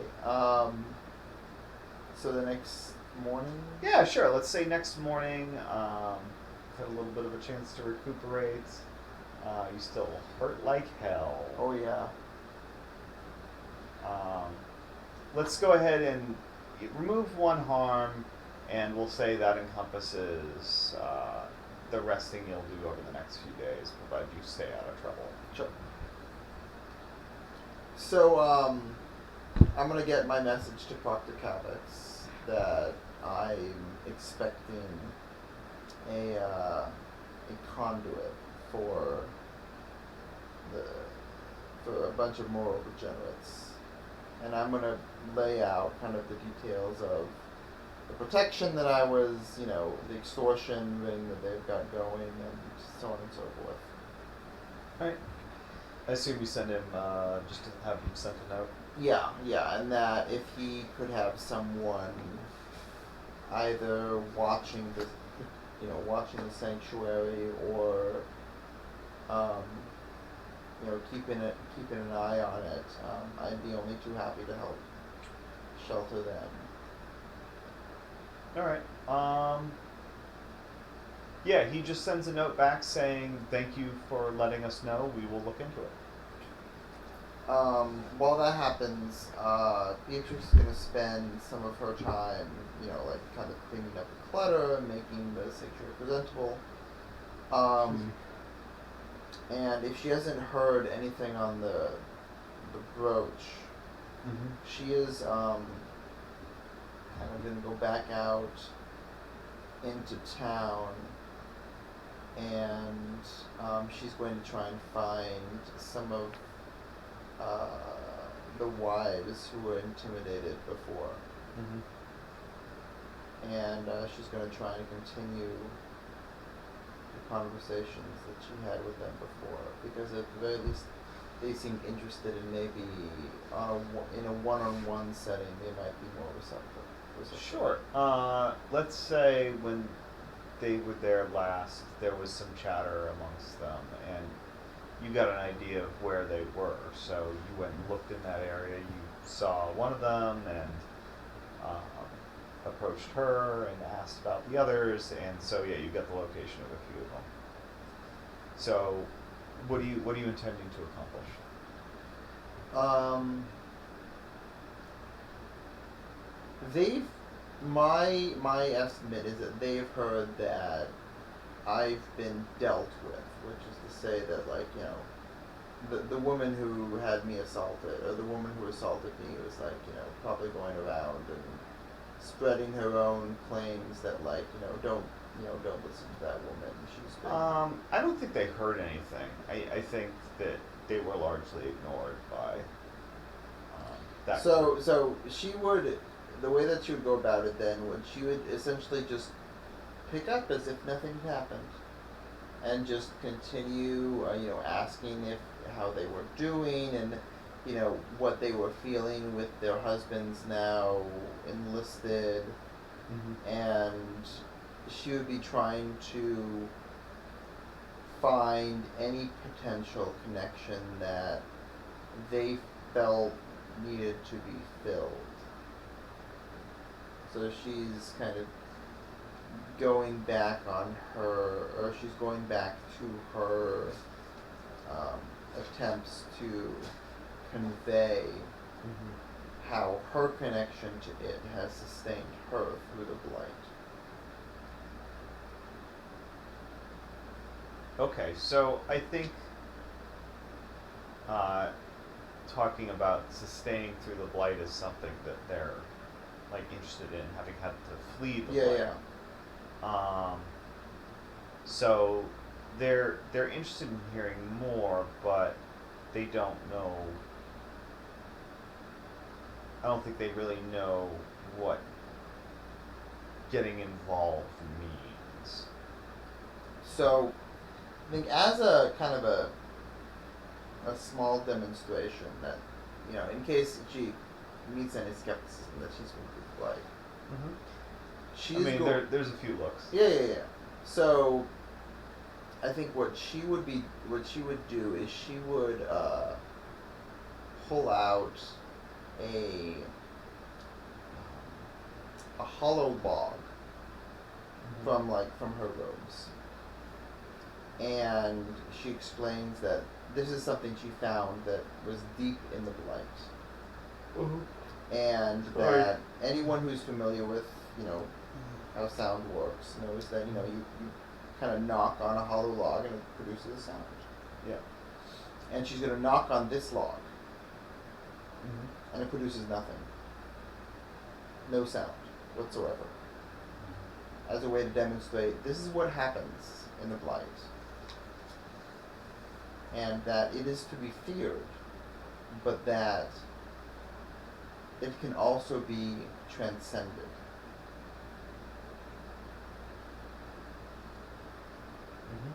So the next morning. Yeah, sure. Let's say next morning. Had a little bit of a chance to recuperate. You still hurt like hell. Oh yeah. Let's go ahead and remove 1 harm, and we'll say that encompasses the resting you'll do over the next few days, provided you stay out of trouble. Sure. So I'm gonna get my message to Proctor Calvix that I'm expecting a conduit for a bunch of moral degenerates, and I'm gonna lay out kind of the details of the protection that I was, the extortion ring that they've got going, and so on and so forth. Right. I assume we send him just to have him send a note. Yeah, and that if he could have someone either watching the sanctuary, or keeping an eye on it, I'd be only too happy to help shelter them. All right. Yeah, he just sends a note back saying, "Thank you for letting us know. We will look into it." While that happens, Beatrix is gonna spend some of her time, kind of cleaning up the clutter and making the sanctuary presentable. And if she hasn't heard anything on the brooch, Mm-hmm. she is kind of gonna go back out into town, and she's going to try and find some of the wives who were intimidated before, Mm-hmm. and she's going to try and continue the conversations that she had with them before, because at the very least they seem interested in maybe in a one-on-one setting they might be more receptive. Sure. Let's say when they were there last, there was some chatter amongst them, and you got an idea of where they were. So you went and looked in that area. You saw one of them and approached her and asked about the others, and so yeah, you got the location of a few of them. So, what are you intending to accomplish? My estimate is that they've heard that I've been dealt with, which is to say that, the woman who had me assaulted, or the woman who assaulted me, was probably going around and spreading her own claims that don't listen to that woman. She's been I don't think they heard anything. I think that they were largely ignored by that. So she would, the way that she would go about it then, would she would essentially just pick up as if nothing had happened, and just continue, asking how they were doing, and what they were feeling with their husbands now enlisted, Mm-hmm. and she would be trying to find any potential connection that they felt needed to be filled. So she's kind of going back she's going back to her attempts to convey Mm-hmm. how her connection to it has sustained her through the blight. Okay, so I think talking about sustaining through the blight is something that they're interested in, having had to flee the blight. Yeah. So they're interested in hearing more, but they don't know. I don't think they really know what getting involved means. So, I think as a kind of a small demonstration that, in case she meets any skepticism that she's going to like, Mm-hmm. There's a few looks. Yeah. So, I think what she would do is she would pull out a hollow log Mm-hmm. from her robes, and she explains that this is something she found that was deep in the blight, Mm-hmm. and that anyone who's familiar with how sound works knows that you kind of knock on a hollow log and it produces a sound. Yeah. And she's going to knock on this log, Mm-hmm. and it produces nothing, no sound whatsoever, as a way to demonstrate this is what happens in the blight, and that it is to be feared, but that it can also be transcended. Mm-hmm.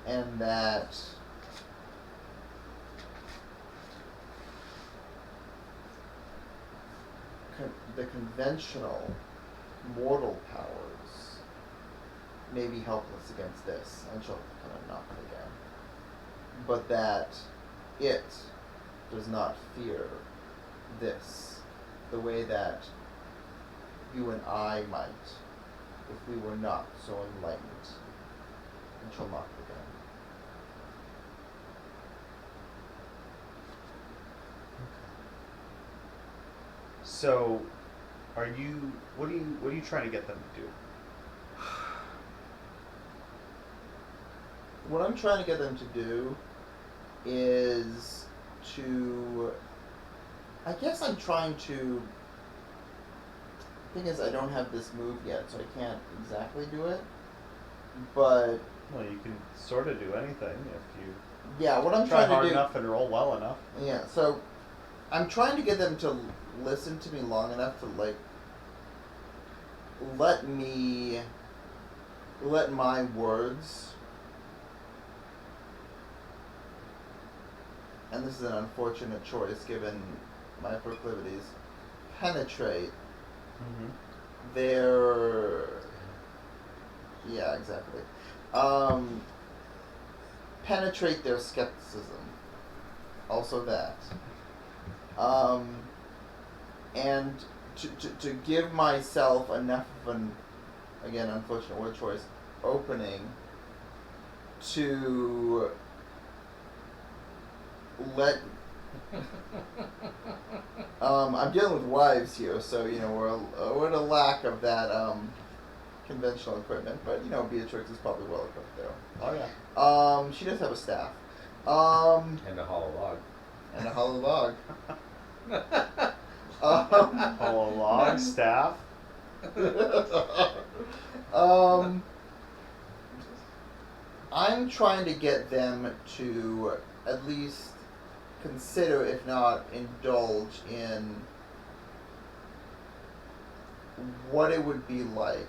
And that the conventional mortal powers may be helpless against this, and she'll kind of knock it again. But that it does not fear this the way that you and I might if we were not so enlightened. And she'll knock it again. So, what are you trying to get them to do? What I'm trying to get them to do is to... I guess I'm trying to... The thing is, I don't have this move yet, so I can't exactly do it. But... Well, you can sort of do anything if you yeah, what I'm try trying to hard do... enough and roll well enough. Yeah, so I'm trying to get them to listen to me long enough to, like, let my words... and this is an unfortunate choice given my proclivities, penetrate their... yeah, exactly. Penetrate their skepticism. Also that. And to give myself enough of an, again, unfortunate word choice, opening to let... I'm dealing with wives here, so, you know, we're at a lack of that conventional equipment, but, you know, Beatrix is probably well equipped there. Oh yeah. She does have a staff. And a hollow log. And a hollow log. Hollow log staff. I'm trying to get them to at least consider, if not indulge in what it would be like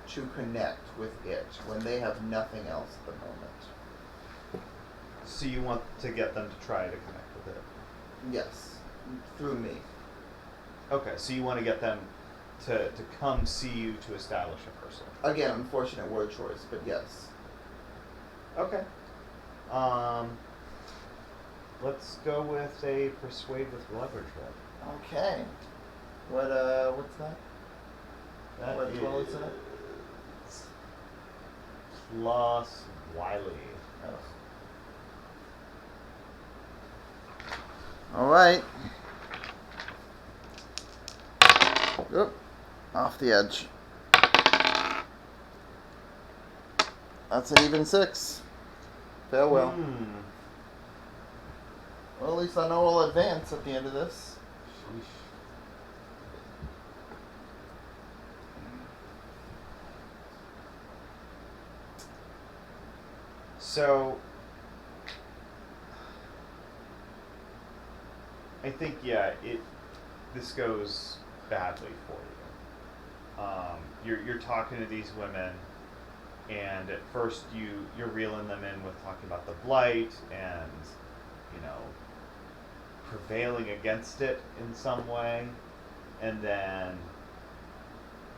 to connect with it when they have nothing else at the moment. So you want to get them to try to connect with it? Yes, through me. Okay, so you want to get them to come see you to establish a person. Again, unfortunate word choice, but yes. Okay. Let's go with a persuade with leverage roll. Okay. What's that? What roll is that? Plus Wiley. All right. Oop. Off the edge. That's an even 6. Farewell. Well, at least I know I'll advance at the end of this. Sheesh. So, I think this goes badly for you. You're talking to these women, and at first you're reeling them in with talking about the blight and, you know, prevailing against it in some way, and then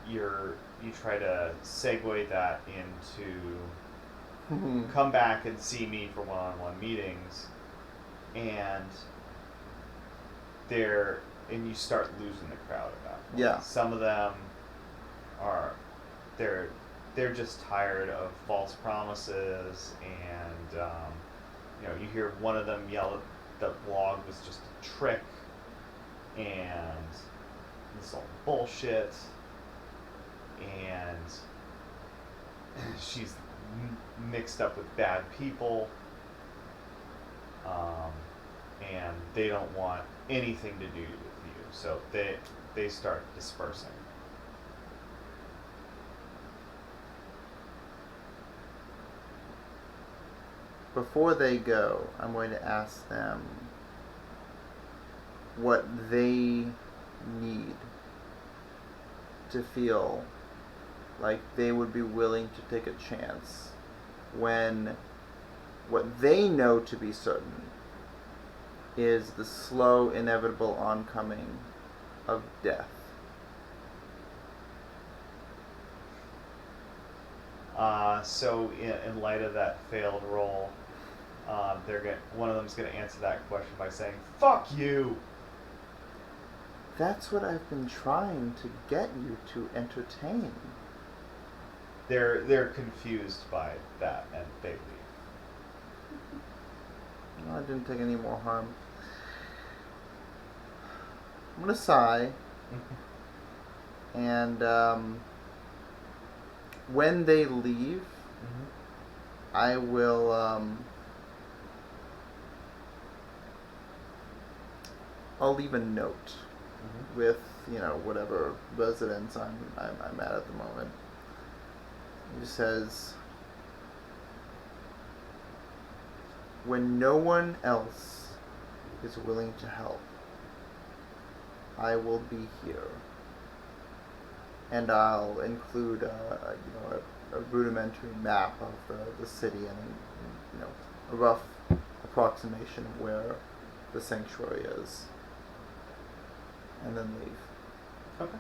you try to segue that into come back and see me for one-on-one meetings, and you start losing the crowd at that point. Yeah. Some of them they're just tired of false promises, and you know, you hear one of them yell that log was just a trick, and this all bullshit, and she's mixed up with bad people, and they don't want anything to do with you, so they start dispersing. Before they go, I'm going to ask them what they need to feel like they would be willing to take a chance when what they know to be certain is the slow, inevitable oncoming of death. So in light of that failed roll, one of them's going to answer that question by saying, "Fuck you." That's what I've been trying to get you to entertain. They're confused by that and they leave. Well, I didn't take any more harm. I'm gonna sigh, and when they leave, I will I'll leave a note with whatever residence I'm at the moment. It just says, when no one else is willing to help, I will be here. And I'll include a rudimentary map of the city and a rough approximation of where the sanctuary is. And then leave. Okay.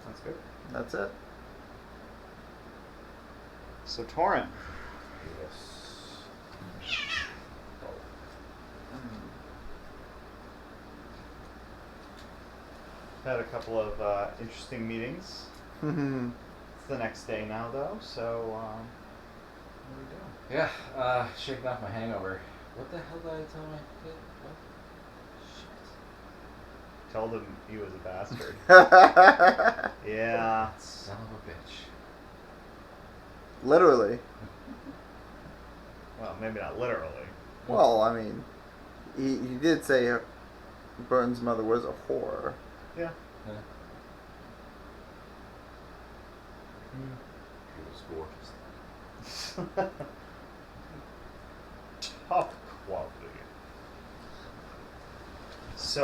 Sounds good. That's it. So Torin. Yes. Had a couple of interesting meetings. It's the next day now, though, so what are we doing? Yeah, shaking off my hangover. What the hell did I tell my kid? What? Shit. Told him he was a bastard. Yeah. Son of a bitch. Literally. Well, maybe not literally. Well, I mean, he did say Burns' mother was a whore. Yeah. Yeah. She was gorgeous. Top quality. So,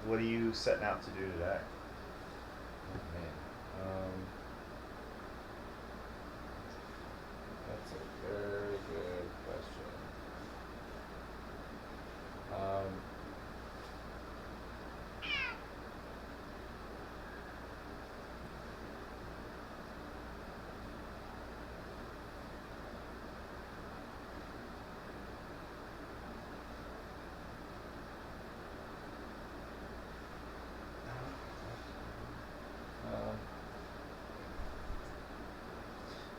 what are you setting out to do today? Oh, man. That's a very good question.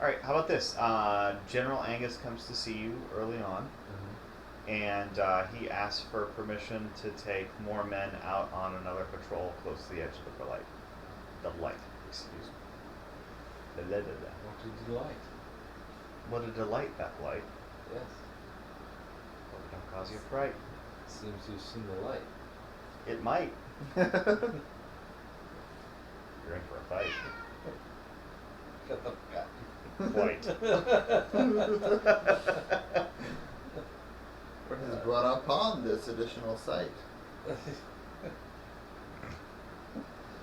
All right, how about this? General Angus comes to see you early on, and he asks for permission to take more men out on another patrol close to the edge of the light. Excuse me. What a delight. What a delight, that light. Yes. Hope it don't cause you fright. Seems you've seen the light. It might. You're in for a fight. Shut the fuck up. White. What has brought upon this additional sight?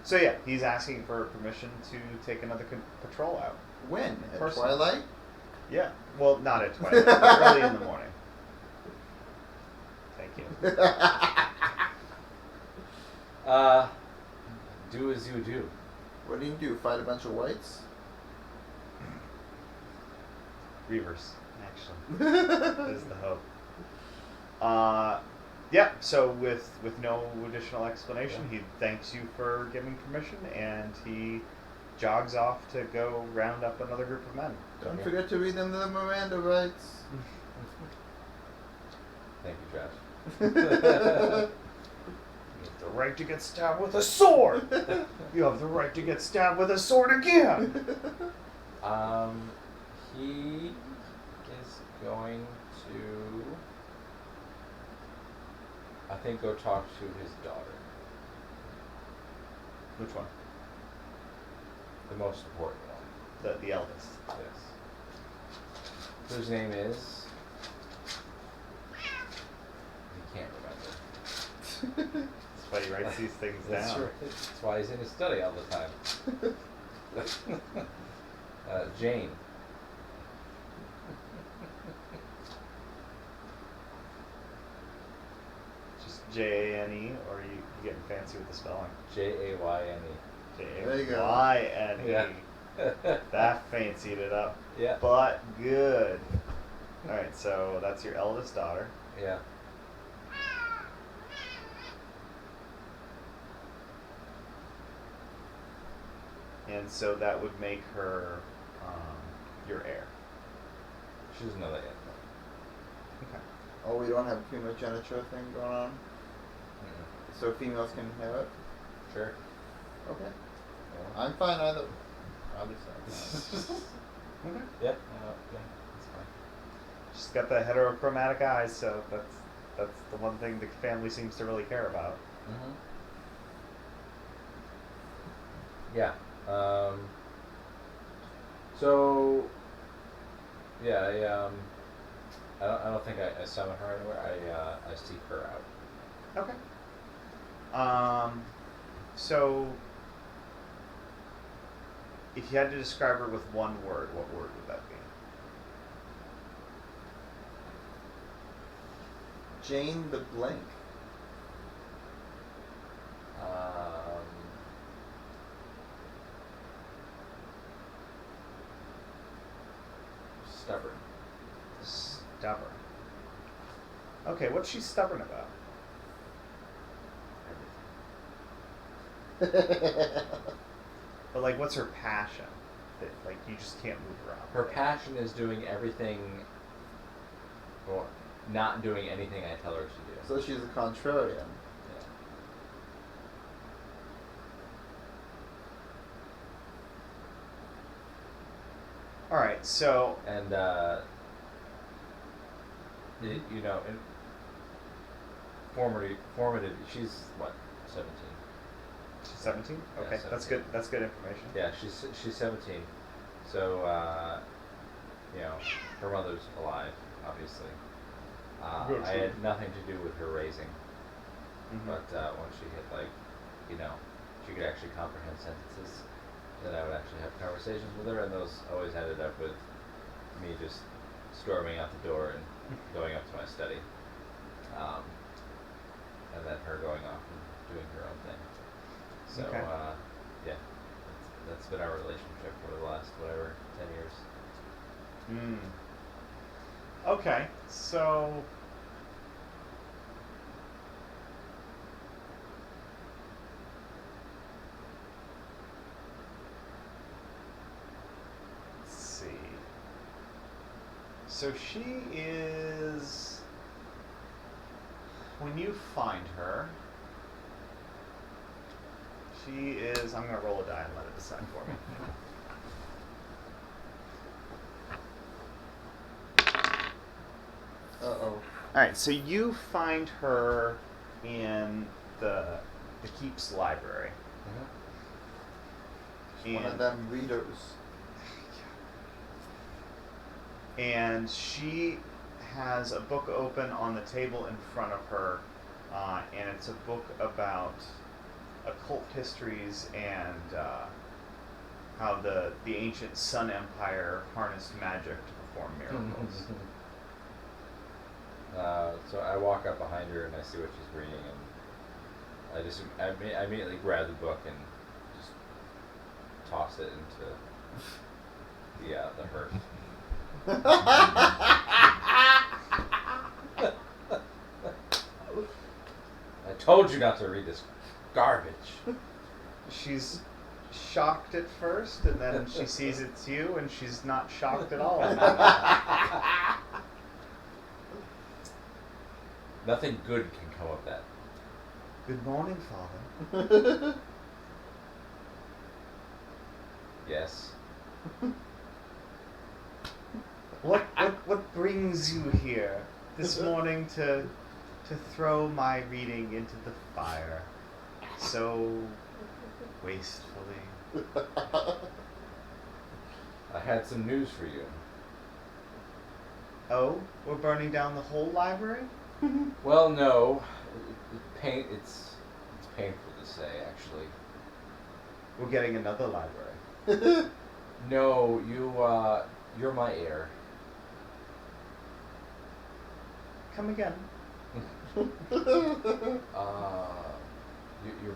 So yeah, he's asking for permission to take another patrol out. When? At Personally. twilight? Yeah. Well, not at twilight, but early in the morning. Thank you. Do as you do. What do you do? Fight a bunch of whites? Reavers, actually, is the hope. Yeah. So with no additional explanation, he thanks you for giving permission, and he jogs off to go round up another group of men. Don't forget to read them the Miranda rights. Thank you, Josh. You have the right to get stabbed with a sword. You have the right to get stabbed with a sword again. He is going to, I think, go talk to his daughter. Which one? The most important one. The eldest. Yes. Whose name is? He can't remember. That's why he writes these things That's down. right. That's why he's in his study all the time. Jane. Jane, or you getting fancy with the spelling? Jayne. There you go. Jayne. Yeah. That fancied it up. Yeah. But good. Alright, so that's your eldest daughter. Yeah. And so that would make her your heir. She doesn't know that yet. Okay. Oh, we don't have primogeniture thing going on? Mm-mm. So females can inherit? Sure. Okay. Yeah. I'm fine either. Obviously. Okay. Yeah. Yeah. That's fine. She's got the heterochromatic eyes, so that's the one thing the family seems to really care about. Mm-hmm. Yeah. So. Yeah. I don't think I summon her anywhere. I seek her out. Okay. So if you had to describe her with one word, what word would that be? Jane the Blank. Stubborn. Stubborn. Okay, what's she stubborn about? But like, what's her passion? That like you just can't move around. Her passion is doing everything, or not doing anything I tell her to do. So she's a contrarian. Yeah. All right, so And you know, in formative. She's what, 17? she's 17. Yeah, Okay, that's 17. good. That's good information. Yeah, she's 17. So you know, her mother's alive, obviously. Good, I true. had nothing to do with her raising, Mhm. but once she hit like, you know, she could actually comprehend sentences, then I would actually have conversations with her, and those always ended up with me just storming out the door and going up to my study, and then her going off and doing her own thing. So Okay. yeah, that's been our relationship for the last 10 years. Mm. Okay, so let's see. So she is, when you find her, she is, I'm going to roll a die and let it decide for me. Uh-oh. Alright, so you find her in the Keep's library. One of them readers. And she has a book open on the table in front of her, and it's a book about occult histories and how the ancient Sun Empire harnessed magic to perform miracles. So I walk up behind her and I see what she's reading, and I immediately grab the book and just toss it into the hearth. I told you not to read this garbage. She's shocked at first, and then she sees it's you, and she's not shocked at all. Nothing good can come of that. Good morning, Father. Yes. What brings you here this morning to throw my reading into the fire so wastefully? I had some news for you. Oh, we're burning down the whole library? Well, no. It's painful to say, actually. We're getting another library. No, you're my heir. Come again. Your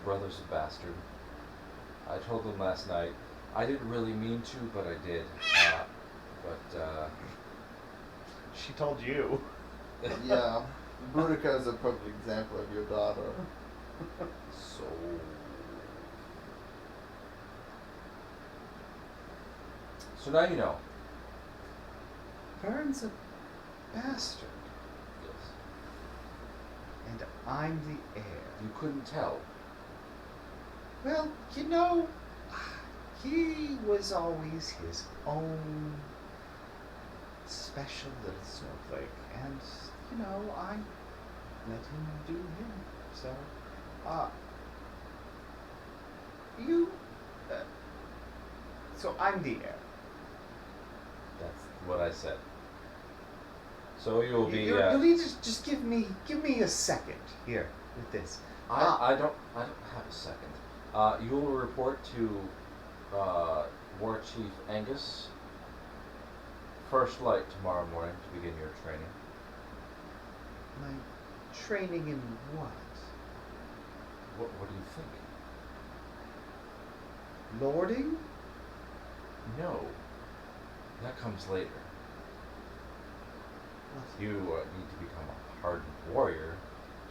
brother's a bastard. I told him last night. I didn't really mean to, but I did. She told you. Yeah, Boudica is a perfect example of your daughter. So. So now you know. Vern's a bastard, Yes. and I'm the heir. You couldn't tell. Well, he was always his own special little snowflake, and I let him do him. So, so I'm the heir. That's what I said. So you'll be. You'll need to just give me a second here with this. I don't have a second. You will report to War Chief Angus. First light tomorrow morning to begin your training. My training in what? What do you think? Lording? No, that comes later. What? You need to become a hardened warrior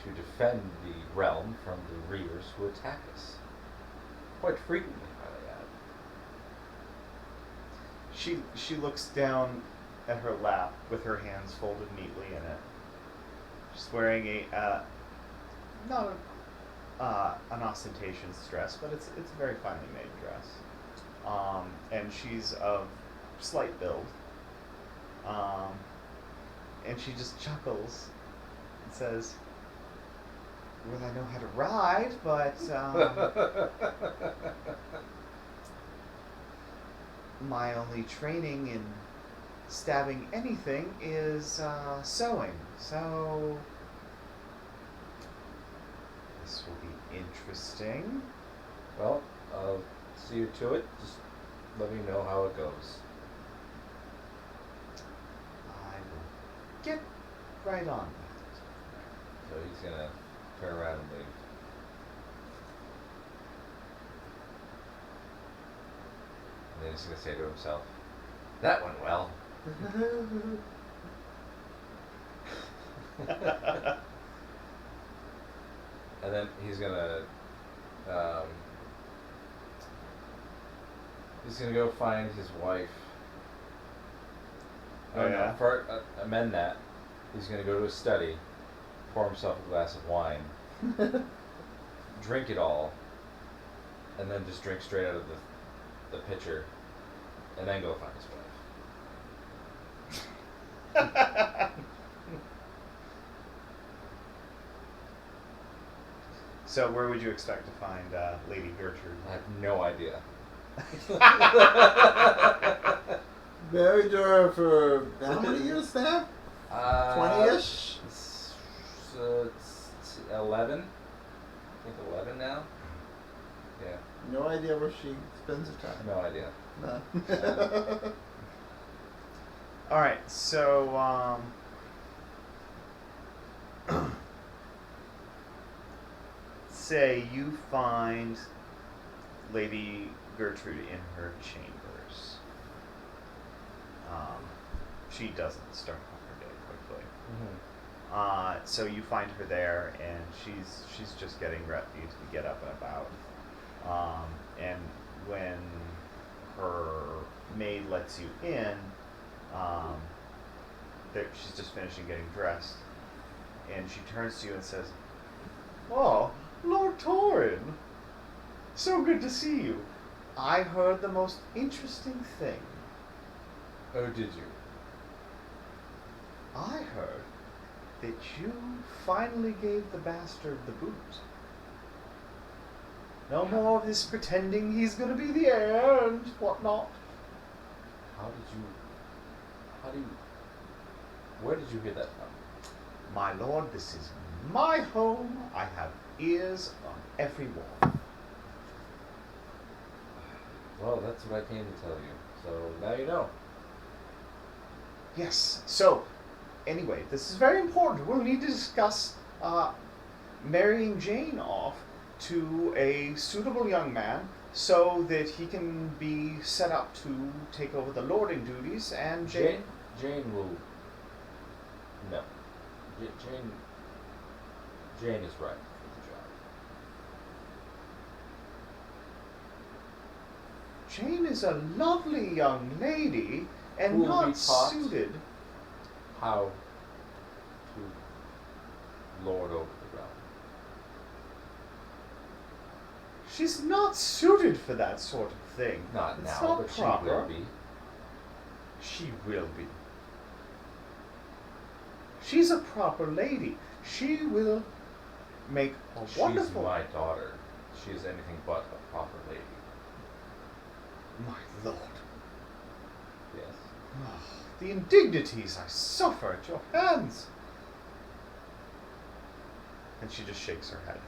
to defend the realm from the reavers who attack us. Quite frequently, might I add. She looks down at her lap with her hands folded neatly in it. She's wearing a not an ostentatious dress, but it's a very finely made dress. And she's of slight build. And she just chuckles and says, "Well, I know how to ride, but my only training in stabbing anything is sewing. So this will be interesting." Well, I'll see you to it. Just let me know how it goes. I will get right on with it. So he's gonna turn around and leave. And then he's gonna say to himself, "That went well." And then he's gonna go find his wife. Oh, yeah? No, for amend that. He's gonna go to his study, pour himself a glass of wine, drink it all, and then just drink straight out of the pitcher, and then go find his wife. So where would you expect to find Lady Gertrude? I have no idea. Married her for how many years now? 20-ish? It's 11. I think 11 now. Yeah. No idea where she spends her time. No idea. No. All right, so say you find Lady Gertrude in her chambers. She doesn't start off her day quickly. Mm-hmm. So you find her there, and she's just getting ready to get up and about. And when her maid lets you in, she's just finishing getting dressed, and she turns to you and says, "Oh, Lord Torin, so good to see you. I heard the most interesting thing. Oh, did you? I heard that you finally gave the bastard the boot. No more of this pretending he's going to be the heir and whatnot." Where did you hear that from? "My lord, this is my home. I have ears on every wall." Well, that's what I came to tell you. So now you know. "Yes, so, anyway, this is very important. We'll need to discuss marrying Jane off to a suitable young man so that he can be set up to take over the lording duties, and Jane will. No. Jane is right for the job. Jane is a lovely young lady and Who will be not taught suited. How to lord over the realm. She's not suited for that sort of thing. Not It's now, not but proper. she will be. She will be. She's a proper lady. She will make a wonderful. She's my daughter. She is anything but a proper lady. My lord. Yes. The indignities I suffer at your hands. And she just shakes her head.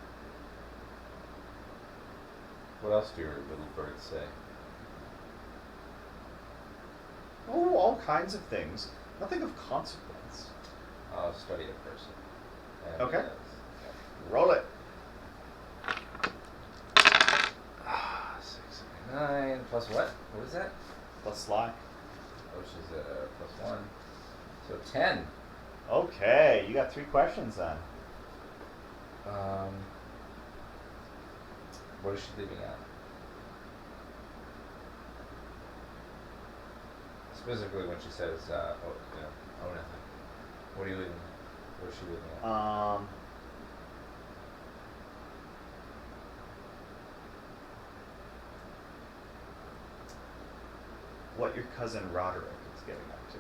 What else do your little birds say? Oh, all kinds of things. Nothing of consequence. I'll study a person. And, Okay. Roll it. 6, 9, plus what? What is that? Plus sly. Which is plus 1. So 10. Okay, you got 3 questions then. What is she leaving out? Specifically when she says, nothing. What are you leaving? What is she leaving out? What your cousin Roderick is getting up to.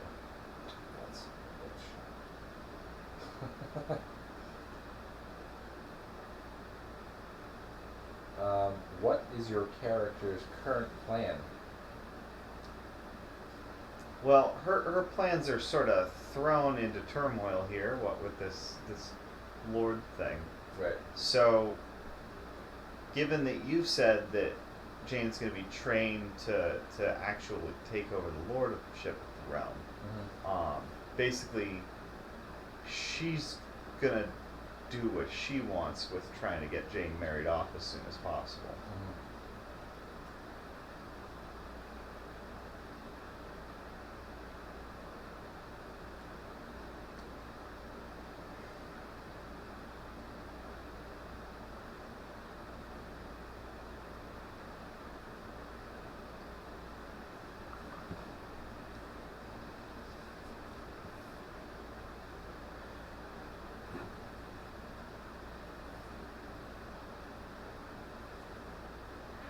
That's what is your character's current plan? Well, her plans are sort of thrown into turmoil here, what with this Lord thing. Right. So, given that you've said that Jane's going to be trained to actually take over the lordship of the realm, basically, she's going to do what she wants with trying to get Jane married off as soon as possible.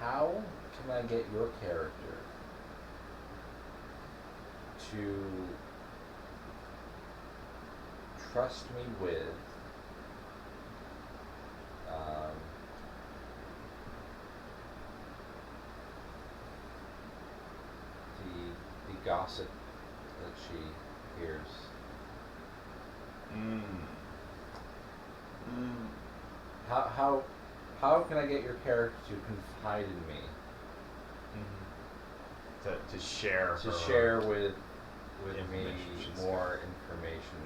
How can I get your character to trust me with the gossip that she hears? How can I get your character to confide in me? To share To her share with me information she's more information.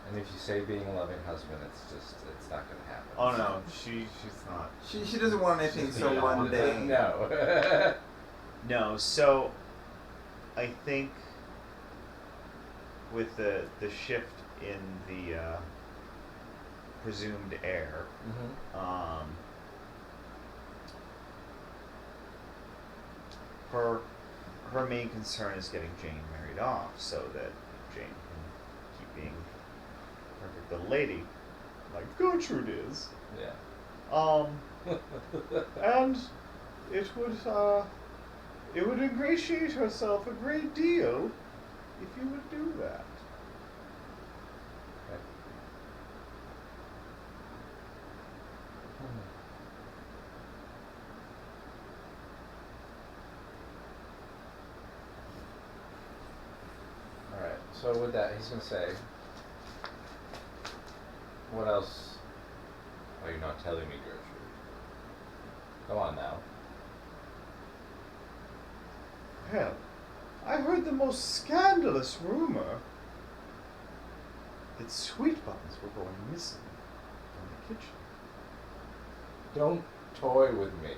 And if you say being a loving husband, it's not going to happen. Oh no, she's not. She doesn't want anything so mundane. No. No, so I think with the shift in the presumed heir, her main concern is getting Jane married off so that Jane can keep being a perfect little lady like Gertrude is. Yeah. And it would ingratiate herself a great deal if you would do that. Okay. All right. So with that, he's gonna say, "What else are you not telling me, Gertrude? Come on now." Well, I heard the most scandalous rumor that sweet buns were going missing from the kitchen. Don't toy with me.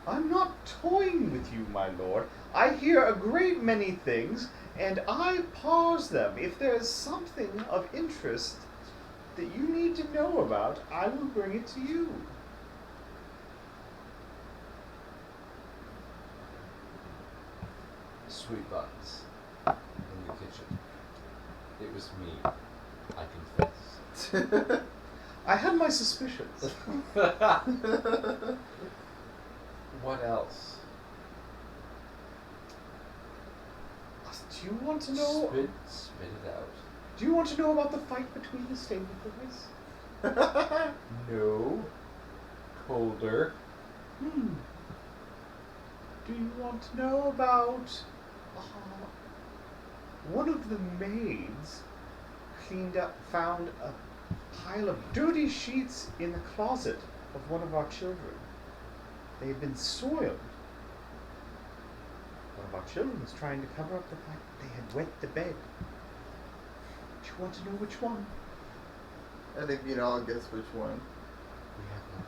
I'm not toying with you, my lord. I hear a great many things, and I parse them. If there's something of interest that you need to know about, I will bring it to you. Sweet buns in the kitchen. It was me. I confess. I had my suspicions. What else? Do you want to know? Spit it out. Do you want to know about the fight between the stable boys? No. Colder. Do you want to know about one of the maids found a pile of dirty sheets in the closet of one of our children. They had been soiled. One of our children was trying to cover up the fact that they had wet the bed. Do you want to know which one? I think we'd all guess which one. We have no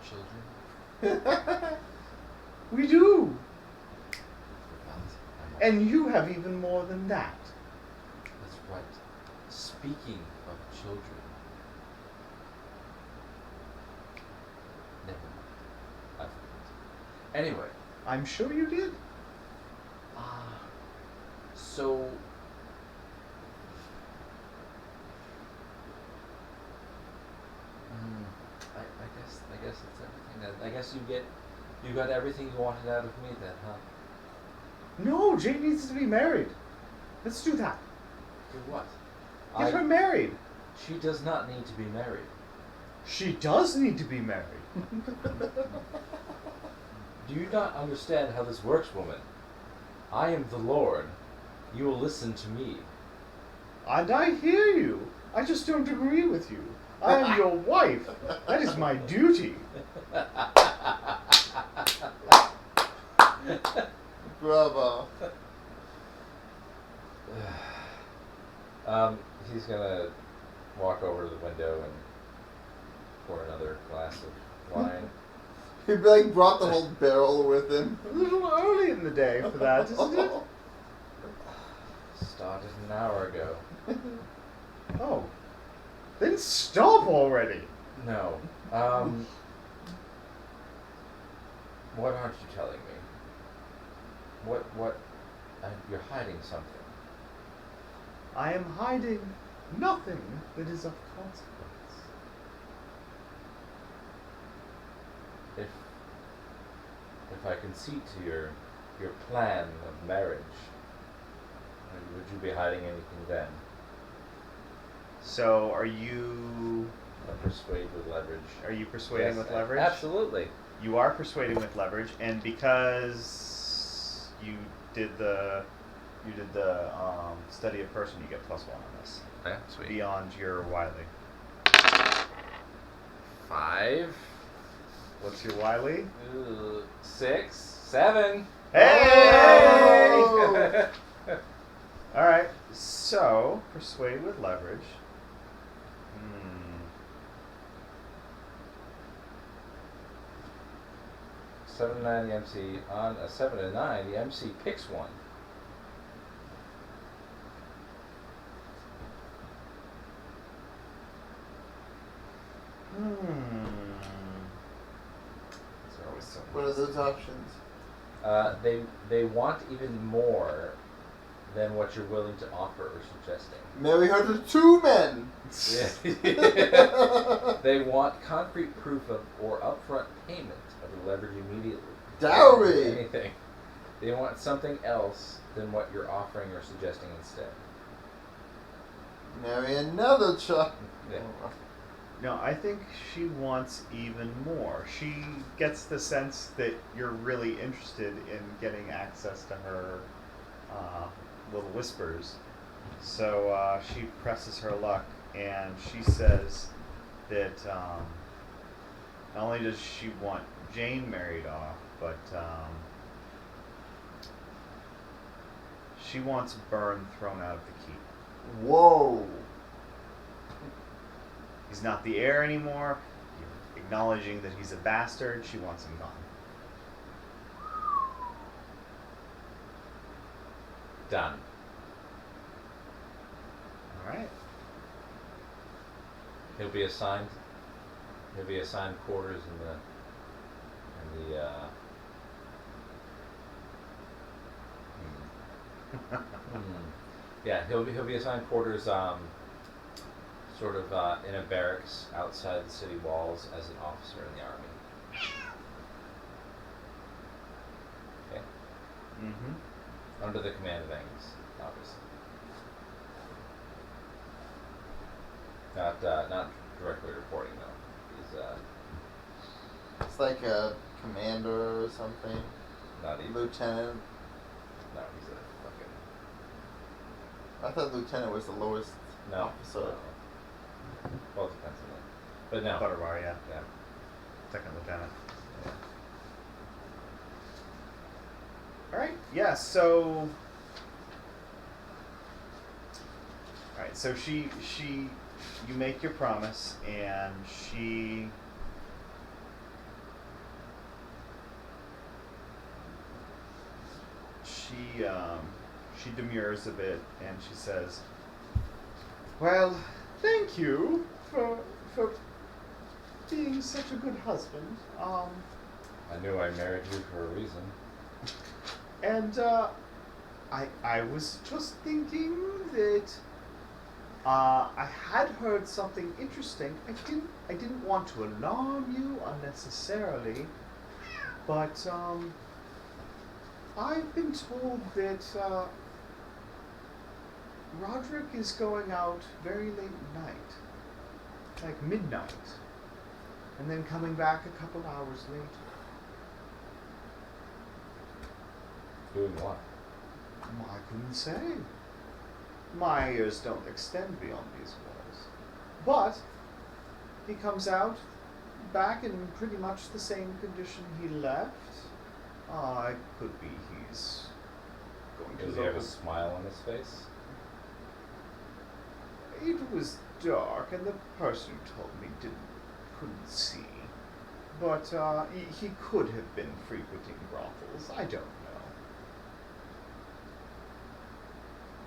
children. We do! Forgot. And you have even more than that. That's right. Speaking of children. Never mind. I forgot. Anyway. I'm sure you did. So I guess it's everything. I guess you got everything you wanted out of me then, huh? No, Jane needs to be married. Let's do that. Do what? Get her married. She does not need to be married. She does need to be married. Do you not understand how this works, woman? I am the Lord. You will listen to me. And I hear you. I just don't agree with you. I am your wife. That is my duty. Bravo. He's gonna walk over to the window and pour another glass of wine. He like brought the whole barrel with him. A little early in the day for that, isn't it? Started an hour ago. Oh. Then stop already. No. What aren't you telling me? What? You're hiding something. I am hiding nothing that is of consequence. If I concede to your plan of marriage, would you be hiding anything then? So, are you Persuade with leverage. Are you persuading Yes, with leverage? Absolutely. You are persuading with leverage, and because you did the study of person, you get +1 on this. Okay, sweet. Beyond your wily. 5. What's your wily? 6, 7. Hey! Oh! All right. So persuade with leverage. 7 and 9, the MC. On a 7 and 9, the MC picks one. There's always so What are those options? They want even more than what you're willing to offer or suggesting. Marry her to 2 men! They want concrete proof of or upfront payment of the leverage immediately. Dowry! Anything. They want something else than what you're offering or suggesting instead. Marry another child. Yeah. No, I think she wants even more. She gets the sense that you're really interested in getting access to her little whispers. So she presses her luck, and she says that not only does she want Jane married off, but She wants Byrne thrown out of the keep. Whoa. He's not the heir anymore. Acknowledging that he's a bastard, she wants him gone. Done. Alright. He'll be assigned quarters in the yeah, he'll be assigned quarters sort of in a barracks outside the city walls as an officer in the army. Okay. Mm-hmm. Under the command of Angus, obviously. Not directly reporting though. He's It's like a commander or something. not even. Lieutenant. No, he's a fucking. I thought lieutenant was the lowest No. officer. No. Well, it depends on that. But no. Butterbar, yeah. Yeah. Second lieutenant. Yeah. Alright, yeah, so... Alright, so you make your promise, and she demurs a bit, and she says, "Well, thank you for being such a good husband. I knew I married you for a reason. And I was just thinking that I had heard something interesting. I didn't want to alarm you unnecessarily, but I've been told that Roderick is going out very late at night, like midnight, and then coming back a couple hours later." Doing what? I couldn't say. My ears don't extend beyond these walls. But he comes out back in pretty much the same condition he left. It could be he's going to Does he have a smile on his face? It was dark, and the person who told me couldn't see. But he could have been frequenting brothels. I don't know.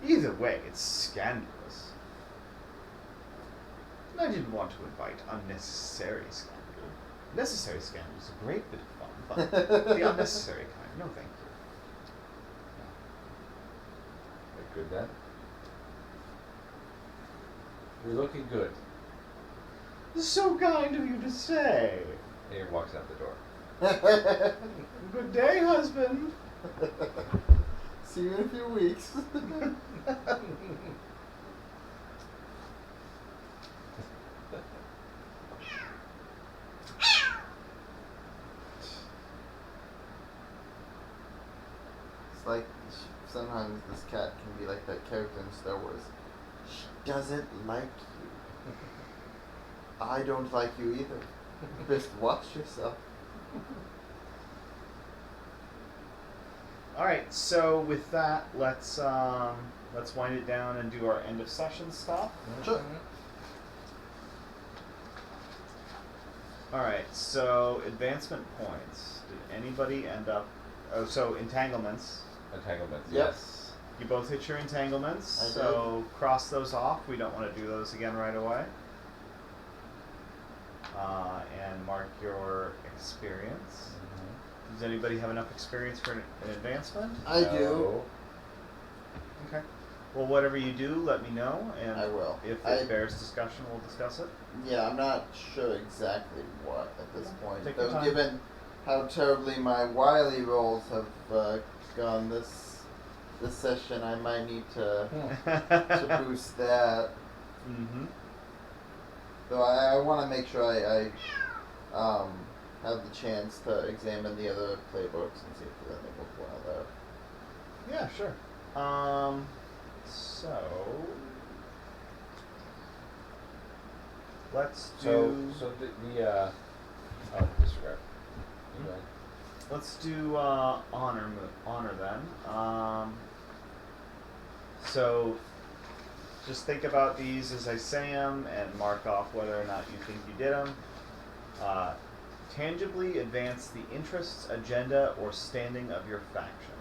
Either way, it's scandalous. And I didn't want to invite unnecessary scandal. Necessary scandal is a great bit of fun, but the unnecessary kind, no thank you. Very good then. You're looking good. So kind of you to say. And he walks out the door. Good day, husband. See you in a few weeks. It's like sometimes this cat can be like that character in Star Wars. She doesn't like you. I don't like you either. Just watch yourself. All right, so with that, let's wind it down and do our end of session stuff. Sure. All right, so advancement points. Did anybody end up? Oh, so entanglements. Entanglements. Yep. Yes. You both hit your entanglements, I so cross those off. We don't want to do those again right away. And mark your experience. Does anybody have enough experience for an advancement? I do. Okay. Well, whatever you do, let me know, and I will. if it bears discussion, we'll discuss it. Yeah, I'm not sure exactly what at this point. Take your Though, time. given how terribly my wily rolls have gone this session, I might need to boost that. Mm-hmm. Though I want to make sure I have the chance to examine the other playbooks and see if there's anything worthwhile there. Yeah, sure. So let's do. So the oh, disregard. You go ahead. Let's do honor then. So just think about these as I say them and mark off whether or not you think you did them. Tangibly advance the interests, agenda, or standing of your faction.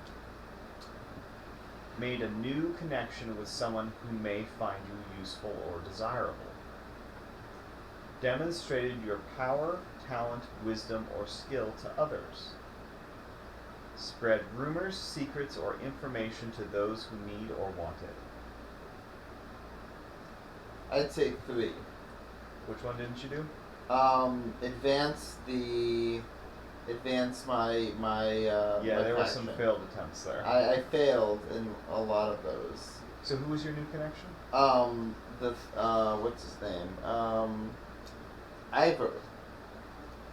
Made a new connection with someone who may find you useful or desirable. Demonstrated your power, talent, wisdom, or skill to others. Spread rumors, secrets, or information to those who need or want it. I'd say 3. Which one didn't you do? Advance my Yeah, my there were some faction. failed attempts there. I failed in a lot of those. So who was your new connection? What's his name? Ivor.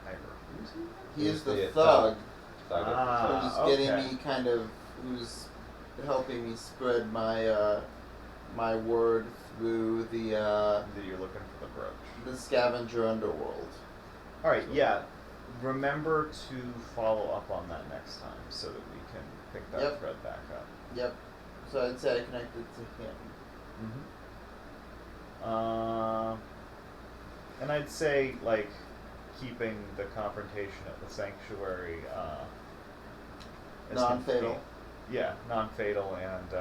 Ivor. Who's He is the the thug Thug. Ah, who's getting okay. me who's helping me spread my my word through That you're looking for the brooch. the scavenger underworld. All right, yeah. Remember to follow up on that next time so that we can pick that Yep. thread back up. Yep. So I'd say I connected to him. And I'd say like keeping the confrontation at the sanctuary as Non-fatal. Yeah, non-fatal and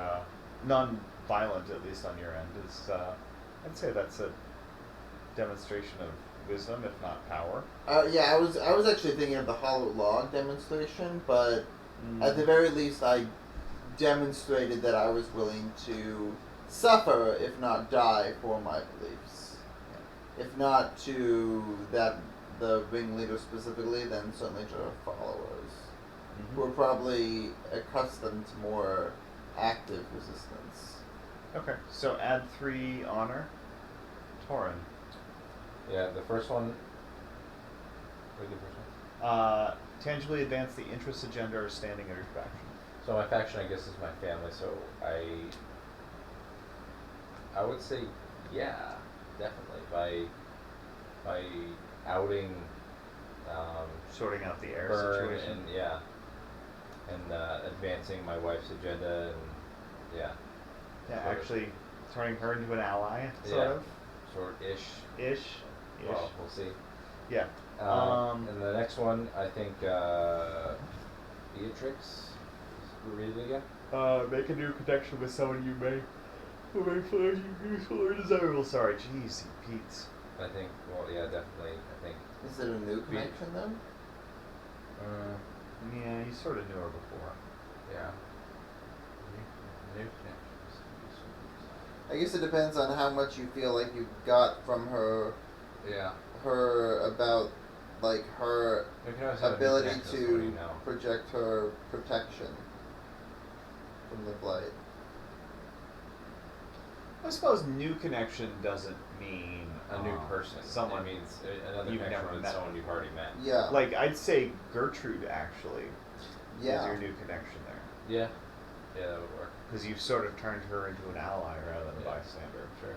non-violent, at least on your end. Is I'd say that's a demonstration of wisdom, if not power. Yeah, I was actually thinking of the hollow log demonstration, but at the very least I demonstrated that I was willing to suffer, if not die, for my beliefs. If not to the ringleader specifically, then certainly to her followers, who are probably accustomed to more active resistance. Okay, so add 3 honor. Torin. Yeah, the first one. What did the first one? Tangibly advance the interest, agenda, or standing of your faction. So my faction, I guess, is my family. So I would say, yeah, definitely by outing Sorting out the air Burn situation. and advancing my wife's agenda and yeah, Yeah, sort of. actually turning her into an ally, sort Yeah. of. Ish. Ish. Well, we'll see. Yeah. And the next one, I think Beatrix. Read it again. Make a new connection with someone you may find you useful or desirable. Sorry, jeez, Pete. I think. Well, yeah, definitely. I think. Is it a new connection then? Yeah, you sort of knew her before. Yeah. New connections. I guess it depends on how much you feel like you got from her Yeah. about like her We can always have a new ability connection with somebody to you know. project her protection from the blight. I suppose new connection doesn't mean A new person. Someone It means another you've connection never with met. someone you've already met. Yeah. Like I'd say Gertrude actually is Yeah. your new connection there, Yeah. Yeah, that would work. because you've sort of turned her into an ally rather than a Yeah. bystander. Sure.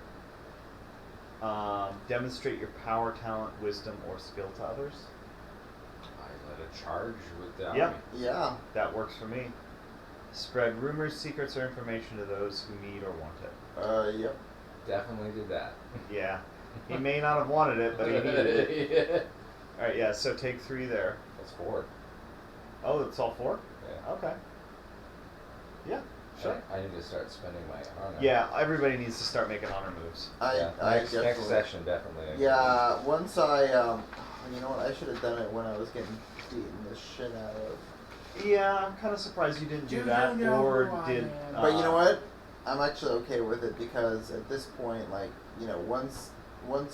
Demonstrate your power, talent, wisdom, or skill to others. I led a charge with the Yeah. army. Yeah. That works for me. Spread rumors, secrets, or information to those who need or want it. Yep. Definitely did that. Yeah. He may not have wanted it, but he needed it. Yeah. Alright, yeah, so take 3 there. That's 4. Oh, it's all 4? Yeah. Okay. Yeah, sure. I need to start spending my honor. Yeah, everybody needs to start making honor moves. Yeah. I Next definitely. session, definitely. Yeah. Once I you know what? I should have done it when I was getting beaten the shit out of. Yeah, I'm kind of surprised you didn't do You that, don't know or who I did. am. But you know what? I'm actually okay with it because at this point, like, you know, once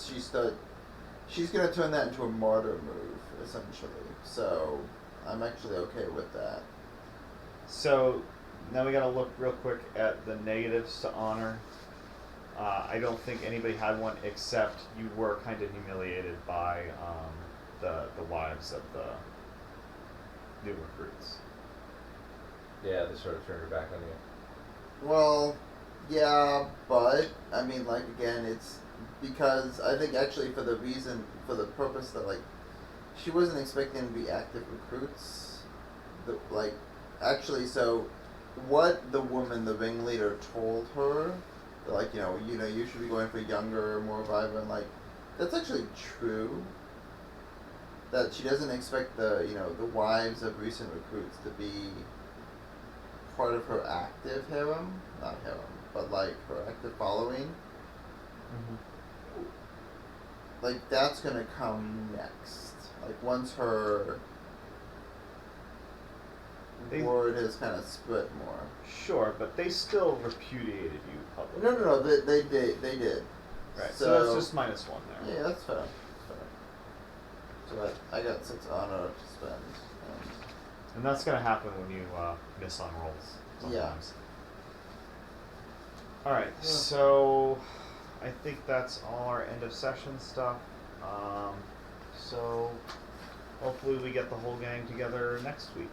she's gonna turn that into a martyr move essentially. So I'm actually okay with that. So now we got to look real quick at the negatives to honor. I don't think anybody had one except you were kind of humiliated by the wives of the new recruits. Yeah, they sort of turned her back on you. Well, yeah, but I mean, like, again, it's because I think actually for the purpose that, like, she wasn't expecting to be active recruits. Actually, so what the woman, the ringleader, told her, like, you should be going for younger, more vibrant, like, that's actually true. That she doesn't expect the wives of recent recruits to be part of her active harem, not harem, but like her active following. Mm-hmm. Like, that's gonna come next. Like, once her word has kind of split more. Sure, but they still repudiated you publicly. No, they did. Right, so that's just -1 there. Yeah, that's fair. So I got 6 honor to spend. And that's going to happen when you miss on rolls Yeah. sometimes. Alright, so I think that's all our end of session stuff. So hopefully we get the whole gang together next week.